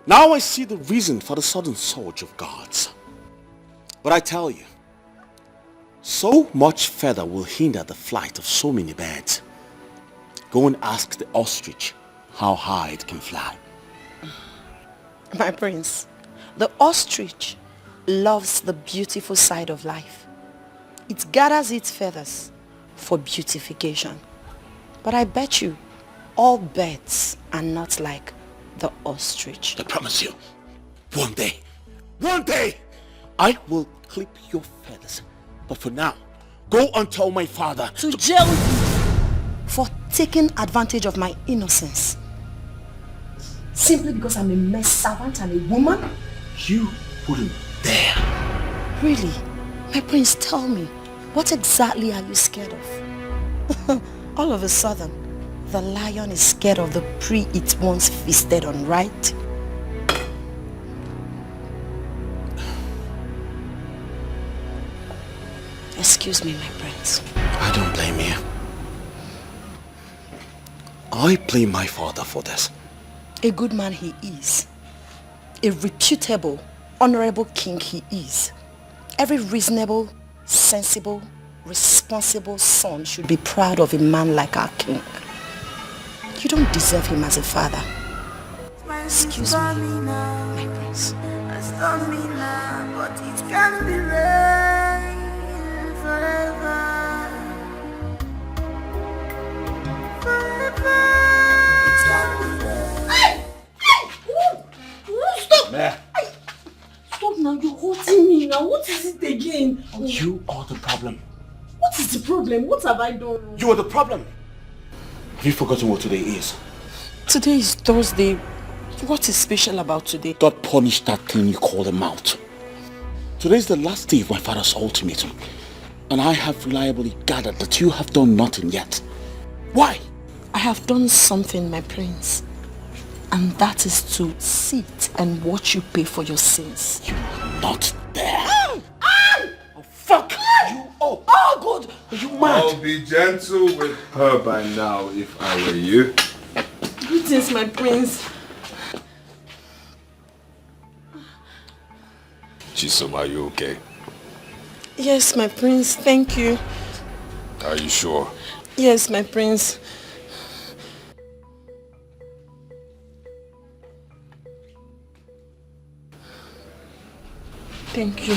Now I see the reason for the sudden surge of gods. But I tell you, so much feather will hinder the flight of so many birds. Go and ask the ostrich how high it can fly. My prince, the ostrich loves the beautiful side of life. It gathers its feathers for beautification. But I bet you, all birds are not like the ostrich. I promise you, one day, I will clip your feathers. But for now, go and tell my father to jail you for taking advantage of my innocence. Simply because I'm a male servant and a woman? You wouldn't dare. Really? My prince, tell me, what exactly are you scared of? All of a sudden, the lion is scared of the prey it once feasted on, right? Excuse me, my prince. I don't blame you. I blame my father for this. A good man he is. A reputable, honorable king he is. Every reasonable, sensible, responsible son should be proud of a man like our king. You don't deserve him as a father. Excuse me, my prince. But it can be rain forever. Meh. Stop now, you're hurting me now. What is it again? You are the problem. What is the problem? What have I done? You are the problem. Have you forgotten what today is? Today is Thursday. What is special about today? God punished that thing you call a mouth. Today is the last day of my father's ultimatum. And I have reliably gathered that you have done nothing yet. Why? I have done something, my prince. And that is to sit and watch you pay for your sins. You are not there. Oh, fuck you up. Oh, God. Are you mad? I'll be gentle with her by now if I were you. Greetings, my prince. Chisom, are you okay? Yes, my prince. Thank you. Are you sure? Yes, my prince. Thank you.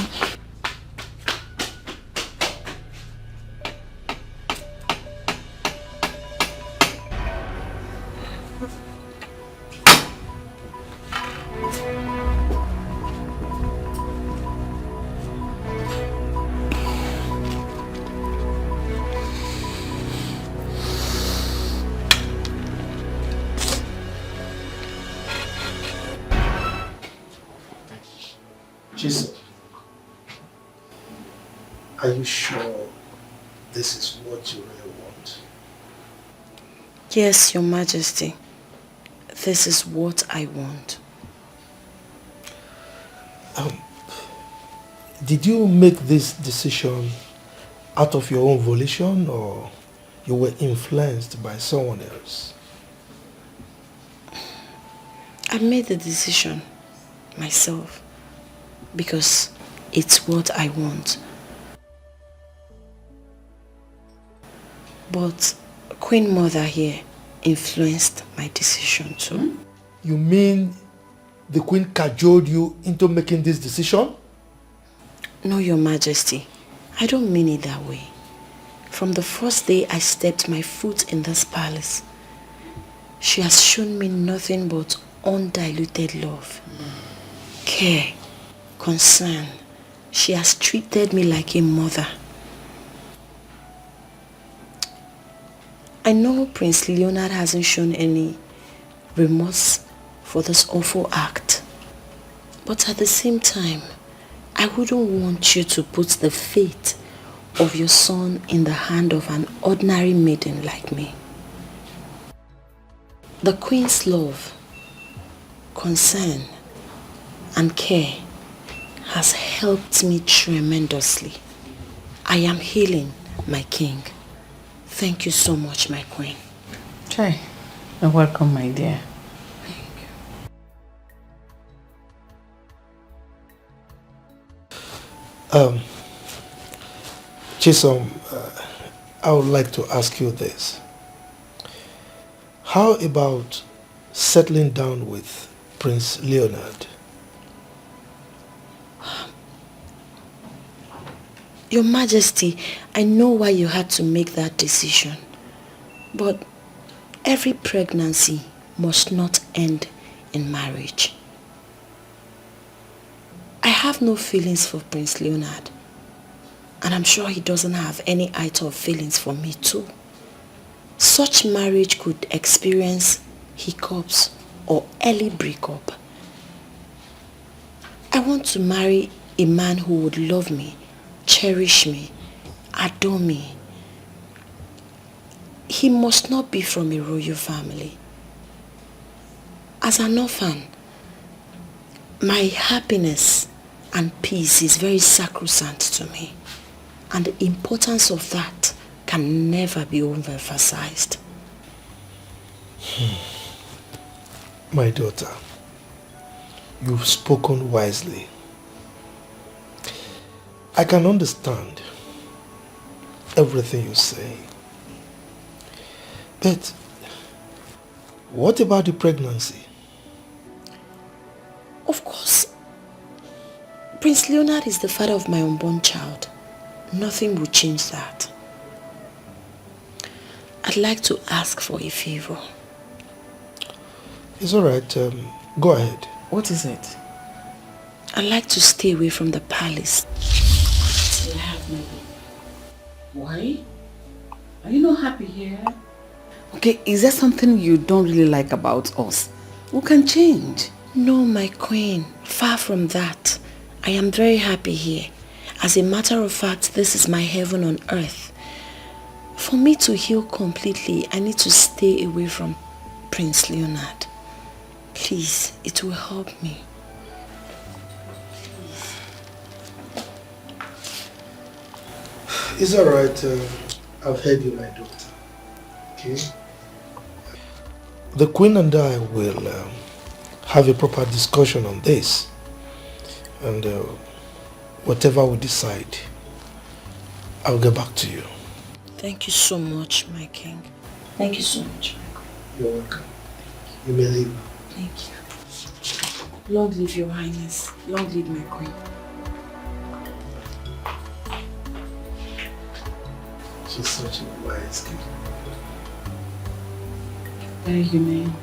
Jesus, are you sure this is what you really want? Yes, Your Majesty. This is what I want. Did you make this decision out of your own volition, or you were influenced by someone else. I made the decision myself because it's what I want. But Queen Mother here influenced my decision too. You mean the Queen cajoled you into making this decision? No, Your Majesty. I don't mean it that way. From the first day I stepped my foot in this palace, she has shown me nothing but undiluted love, care, concern. She has treated me like a mother. I know Prince Leonard hasn't shown any remorse for this awful act, but at the same time, I wouldn't want you to put the fate of your son in the hand of an ordinary maiden like me. The Queen's love, concern, and care has helped me tremendously. I am healing, my king. Thank you so much, my queen. Chai, you're welcome, my dear. Chisom, I would like to ask you this. How about settling down with Prince Leonard? Your Majesty, I know why you had to make that decision. But every pregnancy must not end in marriage. I have no feelings for Prince Leonard. And I'm sure he doesn't have any iota of feelings for me too. Such marriage could experience hiccups or early breakup. I want to marry a man who would love me, cherish me, adore me. He must not be from a royal family. As an orphan, my happiness and peace is very sacrosanct to me. And the importance of that can never be overemphasized. My daughter, you've spoken wisely. I can understand everything you say. But what about the pregnancy? Of course, Prince Leonard is the father of my unborn child. Nothing will change that. I'd like to ask for a favor. It's all right. Go ahead. What is it? I'd like to stay away from the palace till I have my baby. Why? Are you not happy here? Okay, is there something you don't really like about us? We can change. No, my queen. Far from that. I am very happy here. As a matter of fact, this is my heaven on earth. For me to heal completely, I need to stay away from Prince Leonard. Please, it will help me. It's all right. I've heard you, my daughter. Okay? The Queen and I will have a proper discussion on this. And whatever we decide, I'll get back to you. Thank you so much, my king. Thank you so much, my queen. You're welcome. You may leave. Thank you. Long live your highness. Long live my queen. She's such a wise kid. Very humane.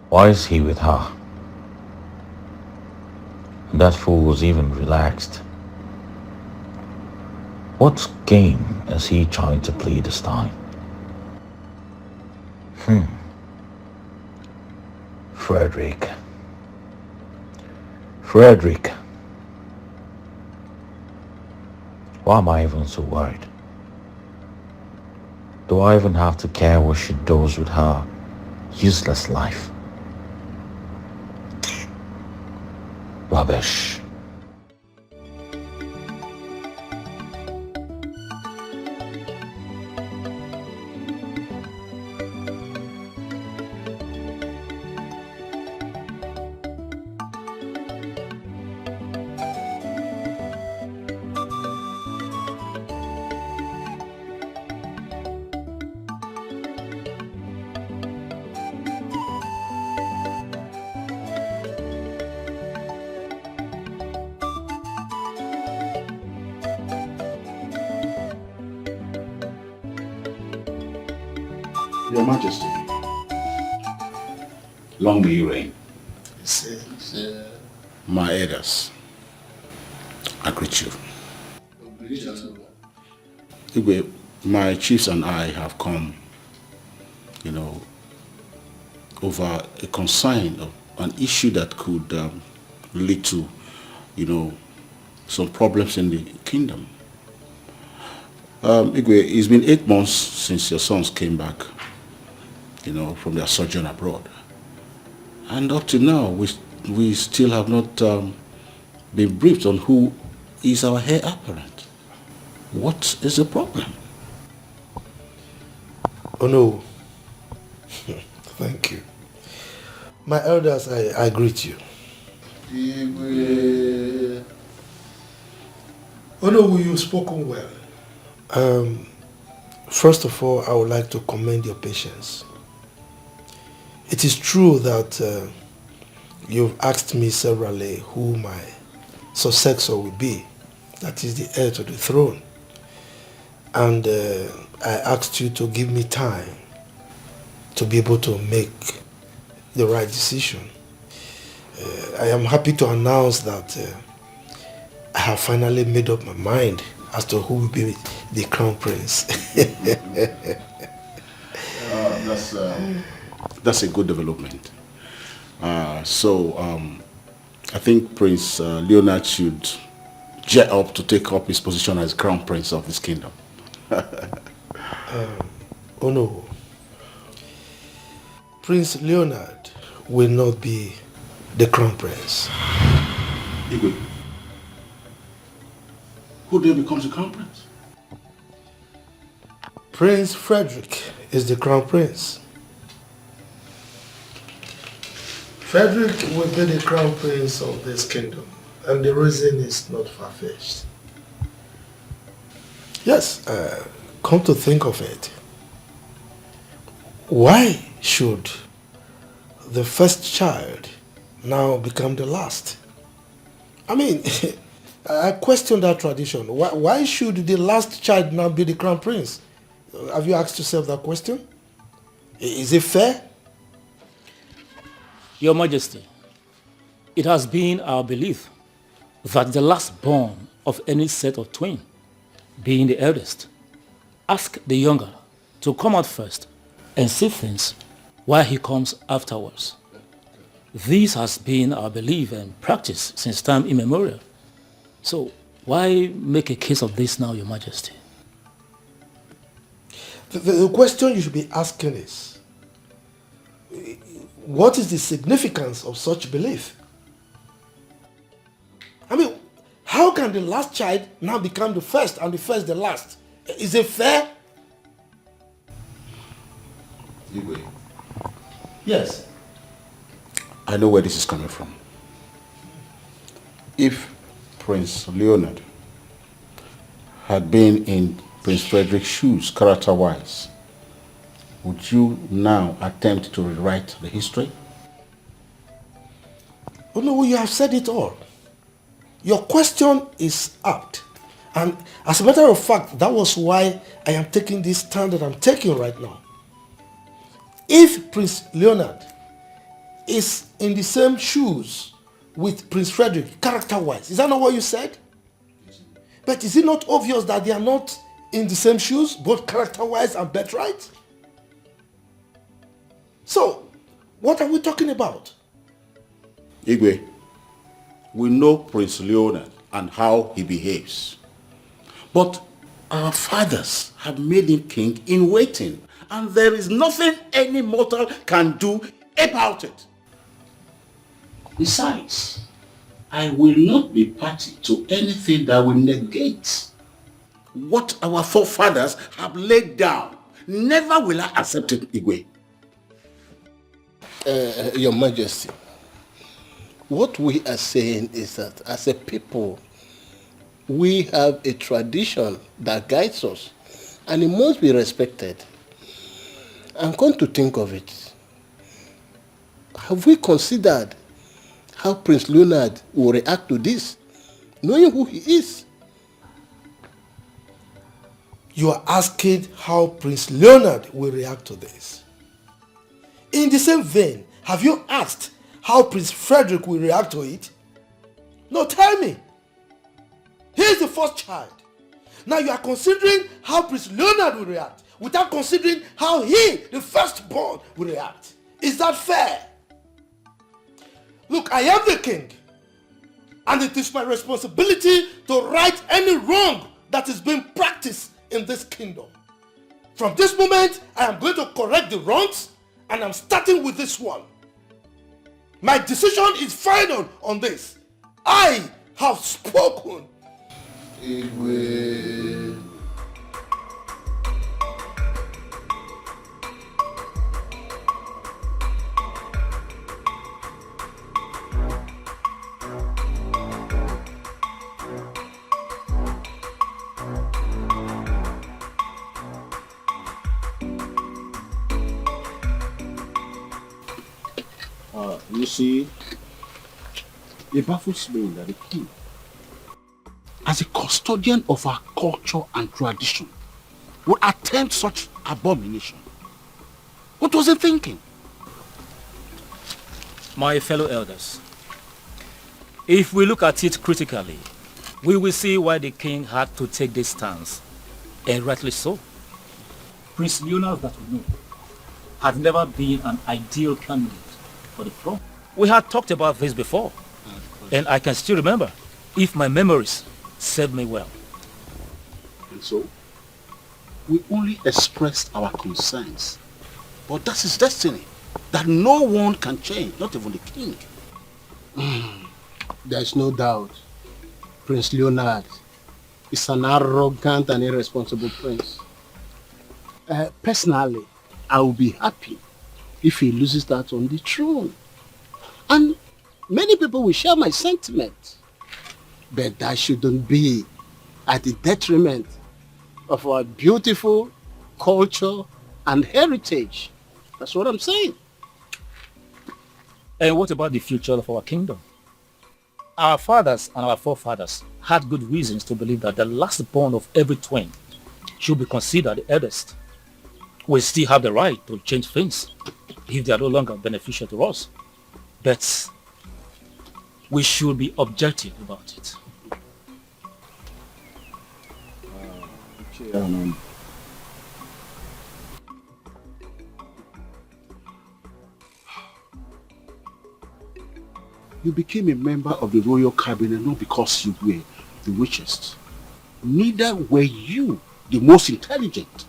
Why is he with her? That fool was even relaxed. What game is he trying to play this time? Frederick. Why am I even so worried? Do I even have to care what she does with her useless life? Rubbish. Your Majesty, long may you reign. My elders, I greet you. Igwe, my chiefs and I have come, over a concern of an issue that could lead to, some problems in the kingdom. Igwe, it's been 8 months since your sons came back, from their sojourn abroad. And up to now, we still have not been briefed on who is our heir apparent. What is the problem? Oh no. Thank you. My elders, I greet you. Oh no, you've spoken well. First of all, I would like to commend your patience. It is true that you've asked me severally who my successor will be, that is the heir to the throne. And I asked you to give me time to be able to make the right decision. I am happy to announce that I have finally made up my mind as to who will be the crown prince. That's a good development. So I think Prince Leonard should jet up to take up his position as crown prince of this kingdom. Oh no. Prince Leonard will not be the crown prince. Igwe, who then becomes the crown prince? Prince Frederick is the crown prince. Frederick will be the crown prince of this kingdom, and the reason is not far-fetched. Yes, come to think of it, why should the first child now become the last? I mean, I question that tradition. Why should the last child now be the crown prince? Have you asked yourself that question? Is it fair? Your Majesty, it has been our belief that the last born of any set of twins, being the eldest, ask the younger to come out first and see things while he comes afterwards. This has been our belief and practice since time immemorial. So why make a case of this now, Your Majesty? The question you should be asking is, what is the significance of such belief? I mean, how can the last child now become the first and the first the last? Is it fair? Igwe, Yes. I know where this is coming from. If Prince Leonard had been in Prince Frederick's shoes, character-wise, would you now attempt to rewrite the history? Oh no, you have said it all. Your question is apt. And as a matter of fact, that was why I am taking this stand that I'm taking right now. If Prince Leonard is in the same shoes with Prince Frederick, character-wise, is that not what you said? But is it not obvious that they are not in the same shoes, both character-wise and birthright? So, what are we talking about? Igwe, we know Prince Leonard and how he behaves. But our fathers have made him king in waiting, and there is nothing any mortal can do about it. Besides, I will not be party to anything that will negate what our forefathers have laid down. Never will I accept it, Igwe. Your Majesty, what we are saying is that as a people, we have a tradition that guides us, and it must be respected. I'm going to think of it. Have we considered how Prince Leonard will react to this, knowing who he is? You are asking how Prince Leonard will react to this. In the same vein, have you asked how Prince Frederick will react to it? No, tell me. He is the first child. Now you are considering how Prince Leonard will react without considering how he, the firstborn, will react. Is that fair? Look, I am the king, and it is my responsibility to right any wrong that is being practiced in this kingdom. From this moment, I am going to correct the wrongs, and I'm starting with this one. My decision is final on this. I have spoken. Igwe. You see, it baffles me that the king, as a custodian of our culture and tradition, would attempt such abomination. What was he thinking? My fellow elders, if we look at it critically, we will see why the king had to take this stance, and rightly so. Prince Leonard, that we know, had never been an ideal candidate for the throne. We had talked about this before, and I can still remember, if my memories serve me well. And so, we only expressed our concerns. But that's his destiny, that no one can change, not even the king. There's no doubt Prince Leonard is an arrogant and irresponsible prince. Personally, I will be happy if he loses that on the throne. And many people will share my sentiment. But that shouldn't be at the detriment of our beautiful culture and heritage. That's what I'm saying. And what about the future of our kingdom? Our fathers and our forefathers had good reasons to believe that the last born of every twin should be considered the eldest. We still have the right to change things if they are no longer beneficial to us. But we should be objective about it. You became a member of the royal cabinet not because you were the richest. Neither were you the most intelligent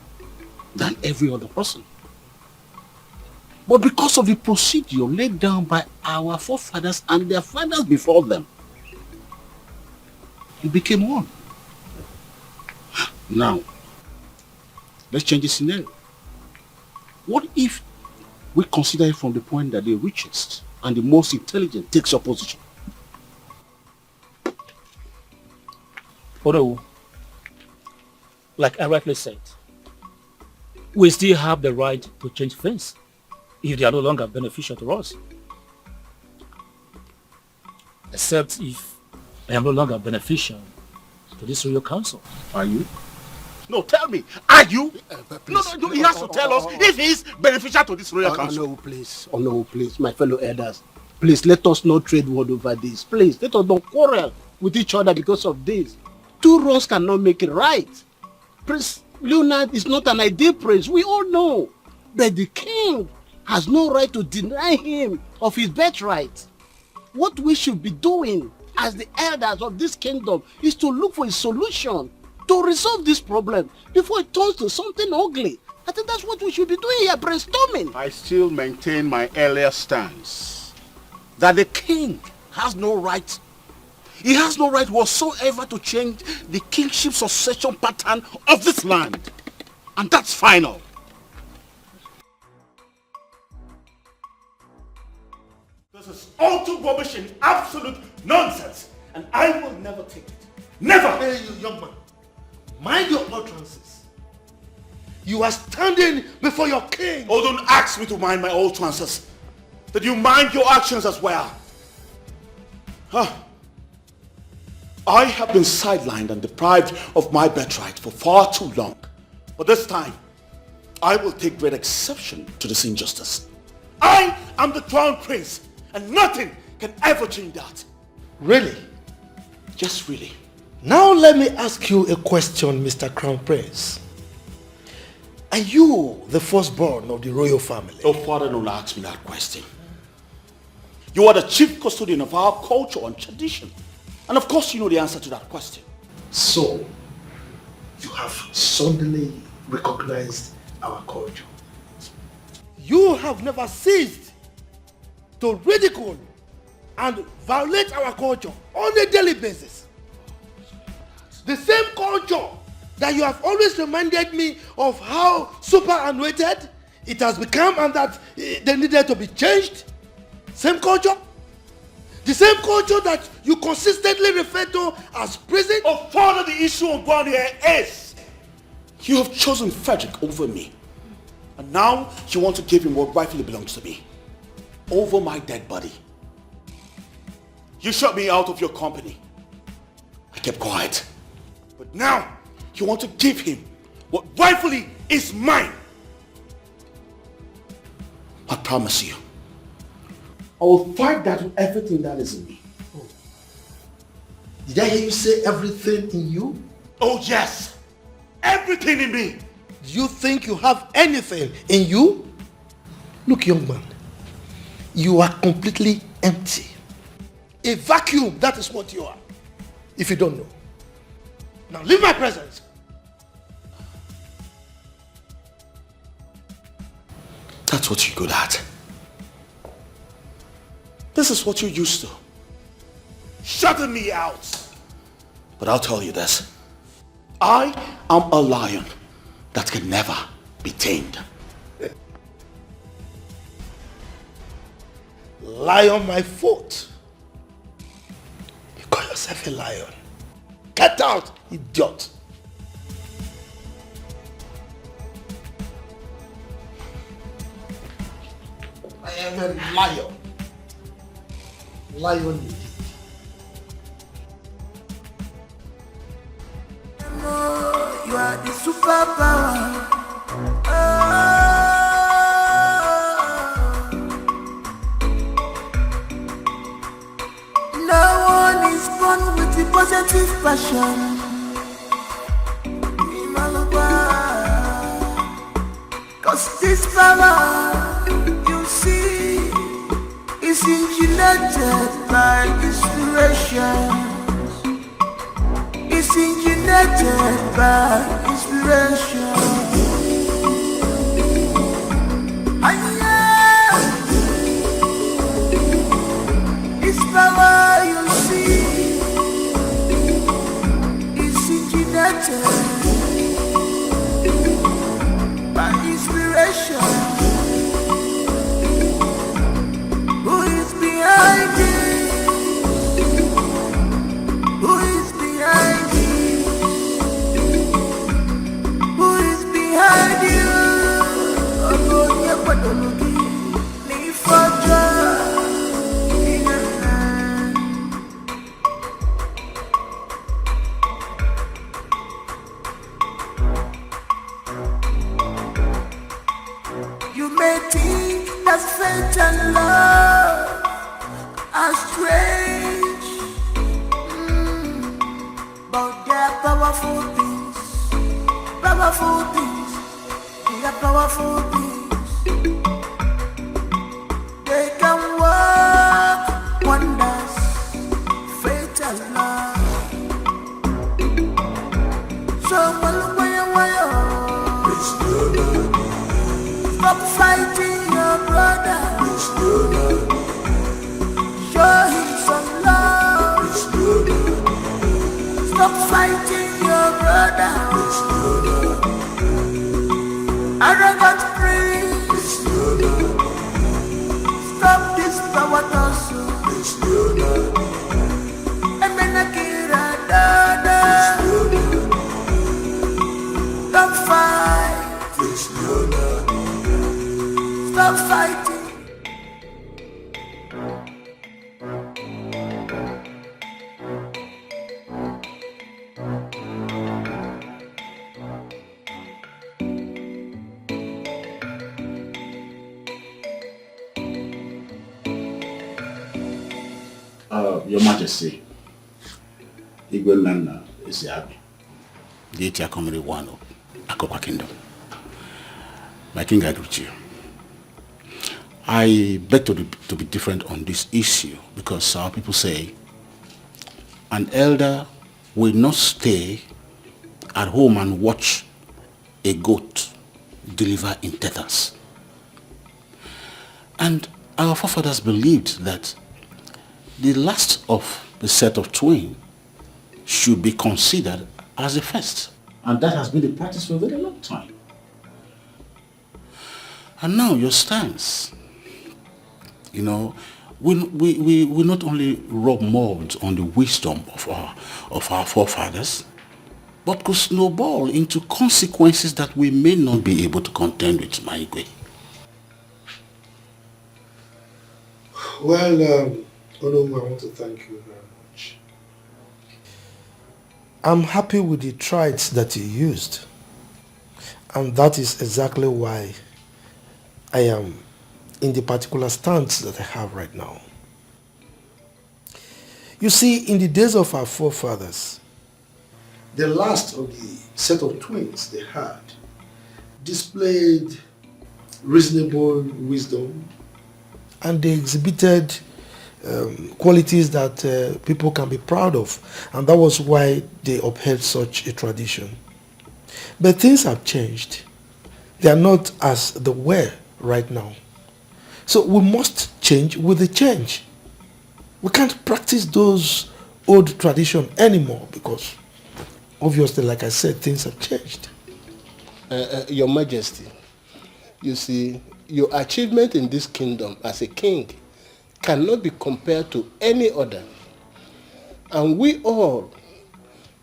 than every other person. But because of the procedure laid down by our forefathers and their fathers before them, you became one. Now, let's change the scenario. What if we consider it from the point that the richest and the most intelligent takes your position? Although, like I rightly said, we still have the right to change things if they are no longer beneficial to us. Except if I am no longer beneficial to this royal council. Are you? No, tell me, are you? No, he has to tell us if he's beneficial to this royal council. No, please, my fellow elders. Please, let us not trade word over this. Please, let us not quarrel with each other because of this. Two wrongs cannot make it right. Prince Leonard is not an ideal prince, we all know. But the king has no right to deny him of his birthright. What we should be doing as the elders of this kingdom is to look for a solution to resolve this problem before it turns to something ugly. I think that's what we should be doing here, brainstorming. I still maintain my earlier stance that the king has no right. He has no right whatsoever to change the kingship succession pattern of this land. And that's final. This is all too rubbish and absolute nonsense, and I will never take it. Never! Hey, you young man, mind your utterances. You are standing before your king. Oh, don't ask me to mind my utterances. That you mind your actions as well. Huh. I have been sidelined and deprived of my birthright for far too long. But this time, I will take great exception to this injustice. I am the crown prince, and nothing can ever change that. Really? Yes, really. Now let me ask you a question, Mr. Crown Prince. Are you the firstborn of the royal family? Oh, Father, don't ask me that question. You are the chief custodian of our culture and tradition. And of course you know the answer to that question. So, you have suddenly recognized our culture. You have never ceased to ridicule and violate our culture on a daily basis. The same culture that you have always reminded me of how superannuated it has become and that they needed to be changed. Same culture. The same culture that you consistently refer to as prison. Oh, Father, the issue on ground here is you have chosen Frederick over me. And now you want to give him what rightfully belongs to me. Over my dead body. You shut me out of your company. I kept quiet. But now you want to give him what rightfully is mine. I promise you, I will fight that with everything that is in me. Oh. Did I hear you say everything in you? Oh yes, everything in me. Do you think you have anything in you? Look, young man, you are completely empty. A vacuum, that is what you are. If you don't know. Now leave my presence. That's what you're good at. This is what you're used to. Shutting me out. But I'll tell you this. I am a lion that can never be tamed. Lie on my foot. You call yourself a lion. Get out, idiot. I am a lion. Lion indeed. You are the superpower. No one is born with the positive passion. Cause this power you see is engineered by inspiration. It's engineered by inspiration. This power you see is engineered by inspiration. Who is behind it? Who is behind it? Who is behind you? Oh, yeah, but don't look at me for joy. You may think that fate and love are strange, but they're powerful things, powerful things. We are powerful things. They can work wonders, fatal love. So stop fighting your brother. Show him some love. Stop fighting your brother. Arrogant priest. Stop this power tussle. Emenakira dada. Don't fight. Stop fighting. Your Majesty, Igwe Nana is happy. The Etia Comedy one of Akopa Kingdom. My king, I greet you. I beg to be different on this issue because our people say an elder will not stay at home and watch a goat deliver in tethers. And our forefathers believed that the last of the set of twins should be considered as the first. And that has been the practice for a very long time. And now your stance, we not only rub mold on the wisdom of our forefathers, but could snowball into consequences that we may not be able to contend with, my Igwe. Well, Onowu, I want to thank you very much. I'm happy with the traits that you used. And that is exactly why I am in the particular stance that I have right now. You see, in the days of our forefathers, the last of the set of twins they had displayed reasonable wisdom, and they exhibited qualities that people can be proud of, and that was why they upheld such a tradition. But things have changed. They are not as they were right now. So we must change with the change. We can't practice those old traditions anymore because obviously, like I said, things have changed. Your Majesty, you see, your achievement in this kingdom as a king cannot be compared to any other. And we all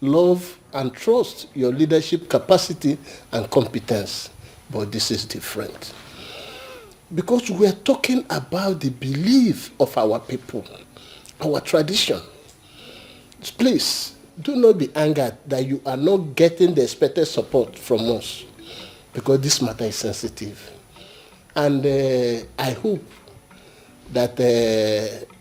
love and trust your leadership capacity and competence. But this is different. Because we are talking about the belief of our people, our tradition. Please, do not be angered that you are not getting the expected support from us. Because this matter is sensitive. And I hope that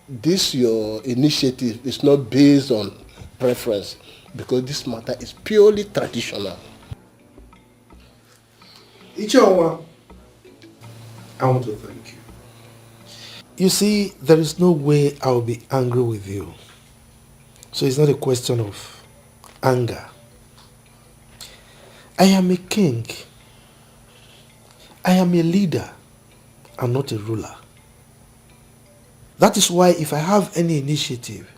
this your initiative is not based on preference, because this matter is purely traditional. Ichawa, I want to thank you. You see, there is no way I will be angry with you. So it's not a question of anger. I am a king. I am a leader and not a ruler. That is why if I have any initiative,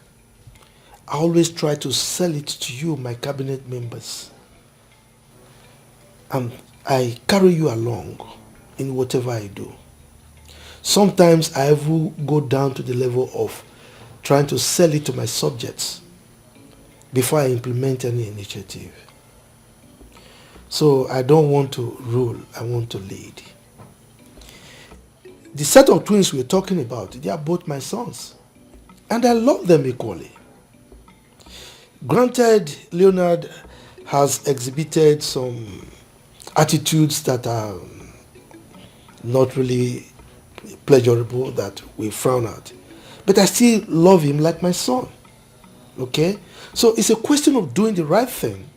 I always try to sell it to you, my cabinet members. And I carry you along in whatever I do. Sometimes I will go down to the level of trying to sell it to my subjects before I implement any initiative. So I don't want to rule, I want to lead. The set of twins we're talking about, they are both my sons. And I love them equally. Granted, Leonard has exhibited some attitudes that are not really pleasurable, that we frown at. But I still love him like my son. Okay? So it's a question of doing the right thing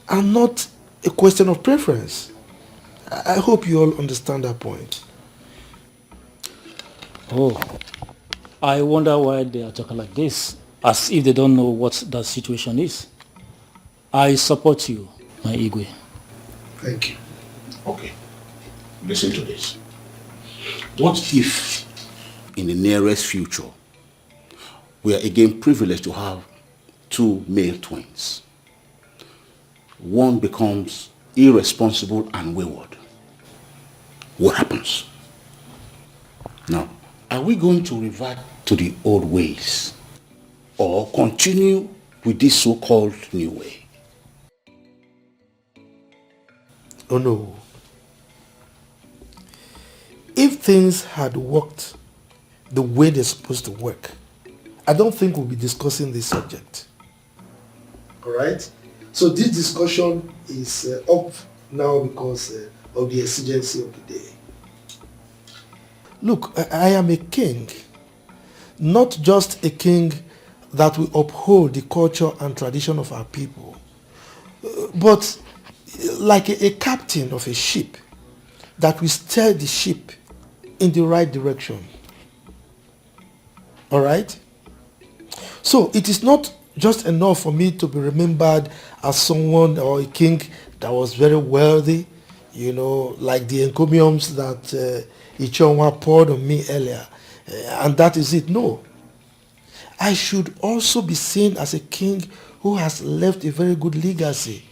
and not a question of preference. I hope you all understand that point. Oh, I wonder why they are talking like this, as if they don't know what the situation is. I support you, my Igwe. Thank you. Okay, listen to this. What if, in the nearest future, we are again privileged to have two male twins? One becomes irresponsible and wayward. What happens? Now, are we going to revert to the old ways or continue with this so-called new way? Oh no. If things had worked the way they're supposed to work, I don't think we'll be discussing this subject. Alright? So this discussion is up now because of the exigency of the day. Look, I am a king. Not just a king that will uphold the culture and tradition of our people, but like a captain of a ship that will steer the ship in the right direction. Alright? So it is not just enough for me to be remembered as someone or a king that was very wealthy, you know, like the encomiums that Ichonwa poured on me earlier, and that is it. No. I should also be seen as a king who has left a very good legacy.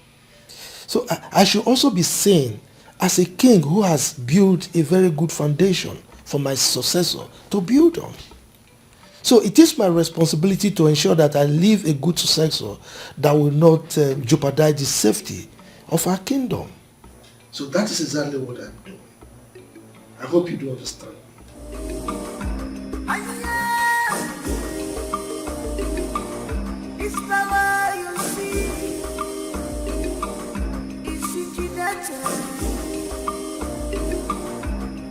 So I should also be seen as a king who has built a very good foundation for my successor to build on. So it is my responsibility to ensure that I leave a good successor that will not jeopardize the safety of our kingdom. So that is exactly what I'm doing. I hope you do understand. It's power you see. It's ingenuity.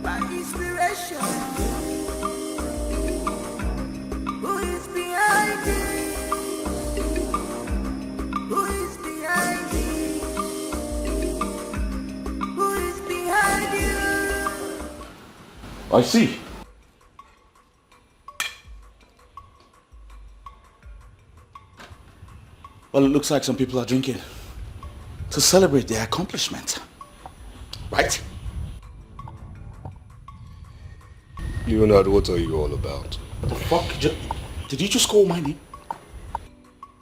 By inspiration. Who is behind it? Who is behind it? Who is behind you? I see. Well, it looks like some people are drinking to celebrate their accomplishment. Right? Leonard, what are you all about? What the fuck? Did you just call my name?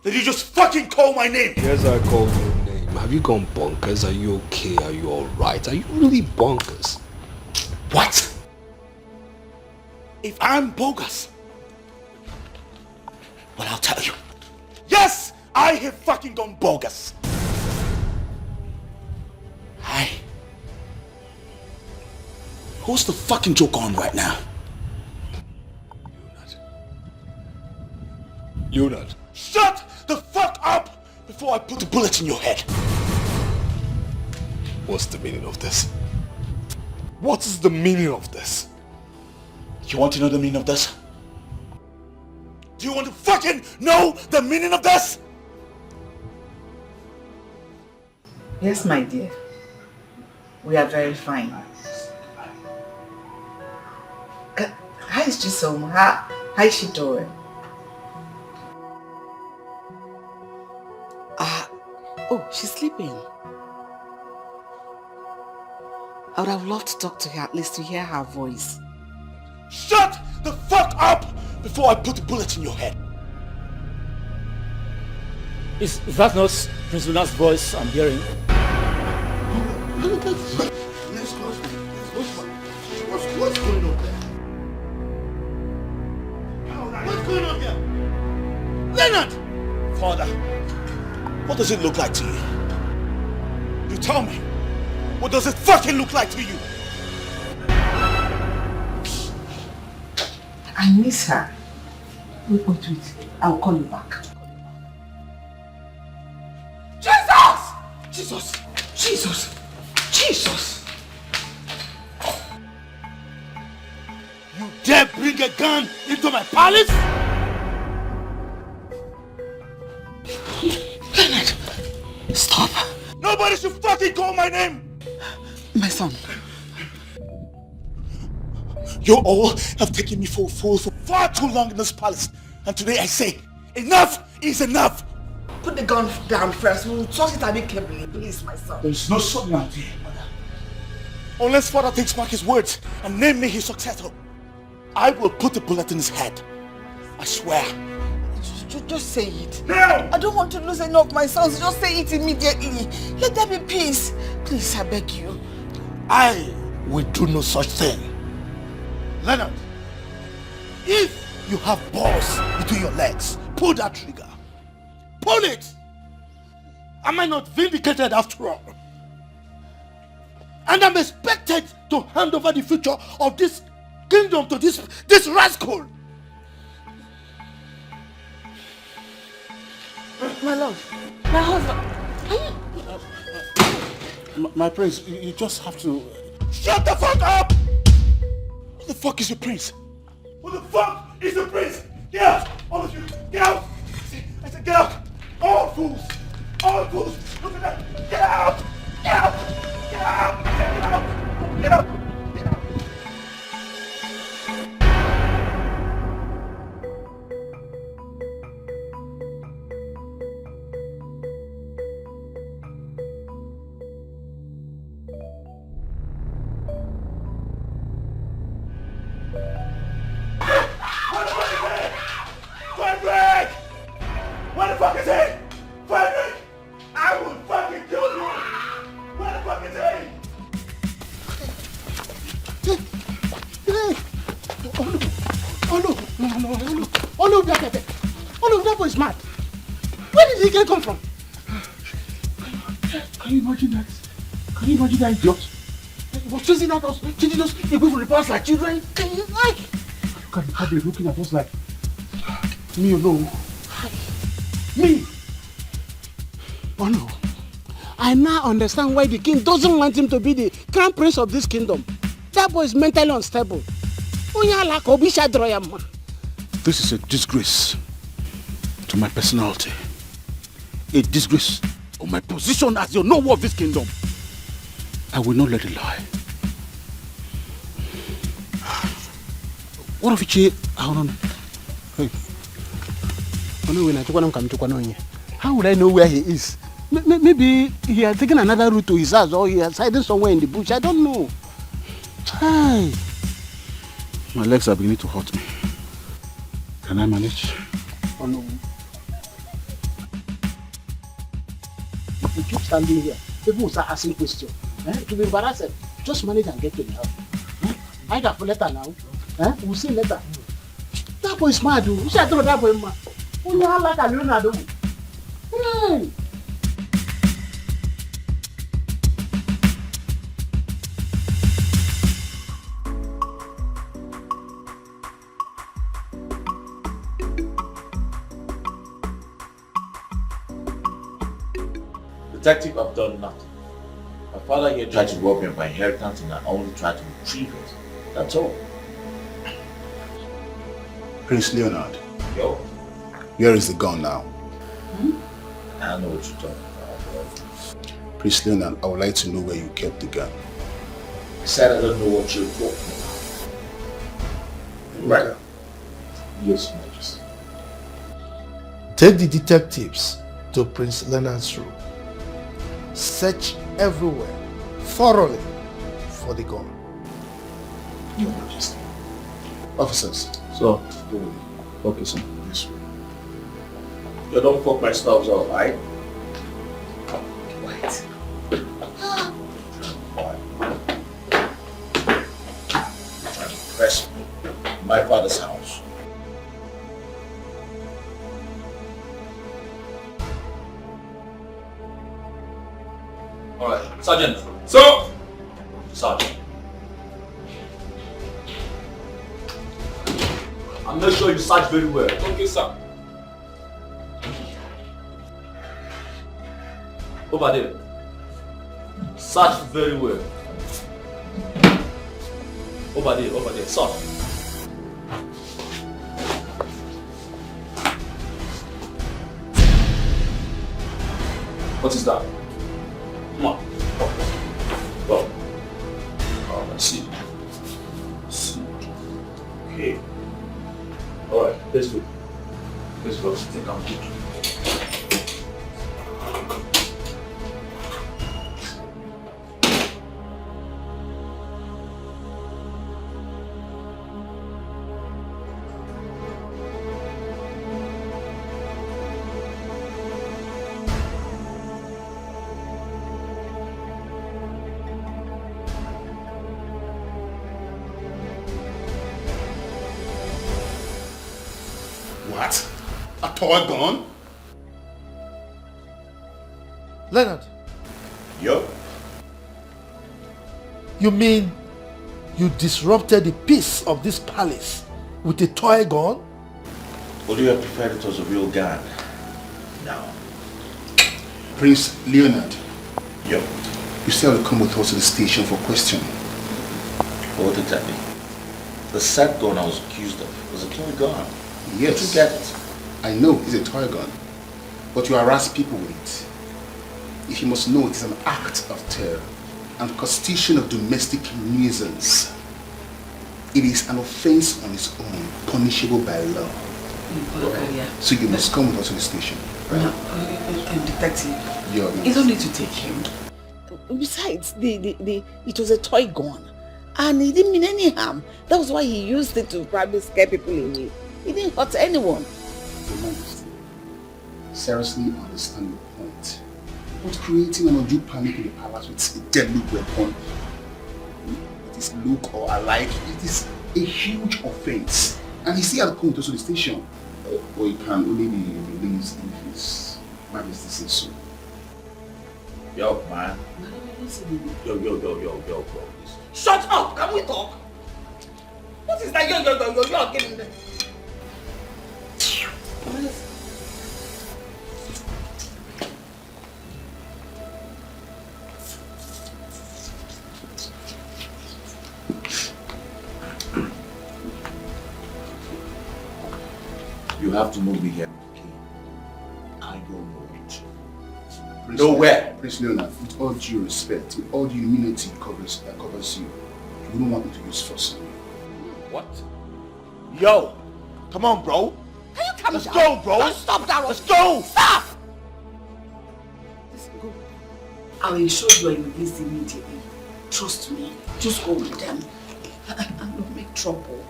Did you just fucking call my name? Yes, I called your name. Have you gone bonkers? Are you okay? Are you alright? Are you really bonkers? What? If I'm bogus, well, I'll tell you. Yes, I have fucking gone bogus. Hi. Who's the fucking joke on right now? Leonard. Shut the fuck up before I put a bullet in your head. What's the meaning of this? What is the meaning of this? You want to know the meaning of this? Do you want to fucking know the meaning of this? Yes, my dear. We are very fine. How is Chisom? How is she doing? Oh, she's sleeping. I would have loved to talk to her, at least to hear her voice. Shut the fuck up before I put a bullet in your head. Is that not Prince Luna's voice I'm hearing? Let's go. What's going on there? What's going on here? Leonard! Father, what does it look like to you? You tell me. What does it fucking look like to you? I miss her. Wait. I'll call you back. Jesus! You dare bring a gun into my palace? Leonard, stop. he call my name? My son. You all have taken me for a fool for far too long in this palace. And today I say, enough is enough. Put the gun down first. We'll talk it amicably, please, my son. There's no son now, dear mother. Unless father takes back his words and name me his successor, I will put a bullet in his head. I swear. Just say it. No! I don't want to lose any of my sons. Just say it immediately. Let there be peace. Please, I beg you. I will do no such thing. Leonard, if you have balls between your legs, pull that trigger. Pull it! Am I not vindicated after all? And I'm expected to hand over the future of this kingdom to this rascal. My love, my husband. My prince, you just have to... Shut the fuck up! Who the fuck is your prince? Who the fuck is your prince? Get out! All of you! Get out! I said get out! All fools! All fools! Look at that! Get out! Get out! Get out! Get out! Get out! What the fuck is he? Frederick! I will fucking kill you! What the fuck is Oh no, that boy is mad. Where did he come from? Can you imagine that? Can you imagine that idiot? He was chasing at us, chasing us away from the past like children. Can you like? Look at the public looking at us like me alone. Me! Oh no. I now understand why the king doesn't want him to be the crown prince of this kingdom. That boy is mentally unstable. This is a disgrace to my personality. A disgrace of my position as the noble of this kingdom. I will not let it lie. What if you hey. How would I know where he is? Maybe he has taken another route to his house or he has hidden somewhere in the bush. I don't know. Hey. My legs are beginning to hurt me. Can I manage? Oh no. If you keep standing here, people will start asking questions. To be embarrassed, just manage and get to the house. I got a letter now. We'll see later. That boy is mad. You should throw that boy mad. You know how like a Leonardo. Hey. Detective, I've done nothing. My father here tried to rob me of my inheritance and I only tried to retrieve it. That's all. Prince Leonard. Yo. Where is the gun now? I don't know what you're talking about. Prince Leonard, I would like to know where you kept the gun. I said I don't know what you're talking about. Right. Yes, Majesty. Take the detectives to Prince Leonard's room. Search everywhere, thoroughly, for the gun. Your Majesty. Officers. So, okay, sir. This way. You don't fuck my stuff up, right? What? Press me. My father's house. Alright, Sergeant. So! Sergeant. And make sure you search very well. Okay, sir. Over there. Search very well. Over there, search. What is that? Come on. Let's go. Let's go. Think I'm good. What? A toy gun? Leonard, Yup. you mean you disrupted the peace of this palace with a toy gun? Would you have preferred it was a real gun? No. Prince Leonard. Yup. You still have to come with us to the station for questioning. What exactly? The said gun I was accused of was a toy gun. Yes. Did you get it? I know it's a toy gun, but you harass people with it. If you must know, it is an act of terror and constitution of domestic nuisance. It is an offense on its own, punishable by law. So you must come with us to the station. Right? Detective, You don't need to take him. Besides, it was a toy gun. And he didn't mean any harm. That was why he used it to probably scare people away. He didn't hurt anyone. Your Majesty, seriously understand your point. But creating an undue panic in the palace with a deadly weapon, it is look or alike, it is a huge offense. And he still had to come to the station. Or he can only be released if his Majesty says so. Yo, man. Yo, bro. Shut up! Can we talk? What is that? Yo, getting there. You have to move me here. I don't know it. Nowhere. Prince Leonard, with all due respect, with all the immunity that covers you, you don't want me to use force on you. What? Yo, come on, bro. Can you come Let's down? go, bro. Don't stop that. Let's go. Stop! Listen, go. I will ensure you are released immediately. Trust me. Just go with them. And don't make trouble.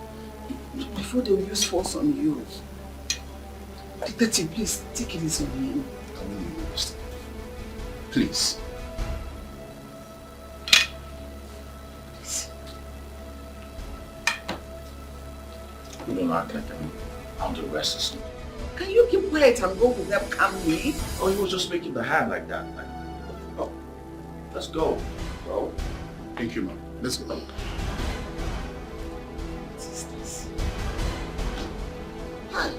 Before they will use force on you. Detective, please, take it easy on him. I will leave you understand. Please. You don't act like I'm the rest. Can you keep quiet and go with them calmly? Oh, he was just making the hand like that. Oh, let's go, bro. Thank you, man. Let's go. What is this? Hi.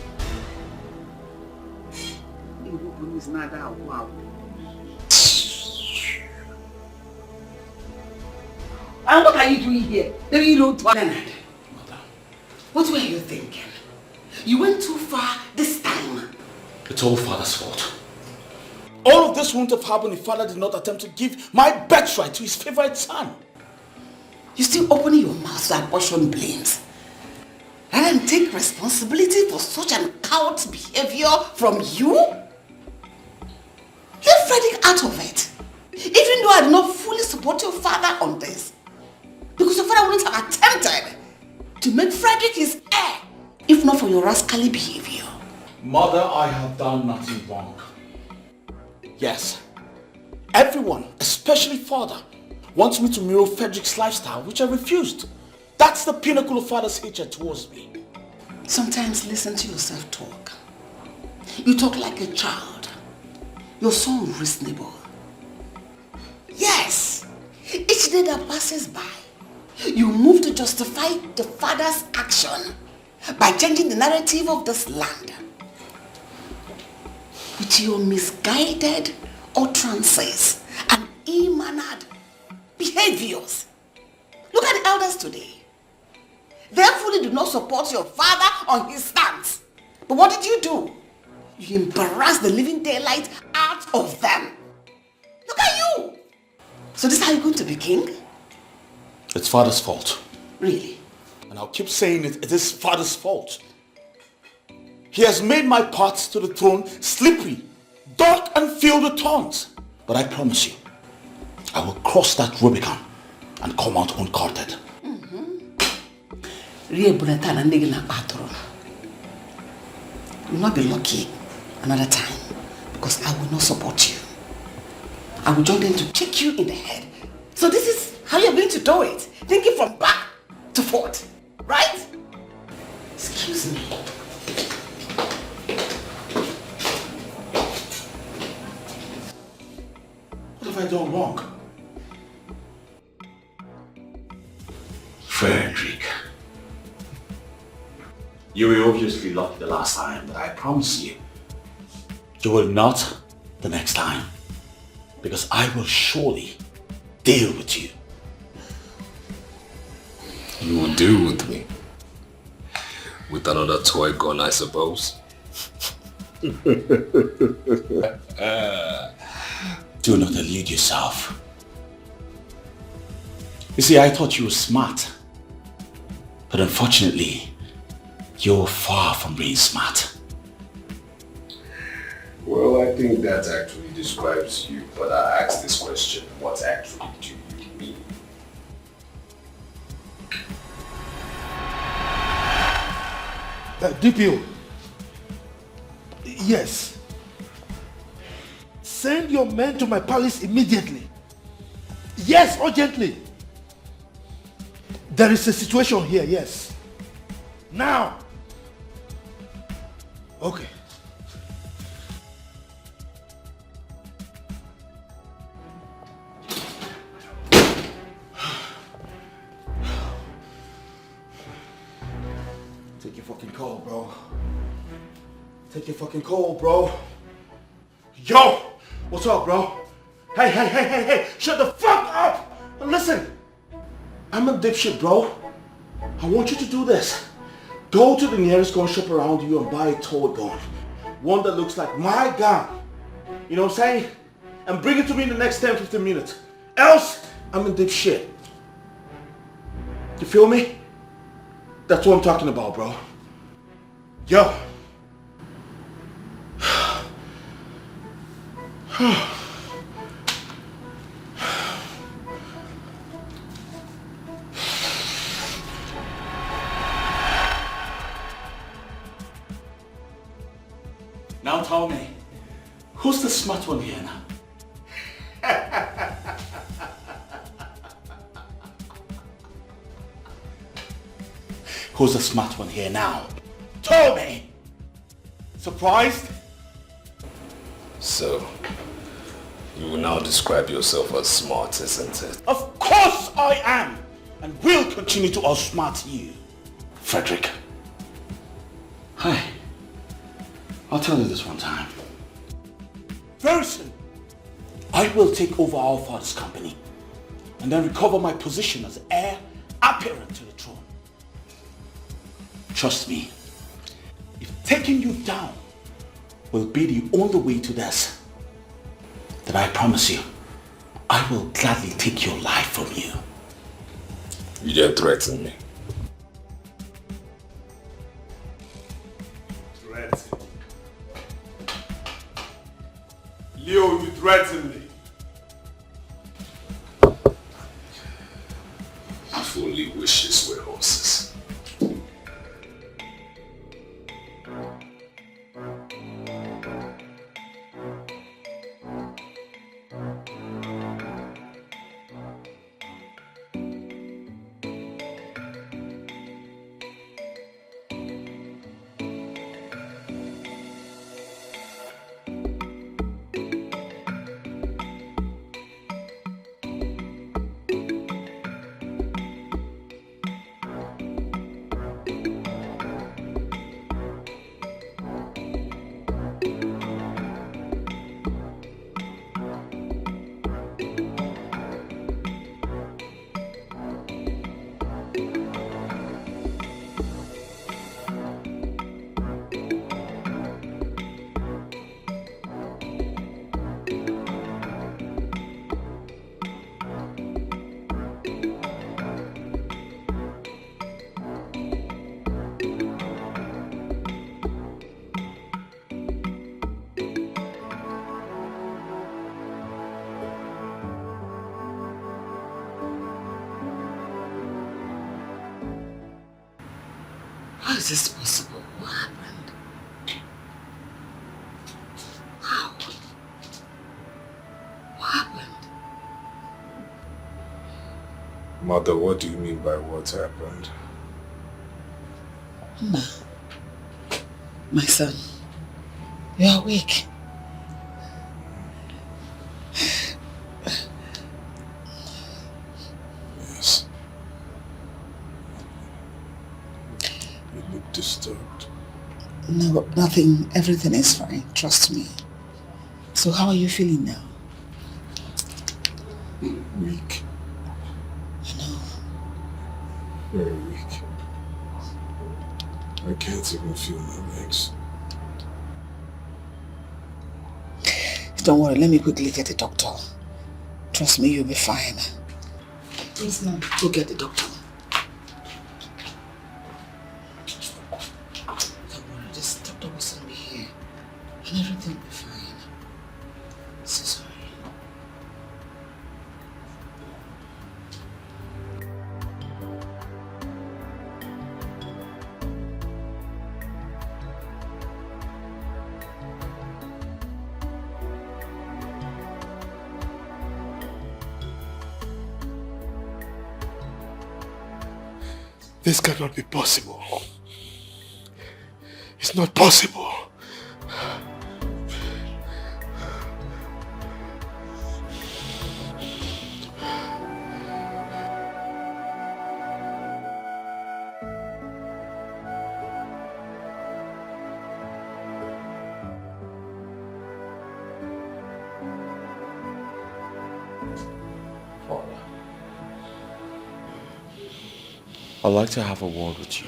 Is not out. Wow. And what are you doing here? Then you don't want Leonard. What were you thinking? You went too far this time. It's all Father's fault. All of this wouldn't have happened if Father did not attempt to give my birthright to his favorite son. You still opening your mouth to apportion blames. And then take responsibility for such an coward's behavior from you? Leave Frederick out of it. Even though I did not fully support your father on this. Because your father wouldn't have attempted to make Frederick his heir, if not for your rascally behavior. Mother, I have done nothing wrong. Yes, everyone, especially Father, wants me to mirror Frederick's lifestyle, which I refused. That's the pinnacle of Father's hatred towards me. Sometimes listen to yourself talk. You talk like a child. You're so unreasonable. Yes, each day that passes by, you move to justify the father's action by changing the narrative of this land. With your misguided utterances and ill-mannered behaviors. Look at the elders today. They fully do not support your father on his stance. But what did you do? You embarrassed the living daylight out of them. Look at you. So this is how you're going to be king? It's Father's fault. Really? And I'll keep saying it is Father's fault. He has made my path to the throne slippery, dark and filled with thorns. But I promise you, I will cross that Rubicon and come out uncourted. You will not be lucky another time because I will not support you. I will join them to kick you in the head. So this is how you're going to do it. Thinking from back to forth, right? Excuse me. What have I done wrong? Frederick, you were obviously lucky the last time, but I promise you, you will not the next time. Because I will surely deal with you. You will deal with me? With another toy gun, I suppose? Do not delude yourself. You see, I thought you were smart. But unfortunately, you're far from being smart. Well, I think that actually describes you, but I asked this question, what actually do you mean? DPO. Yes. Send your men to my palace immediately. Yes, urgently. There is a situation here, yes. Now. Okay. Take your fucking call, bro. Take your fucking call, bro. Yo! What's up, bro? Hey! Shut the fuck up! And listen, I'm a dipshit, bro. I want you to do this. Go to the nearest gun shop around you and buy a toy gun. One that looks like my gun. You know what I'm saying? And bring it to me in the next 10-15 minutes. Else, I'm a dipshit. You feel me? That's what I'm talking about, bro. Yo. Now tell me, who's the smart one here now? Who's the smart one here now? Tell me! Surprised? So, you will now describe yourself as smart, isn't it? Of course I am! And will continue to outsmart you. Frederick. Hi. I'll tell you this one time. Very soon, I will take over our father's company and then recover my position as heir apparent to the throne. Trust me, if taking you down will be the only way to this, then I promise you, I will gladly take your life from you. You dare threaten me? Threaten? Leo, you threaten me. If only wishes were horses. is this possible? What happened? How? What happened? Mother, what do you mean by what happened? Ma, my son, you're awake. Yes. You look disturbed. No, nothing. Everything is fine. Trust me. So how are you feeling now? Weak. I know. Very weak. I can't even feel my legs. Don't worry, let me quickly get the doctor. Trust me, you'll be fine. Yes, ma'am. Go get the doctor. Don't worry, this doctor will soon be here. And everything will be fine. So sorry. This cannot be possible. It's not possible. I'd like to have a word with you.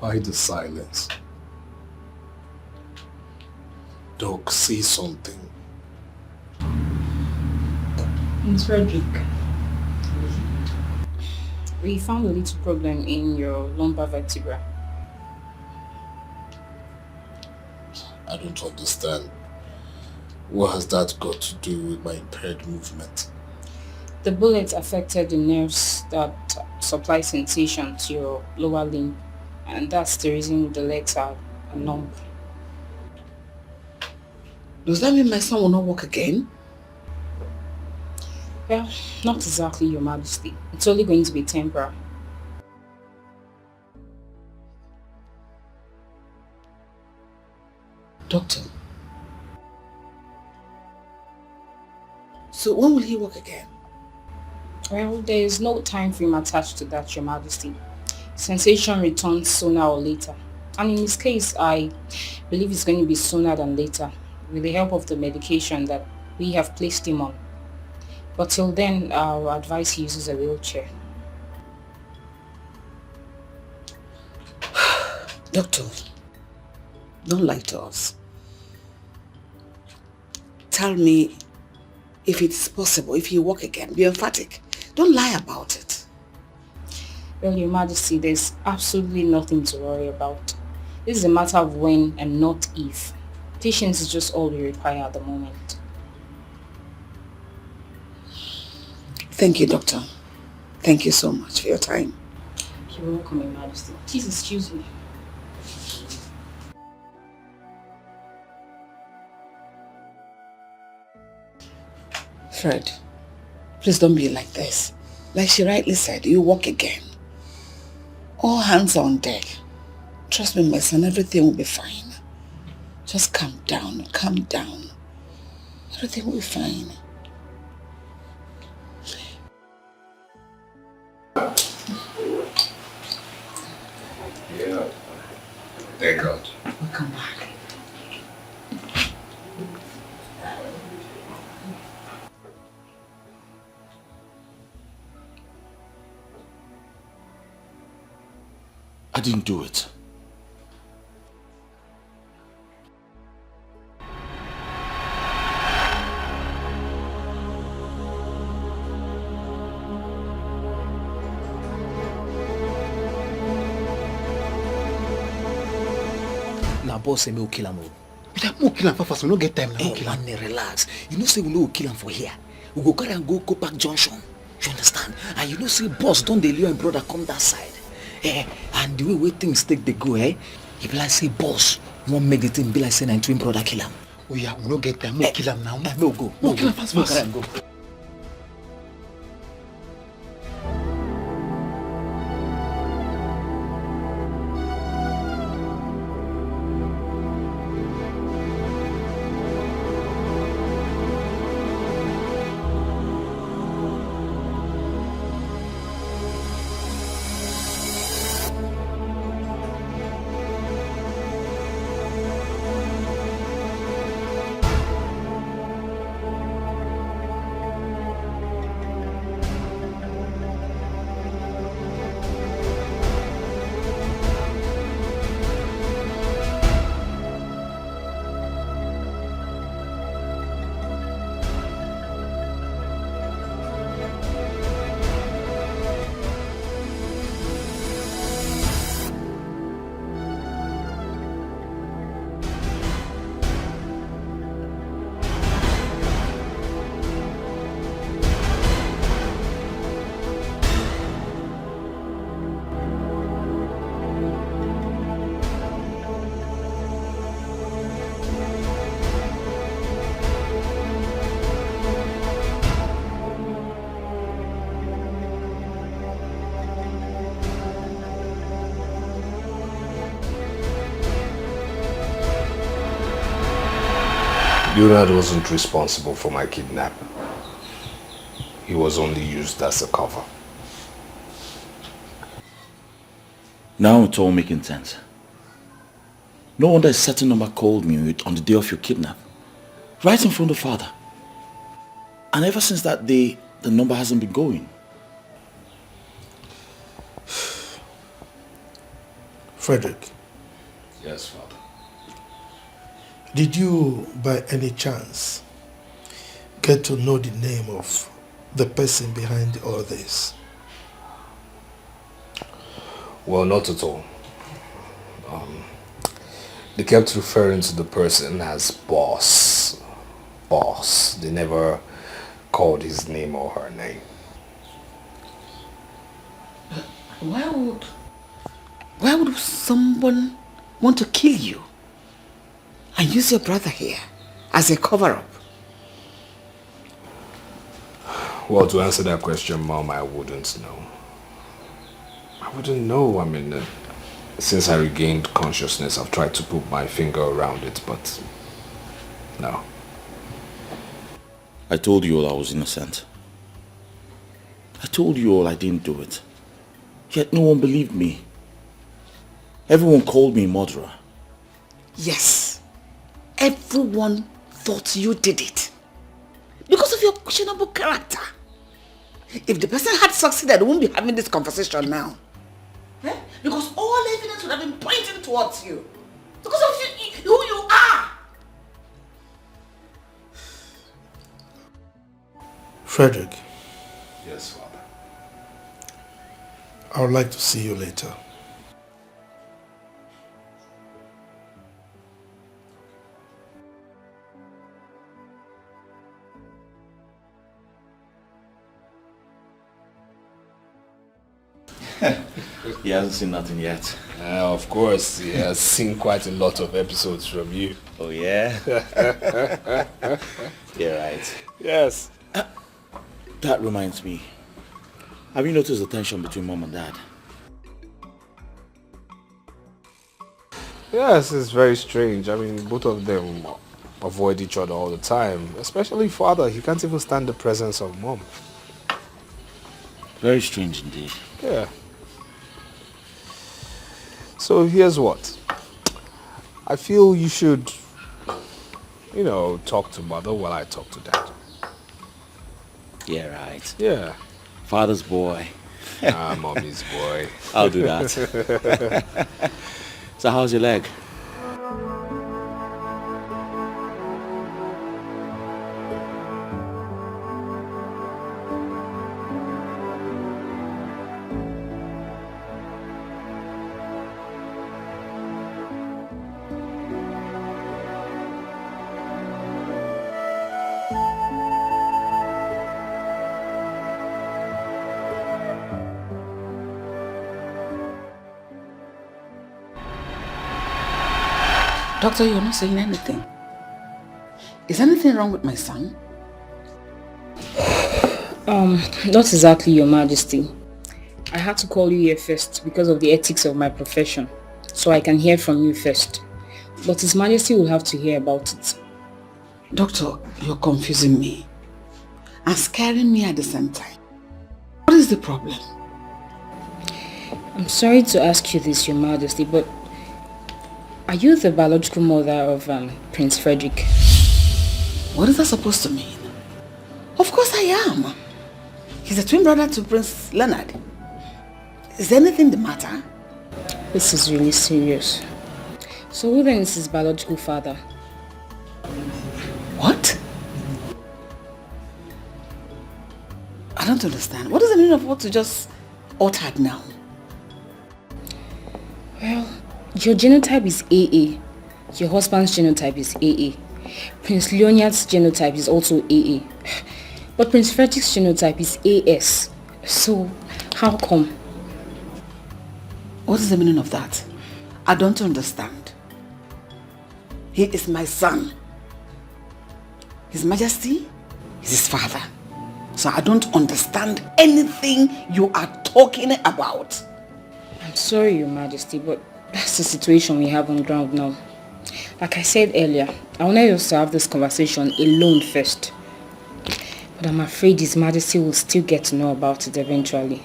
Why the silence? Doc, say something. Miss Frederick, we found a little problem in your lumbar vertebra. I don't understand. What has that got to do with my impaired movement? The bullet affected the nerves that supply sensation to your lower limb, and that's the reason the legs are numb. Does that mean my son will not walk again? Well, not exactly, Your Majesty. It's only going to be temporary. Doctor. So when will he walk again? Well, there is no time frame attached to that, Your Majesty. Sensation returns sooner or later. And in his case, I believe it's going to be sooner than later, with the help of the medication that we have placed him on. But till then, I'll advise he uses a wheelchair. Doctor, don't lie to us. Tell me if it's possible, if you walk again, be emphatic. Don't lie about it. Well, Your Majesty, there's absolutely nothing to worry about. This is a matter of when and not if. Patience is just all we require at the moment. Thank you, Doctor. Thank you so much for your time. You're welcome, Your Majesty. Please excuse me. Fred, please don't be like this. Like she rightly said, you walk again. All hands on deck. Trust me, my son, everything will be fine. Just calm down, calm down. Everything will be fine. Yeah. Thank God. Welcome back. I didn't do it. Now, boss say me will kill him. We'll kill him fast. We don't get time now. Hey, man, relax. You know say we no kill him for here. We go carry and go back junction. You understand? And you know say boss don't dey and brother come that side. And the way things take they go, he be like say boss won't make the thing be like say twin brother kill him. Oh yeah, we don't get time. We'll kill him now. We'll go. We'll kill him fast. Carry and go. Leonard wasn't responsible for my kidnapping. He was only used as a cover. Now it's all making sense. No wonder a certain number called me on the day of your kidnap. Right in front of father. And ever since that day, the number hasn't been going. Frederick. Yes, father. Did you, by any chance, get to know the name of the person behind all this? Well, not at all. They kept referring to the person as boss. Boss. They never called his name or her name. Why would someone want to kill you and use your brother here as a cover-up? Well, to answer that question, Mom, I wouldn't know. I wouldn't know. I mean, since I regained consciousness, I've tried to put my finger around it, but no. I told you all I was innocent. I told you all I didn't do it. Yet no one believed me. Everyone called me a murderer. Yes. Everyone thought you did it. Because of your questionable character. If the person had succeeded, we wouldn't be having this conversation now. Because all evidence would have been pointing towards you. Because of who you are. Frederick. Yes, Father. I would like to see you later. He hasn't seen nothing yet. Of course, he has seen quite a lot of episodes from you. Oh, yeah? You're right. Yes. That reminds me. Have you noticed the tension between Mom and Dad? Yes, it's very strange. I mean, both of them avoid each other all the time. Especially Father. He can't even stand the presence of Mom. Very strange indeed. Yeah. So here's what. I feel you should, talk to Mother while I talk to Dad. Yeah, right. Yeah. Father's boy. Mommy's boy. I'll do that. So how's your leg? Doctor, you're not saying anything. Is anything wrong with my son? Not exactly, Your Majesty. I had to call you here first because of the ethics of my profession, so I can hear from you first. But His Majesty will have to hear about it. Doctor, you're confusing me and scaring me at the same time. What is the problem? I'm sorry to ask you this, Your Majesty, but are you the biological mother of Prince Frederick? What is that supposed to mean? Of course I am. He's a twin brother to Prince Leonard. Is anything the matter? This is really serious. So who then is his biological father? What? I don't understand. What is the meaning of what you just uttered now? Well, your genotype is AA. Your husband's genotype is AA. Prince Leonard's genotype is also AA. But Prince Frederick's genotype is AS. So, how come? What is the meaning of that? I don't understand. He is my son. His Majesty is his father. So I don't understand anything you are talking about. I'm sorry, Your Majesty, but that's the situation we have on ground now. Like I said earlier, I wanted us to have this conversation alone first. But I'm afraid His Majesty will still get to know about it eventually.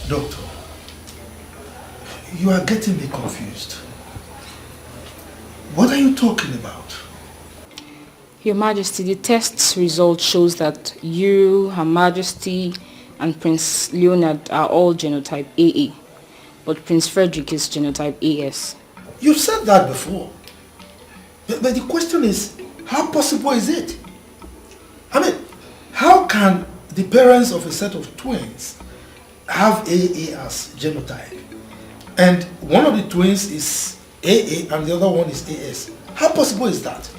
Doctor, you are getting me confused. What are you talking about? Your Majesty, the test result shows that you, Her Majesty, and Prince Leonard are all genotype AA, but Prince Frederick is genotype AS. You've said that before. But the question is, how possible is it? I mean, how can the parents of a set of twins have AA as genotype, and one of the twins is AA and the other one is AS? How possible is that?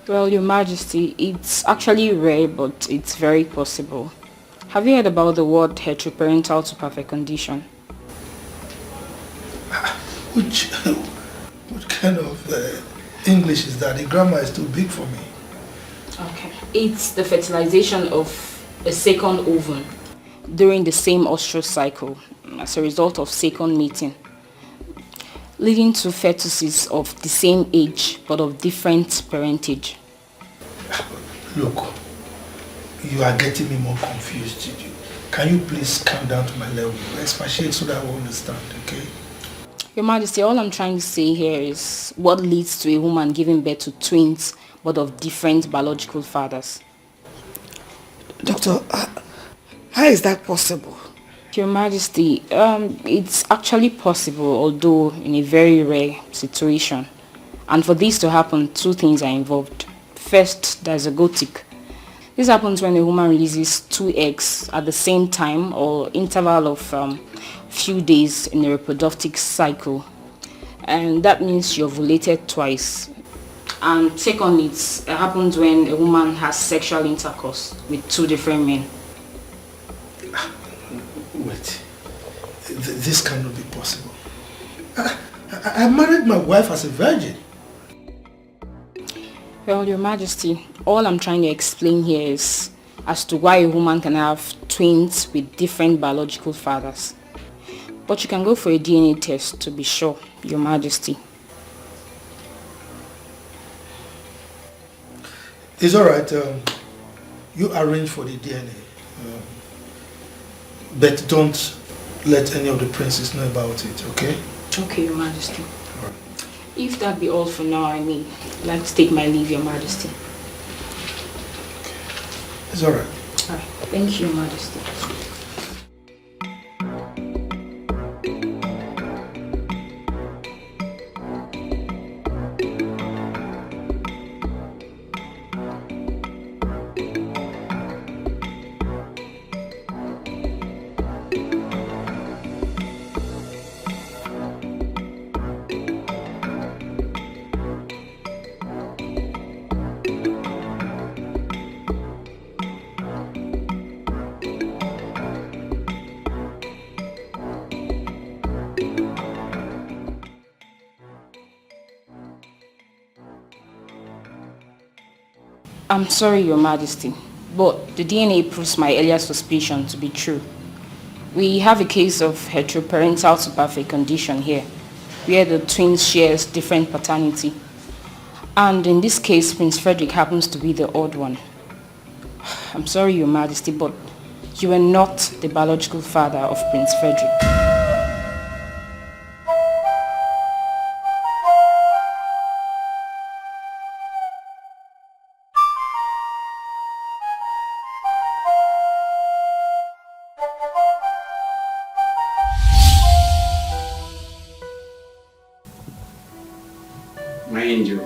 Well, Your Majesty, it's actually rare, but it's very possible. Have you heard about the word heteroparental to perfect condition? What kind of English is that? The grammar is too big for me. Okay. It's the fertilization of a second ovum during the same ostrus cycle as a result of second mating, leading to fetuses of the same age but of different parentage. Look, you are getting me more confused. Can you please calm down to my level? Expatiate so that I will understand, okay? Your Majesty, all I'm trying to say here is what leads to a woman giving birth to twins but of different biological fathers. Doctor, how is that possible? Your Majesty, it's actually possible, although in a very rare situation. And for this to happen, two things are involved. First, there's a gotic. This happens when a woman releases 2 eggs at the same time or interval of few days in a reproductive cycle. And that means you ovulated twice. And secondly, it happens when a woman has sexual intercourse with 2 different men. Wait, this cannot be possible. I married my wife as a virgin. Well, Your Majesty, all I'm trying to explain here is as to why a woman can have twins with different biological fathers. But you can go for a DNA test to be sure, Your Majesty. It's alright. You arrange for the DNA. But don't let any of the princes know about it, okay? Okay, Your Majesty. If that be all for now, I mean, I'd like to take my leave, Your Majesty. It's alright. Alright, thank you, Your Majesty. I'm sorry, Your Majesty, but the DNA proves my earlier suspicion to be true. We have a case of heteroparental superfecundation here, where the twins share different paternity. And in this case, Prince Frederick happens to be the odd one. I'm sorry, Your Majesty, but you are not the biological father of Prince Frederick. My angel,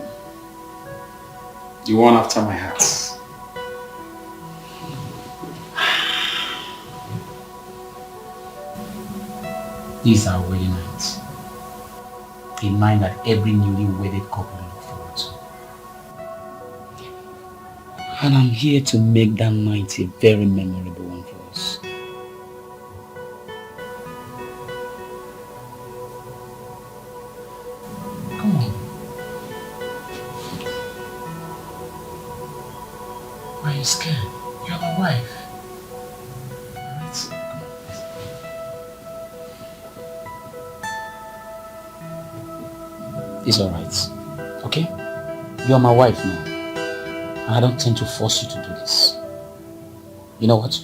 the one after my heart. This is our wedding night. A night that every newly wedded couple look forward to. And I'm here to make that night a very memorable one for us. Come on. Why are you scared? You're my wife. It's alright. Okay? You're my wife now. And I don't intend to force you to do this. You know what?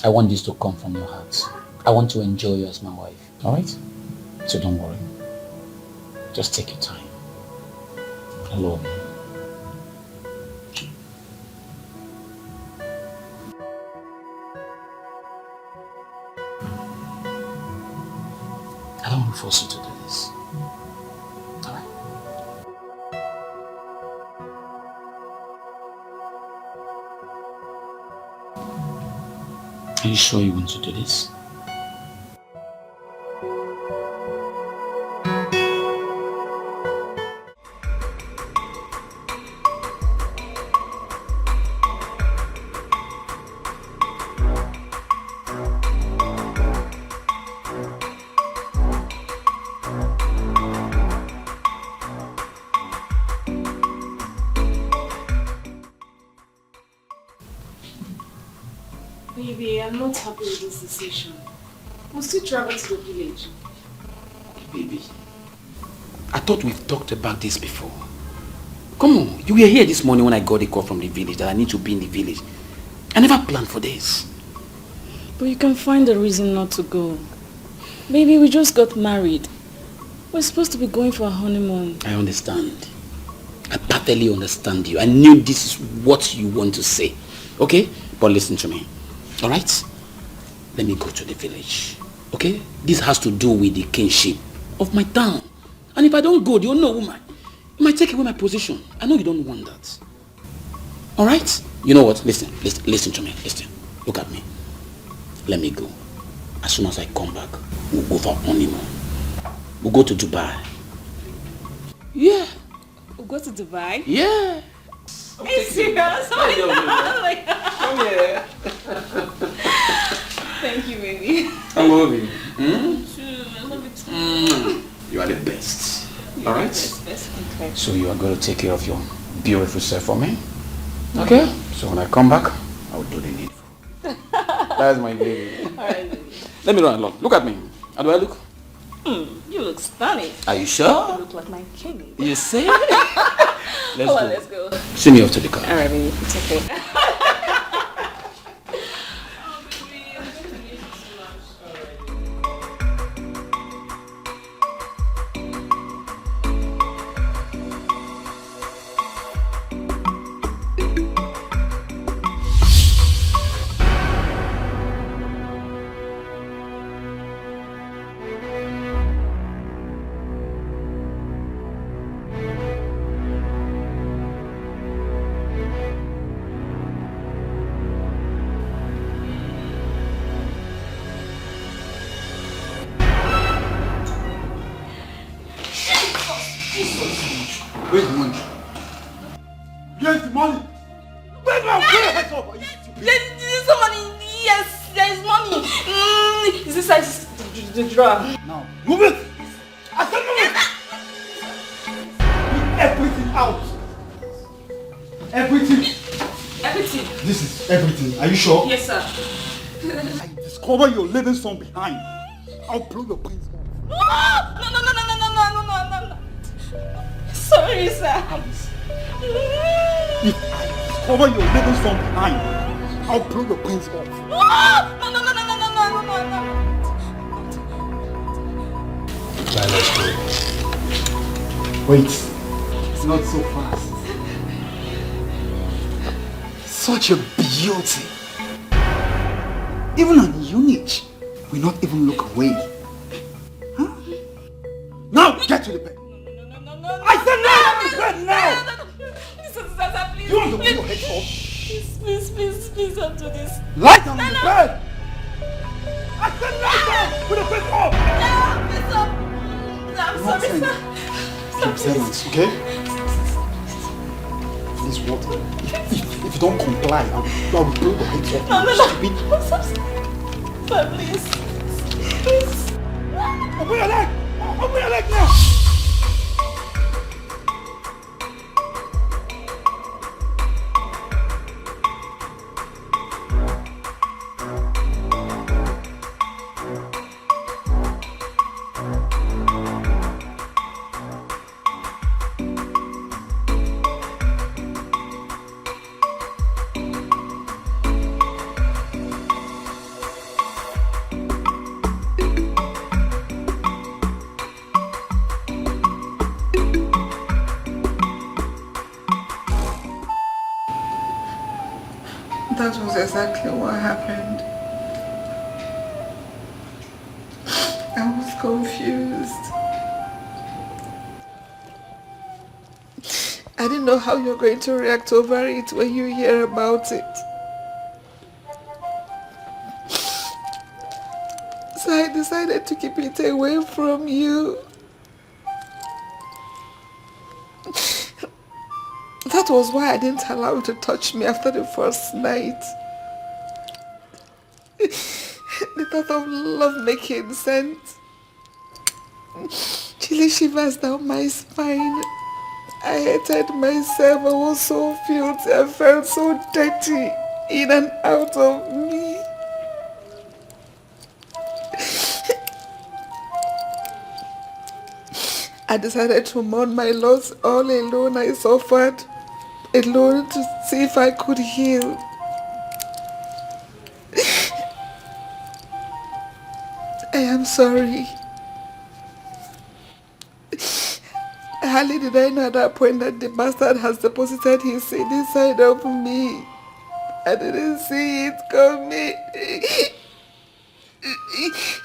I want this to come from your heart. I want to enjoy you as my wife. Alright? So don't worry. Just take your time. I love you. I don't want to force you to do this. Alright? Are you sure you want to do this? Baby, I'm not happy with this decision. We'll still travel to the village. Baby, I thought we've talked about this before. Come on, you were here this morning when I got a call from the village that I need to be in the village. I never planned for this. But you can find a reason not to go. Baby, we just got married. We're supposed to be going for a honeymoon. I understand. I perfectly understand you. I knew this is what you want to say. Okay? But listen to me. Alright? Let me go to the village. Okay? This has to do with the kinship of my town. And if I don't go, the unknown woman, It might take away my position. I know you don't want that. Alright? You know what? Listen to me. Listen. Look at me. Let me go. As soon as I come back, we'll go for honeymoon. We'll go to Dubai. Yeah. We'll go to Dubai? Yeah. Are you serious? Come here. Thank you, baby. I love you. I love you too. You are the best. Alright? Okay. So you are going to take care of your beautiful self for me? Okay? So when I come back, I will do the needful. That's my baby. Alright, baby. Let me run along. Look at me. How do I look? You look stunning. Are you sure? You look like my king. You see? Let's go. Send me off to the car. Alright, baby. It's okay. Where's the money? Where's the money? Where's my head up? There's some money. Yes, there's money. Is this like the drawer? Now, move it! I said move it! Move everything out! Everything! Everything? This is everything. Are you sure? Yes, sir. I discover your living son behind. I'll blow your brains out. No. Sorry, sir. If I discover your living son behind, I'll blow your brains off. No. Let's go. Wait, it's not so fast. Such a beauty. Even an unit will not even look away. Huh? Now get to the bed. I said now to the bed now! Please, You want to put your head off? Please don't do this. Lie down on the bed! I said lie down! Put the bed off! I'm sorry, sir. Keep silence, okay? Please, water. If you don't comply, I will blow the head off. No. I'm sorry. Sir, please. Open your leg! Open your leg now! That was exactly what happened. I was confused. I didn't know how you're going to react over it when you hear about it. So I decided to keep it away from you. That was why I didn't allow you to touch me after the first night. The thought of love making sent chilly shivers down my spine. I hated myself. I was so filthy. I felt so dirty in and out of me. I decided to mourn my loss all alone. I suffered alone to see if I could heal. I am sorry. Hardly did I know at that point that the bastard has deposited his seed inside of me. I didn't see it coming.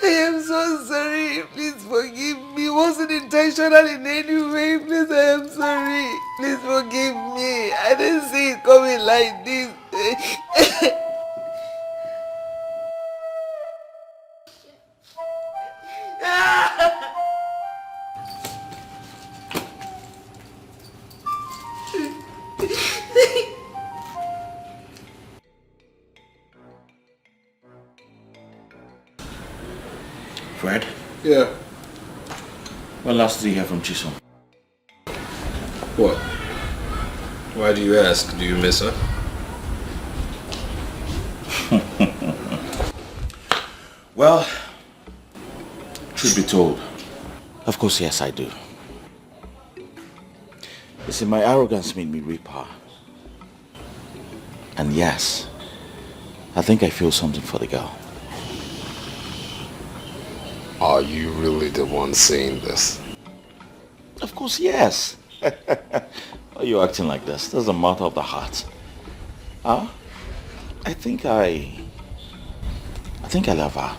I am so sorry. Please forgive me. It wasn't intentional in any way. Please, I am sorry. Please forgive me. I didn't see it coming like this. Fred? Yeah. When last did you hear from Chisom? What? Why do you ask? Do you miss her? Well, truth be told, of course, yes, I do. You see, my arrogance made me reap her. And yes, I think I feel something for the girl. Are you really the one saying this? Of course, yes. Why are you acting like this? This is a matter of the heart. Huh? I think I love her.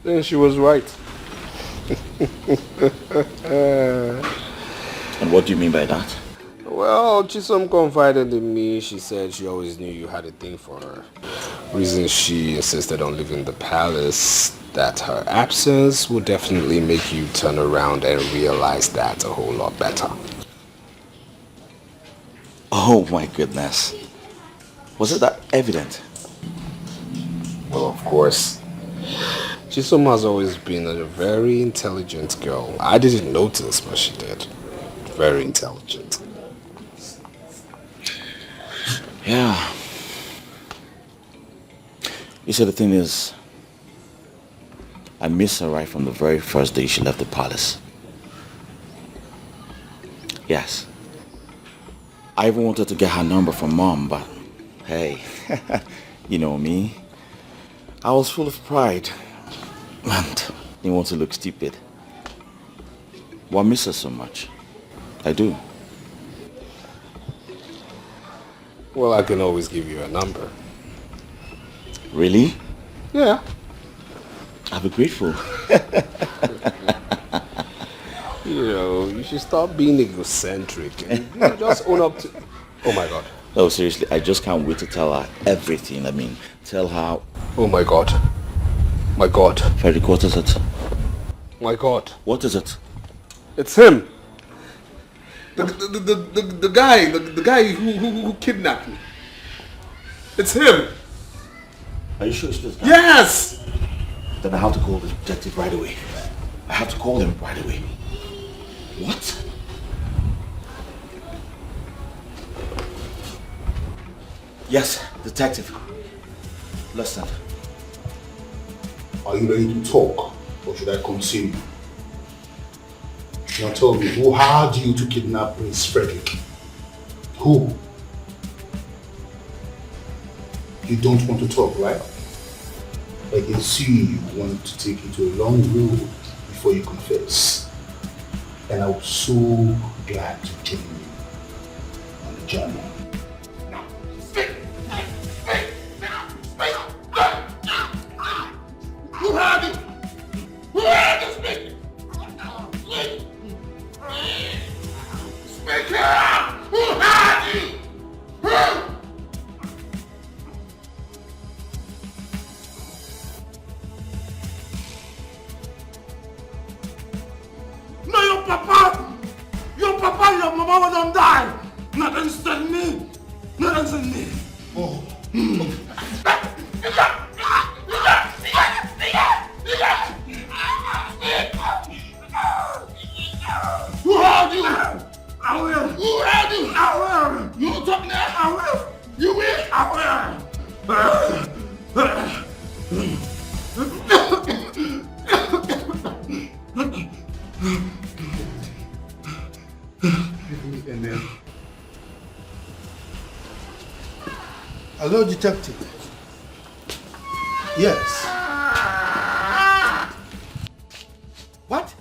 Then she was right. And what do you mean by that? Well, Chisom confided in me. She said she always knew you had a thing for her. Reason she insisted on leaving the palace, that her absence would definitely make you turn around and realize that a whole lot better. Oh my goodness. Was it that evident? Well, of course. Chisom has always been a very intelligent girl. I didn't notice, but she did. Very intelligent. Yeah. You see, the thing is, I miss her right from the very first day she left the palace. Yes. I even wanted to get her number from Mom, but hey, you know me. I was full of pride and didn't want to look stupid. But I miss her so much. I do. Well, I can always give you a number. Really? Yeah. I'll be grateful. You know, you should stop being egocentric and just own up to... Oh my God. No, seriously, I just can't wait to tell her everything. I mean, tell her... Oh my God. My God. Frederick, what is it? My God. What is it? It's him. The guy who kidnapped me. It's him. Are you sure it's this guy? Yes! Then I have to call the detective right away. I have to call him right away. What? Yes, detective. Listen. Are you ready to talk, or should I continue? Now tell me, who hired you to kidnap Prince Frederick? Who? You don't want to talk, right? I can see you want to take it to a long road before you confess. And I'm so glad to join you on the journey. Who had it? Who had it? Speak! Speak up! Who had it? No, your papa and your mama will not die. Not instead me. Not instead me. Oh. Who had you? I will. Who had you? I will. You won't talk now? I will. You will? I Hello, detective. Yes. What?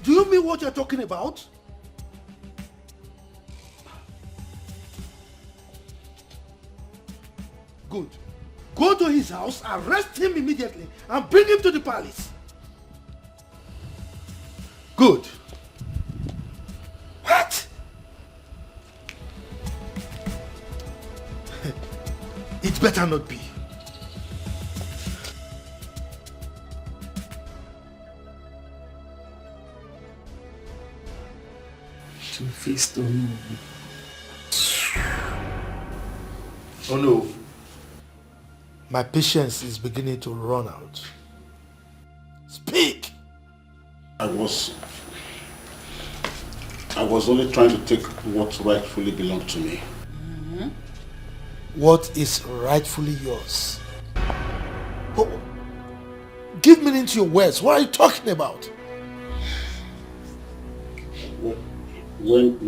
Do you mean what you're talking about? go to his house, arrest him immediately, and bring him to the palace. Good. What? It better not be. Two-faced or no? Oh no. My patience is beginning to run out. Speak! I was only trying to take what rightfully belonged to me. What is rightfully yours? Oh, give meaning to your words. What are you talking about? When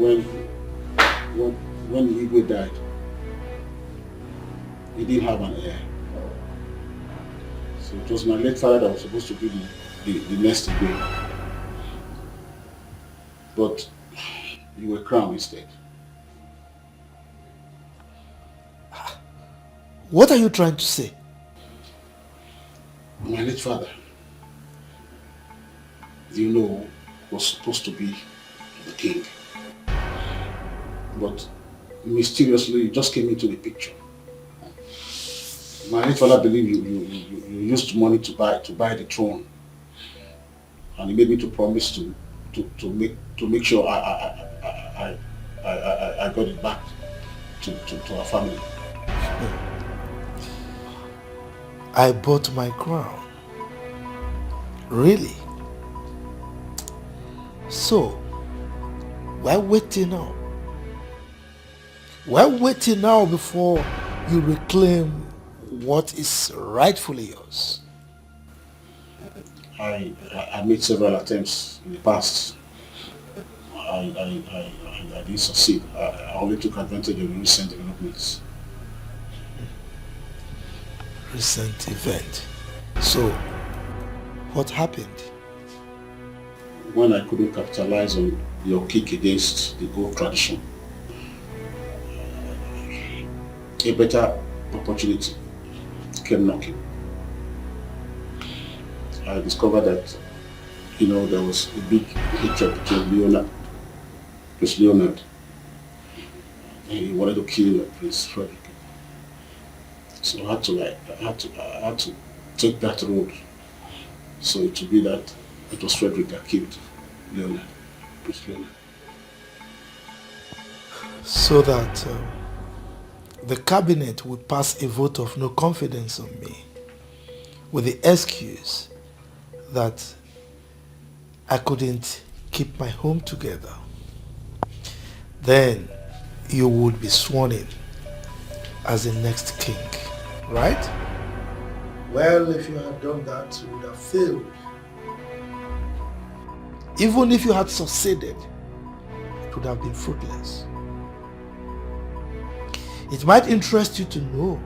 Igwe died, he didn't have an heir. So it was my late father that was supposed to be the next Igwe. But you were crowned instead. What are you trying to say? My late father, you know, was supposed to be the king. But mysteriously, he just came into the picture. My late father believed you used money to buy the throne, and he made me to promise to make sure I got it back to our family. I bought my crown. Really? So, why waiting now? Why waiting now before you reclaim what is rightfully yours? I made several attempts in the past. I didn't succeed. I only took advantage of recent developments. Recent event. So, what happened? When I couldn't capitalize on your kick against the old tradition, a better opportunity came knocking. I discovered that, there was a big hatred between Prince Leonard. He wanted to kill Prince Frederick. So I had to take that road. So it would be that it was Frederick that killed Leonard, Prince Leonard. So that the cabinet would pass a vote of no confidence on me with the excuse that I couldn't keep my home together. Then you would be sworn in as the next king, right? Well, if you had done that, you would have failed. Even if you had succeeded, it would have been fruitless. It might interest you to know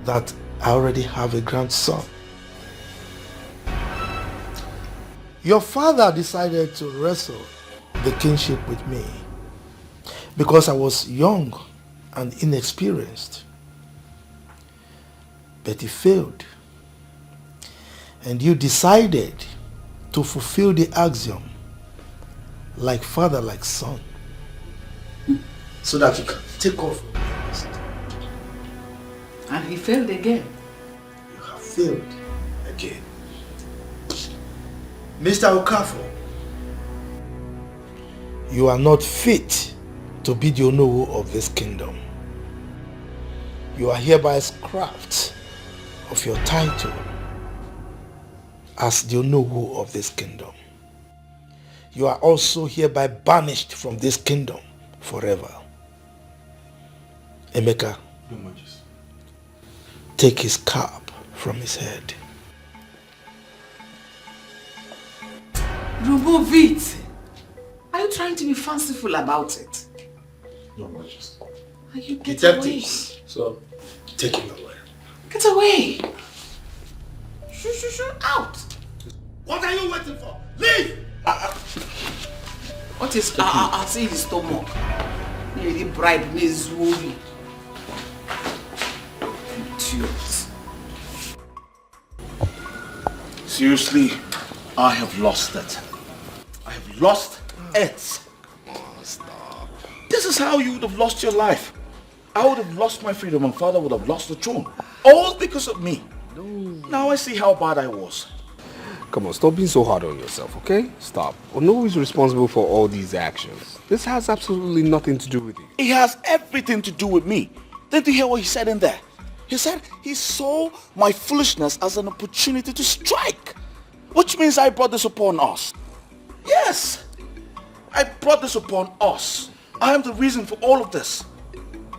that I already have a grandson. Your father decided to wrestle the kingship with me because I was young and inexperienced. But he failed. And you decided to fulfill the axiom, like father, like son, so that you can take off from the rest. And he failed again. You have failed again. Mr. Okafor, you are not fit to be the Onowu of this kingdom. You are hereby scrapped of your title as the Onowu of this kingdom. You are also hereby banished from this kingdom forever. Emeka, take his cap from his head. Remove it. Are you trying to be fanciful about it? Your Majesty. Are you get Detectives, away? so take him away. Get away. Shoo, out. What are you waiting for? Leave! What is I'll see his stomach. Maybe bribe me Zuri. serious. Seriously, I have lost it. I have lost it. Come on, stop. This is how you would have lost your life. I would have lost my freedom and father would have lost the throne. All because of me. No. Now I see how bad I was. Come on, stop being so hard on yourself, okay? Stop. Ono is responsible for all these actions. This has absolutely nothing to do with you. It has everything to do with me. Did you hear what he said in there? He said he saw my foolishness as an opportunity to strike. Which means I brought this upon us. Yes, I brought this upon us. I am the reason for all of this.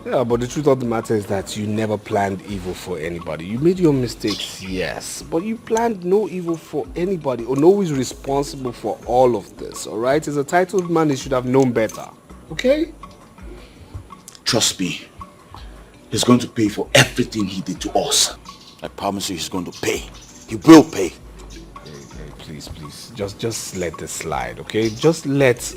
Yeah, but the truth of the matter is that you never planned evil for anybody. You made your mistakes, yes, but you planned no evil for anybody. Ono is responsible for all of this, alright? As a titled man, he should have known better, okay? Trust me, he's going to pay for everything he did to us. I promise you he's going to pay. He will pay. Hey, please, just let this slide, okay? Just let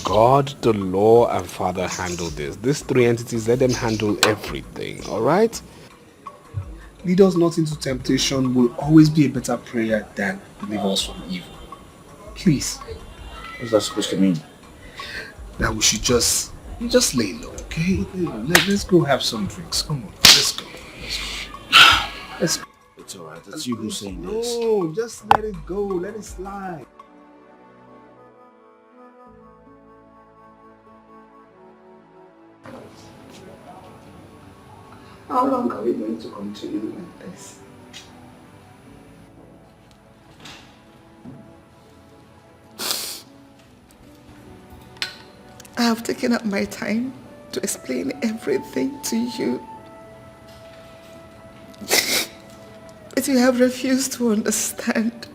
God, the law, and Father handle this. These three entities, let them handle everything, alright? Lead us not into temptation will always be a better prayer than deliver us from evil. Please. What's that supposed to mean? That we should just lay low, okay? Let's go have some drinks. Come on, let's go. Let's go. It's alright, it's you who's saying this. No, just let it go. Let it slide. How long are we going to continue like this? I have taken up my time to explain everything to you. But you have refused to understand.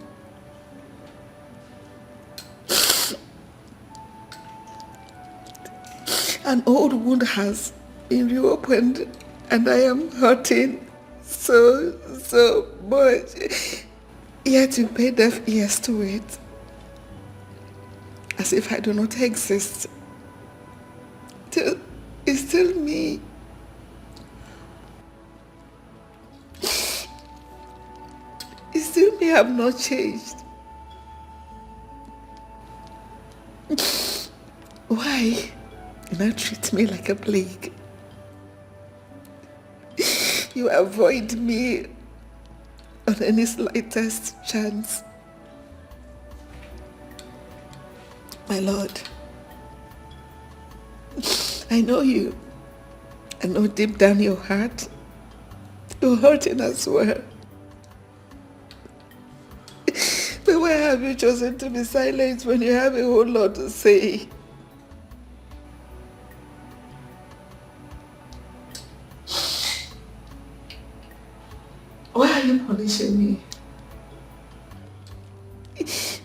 An old wound has been reopened and I am hurting so much. Yet you pay deaf ears to it. As if I do not exist. It's still me. It's still me. I have not changed. Why? You now treat me like a plague. You avoid me on any slightest chance. My Lord, I know you. I know deep down your heart, you're hurting as well. But why have you chosen to be silent when you have a whole lot to say? Why are you punishing me?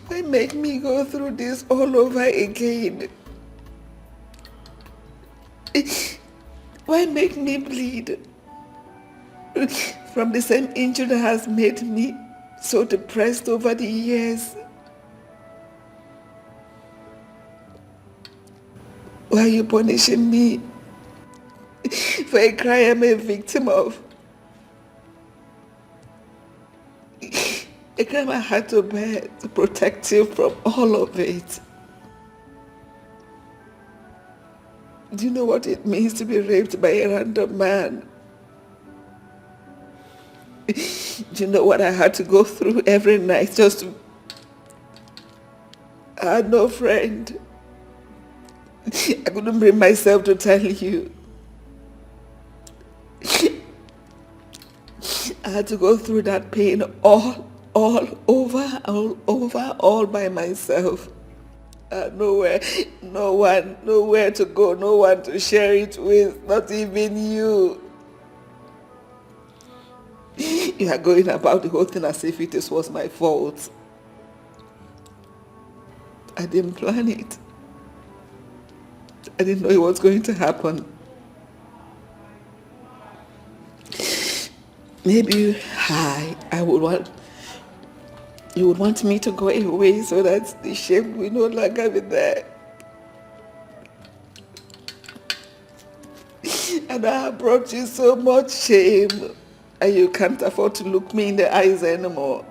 Why make me go through this all over again? Why make me bleed from the same injury that has made me so depressed over the years? Why are you punishing me for a crime I'm a victim of? A crime I had to bear to protect you from all of it. Do you know what it means to be raped by a random man? Do you know what I had to go through every night just to... I had no friend. I couldn't bring myself to tell you. I had to go through that pain all over by myself. Nowhere to go, no one to share it with, not even you. You are going about the whole thing as if it was my fault. I didn't plan it. I didn't know it was going to happen. Maybe you would want me to go away so that the shame will no longer be there. And I have brought you so much shame. And you can't afford to look me in the eyes anymore.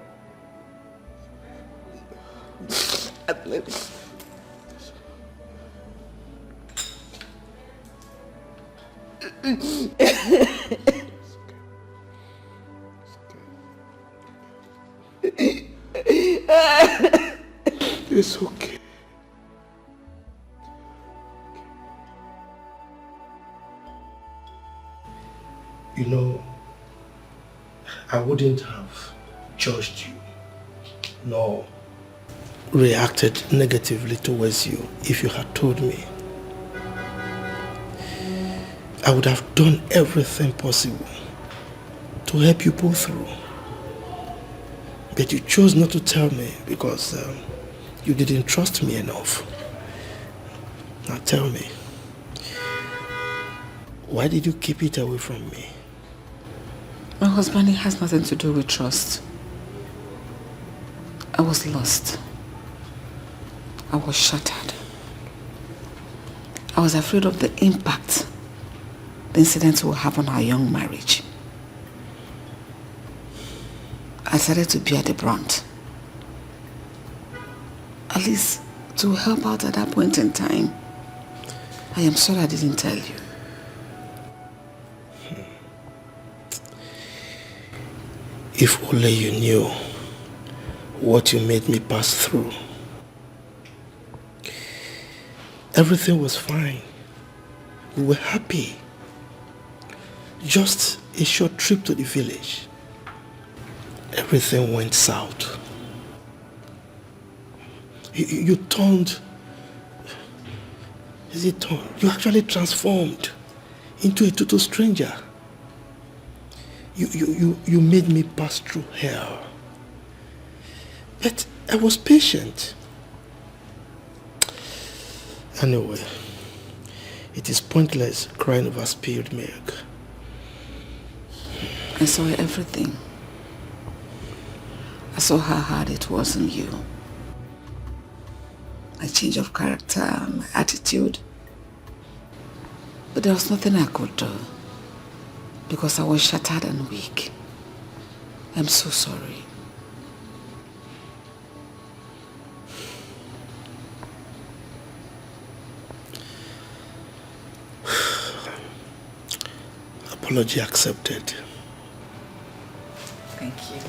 It's okay. You know, I wouldn't have judged you, nor reacted negatively towards you if you had told me. I would have done everything possible to help you pull through. But you chose not to tell me because you didn't trust me enough. Now tell me, why did you keep it away from me? My husband, it has nothing to do with trust. I was lost. I was shattered. I was afraid of the impact the incident will have on our young marriage. I started to bear the brunt. At least to help out at that point in time. I am sorry I didn't tell you. If only you knew what you made me pass through. Everything was fine. We were happy. Just a short trip to the village. Everything went south. You turned... Is it turned? You actually transformed into a total stranger. You made me pass through hell. But I was patient. Anyway, it is pointless crying over spilled milk. I saw everything. I saw how hard it was on you. My change of character, my attitude. But there was nothing I could do. Because I was shattered and weak. I'm so sorry. Apology accepted. Thank you.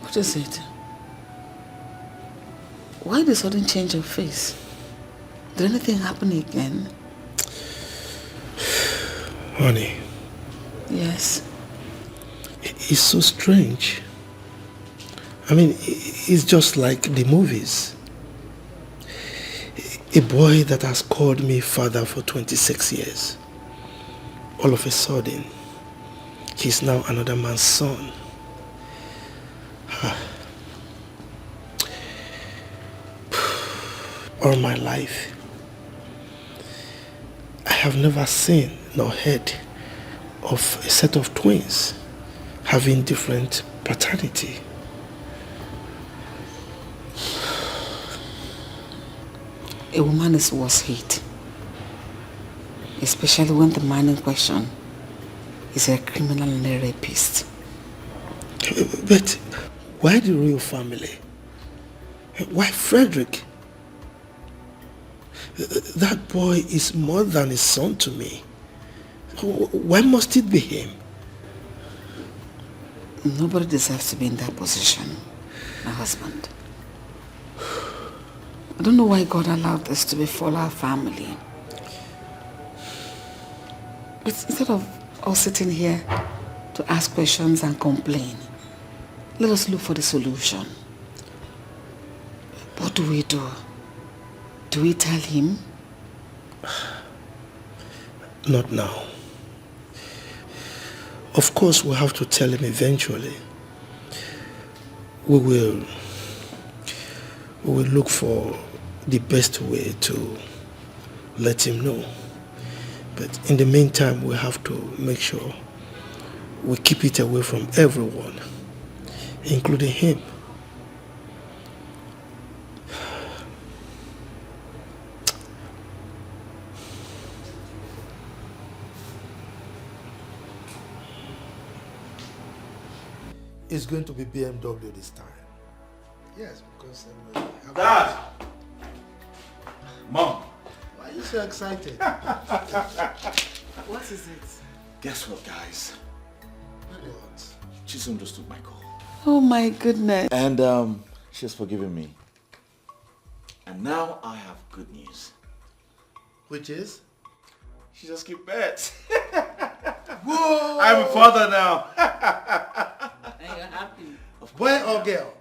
What is it? Why the sudden change of face? Did anything happen again? Honey. Yes. It's so strange. I mean, it's just like the movies. A boy that has called me father for 26 years. All of a sudden, he's now another man's son. All my life, I have never seen nor heard of a set of twins having different paternity. A woman is worth hate, especially when the man in question is a criminal and a rapist. But why the royal family? Why Frederick? That boy is more than a son to me. Why must it be him? Nobody deserves to be in that position, my husband. I don't know why God allowed this to befall our family. But instead of us sitting here to ask questions and complain, let us look for the solution. What do we do? Do we tell him? Not now. Of course, we'll have to tell him eventually. We will look for the best way to let him know. But in the meantime, we have to make sure we keep it away from everyone, including him. It's going to be BMW this time. Yes, because... Dad! Mom! Why are you so excited? What is it? Guess what, guys? What? Chisom just took my call. Oh my goodness. And she's forgiven me. And now I have good news. Which is? She just keep pets. Whoa! I'm a father now. And you're happy. Boy or girl?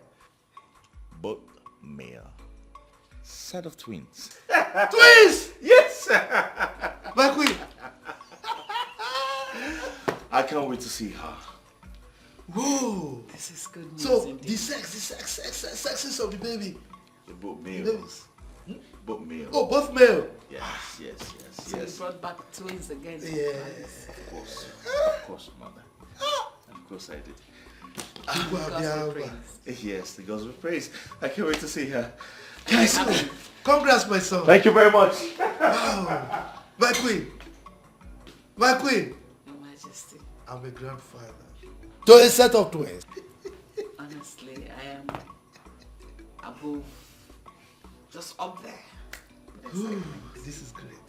Both male. Set of twins. Twins! Yes! My queen! I can't wait to see her. Whoa! This is good news. So, indeed. the sexes of the baby. They're both males. Babies. Both male. Oh, both male. Yes, yes, yes, So yes. you brought back twins again. Yes. Of course, mother. Of course I did. Yes, the gods will praise. I can't wait to see her. Guys, congrats, my son. Thank you very much. Wow. My queen. My queen. Your Majesty. I'm a grandfather. To a set of twins. Honestly, I am above, just up there. Ooh, this is great.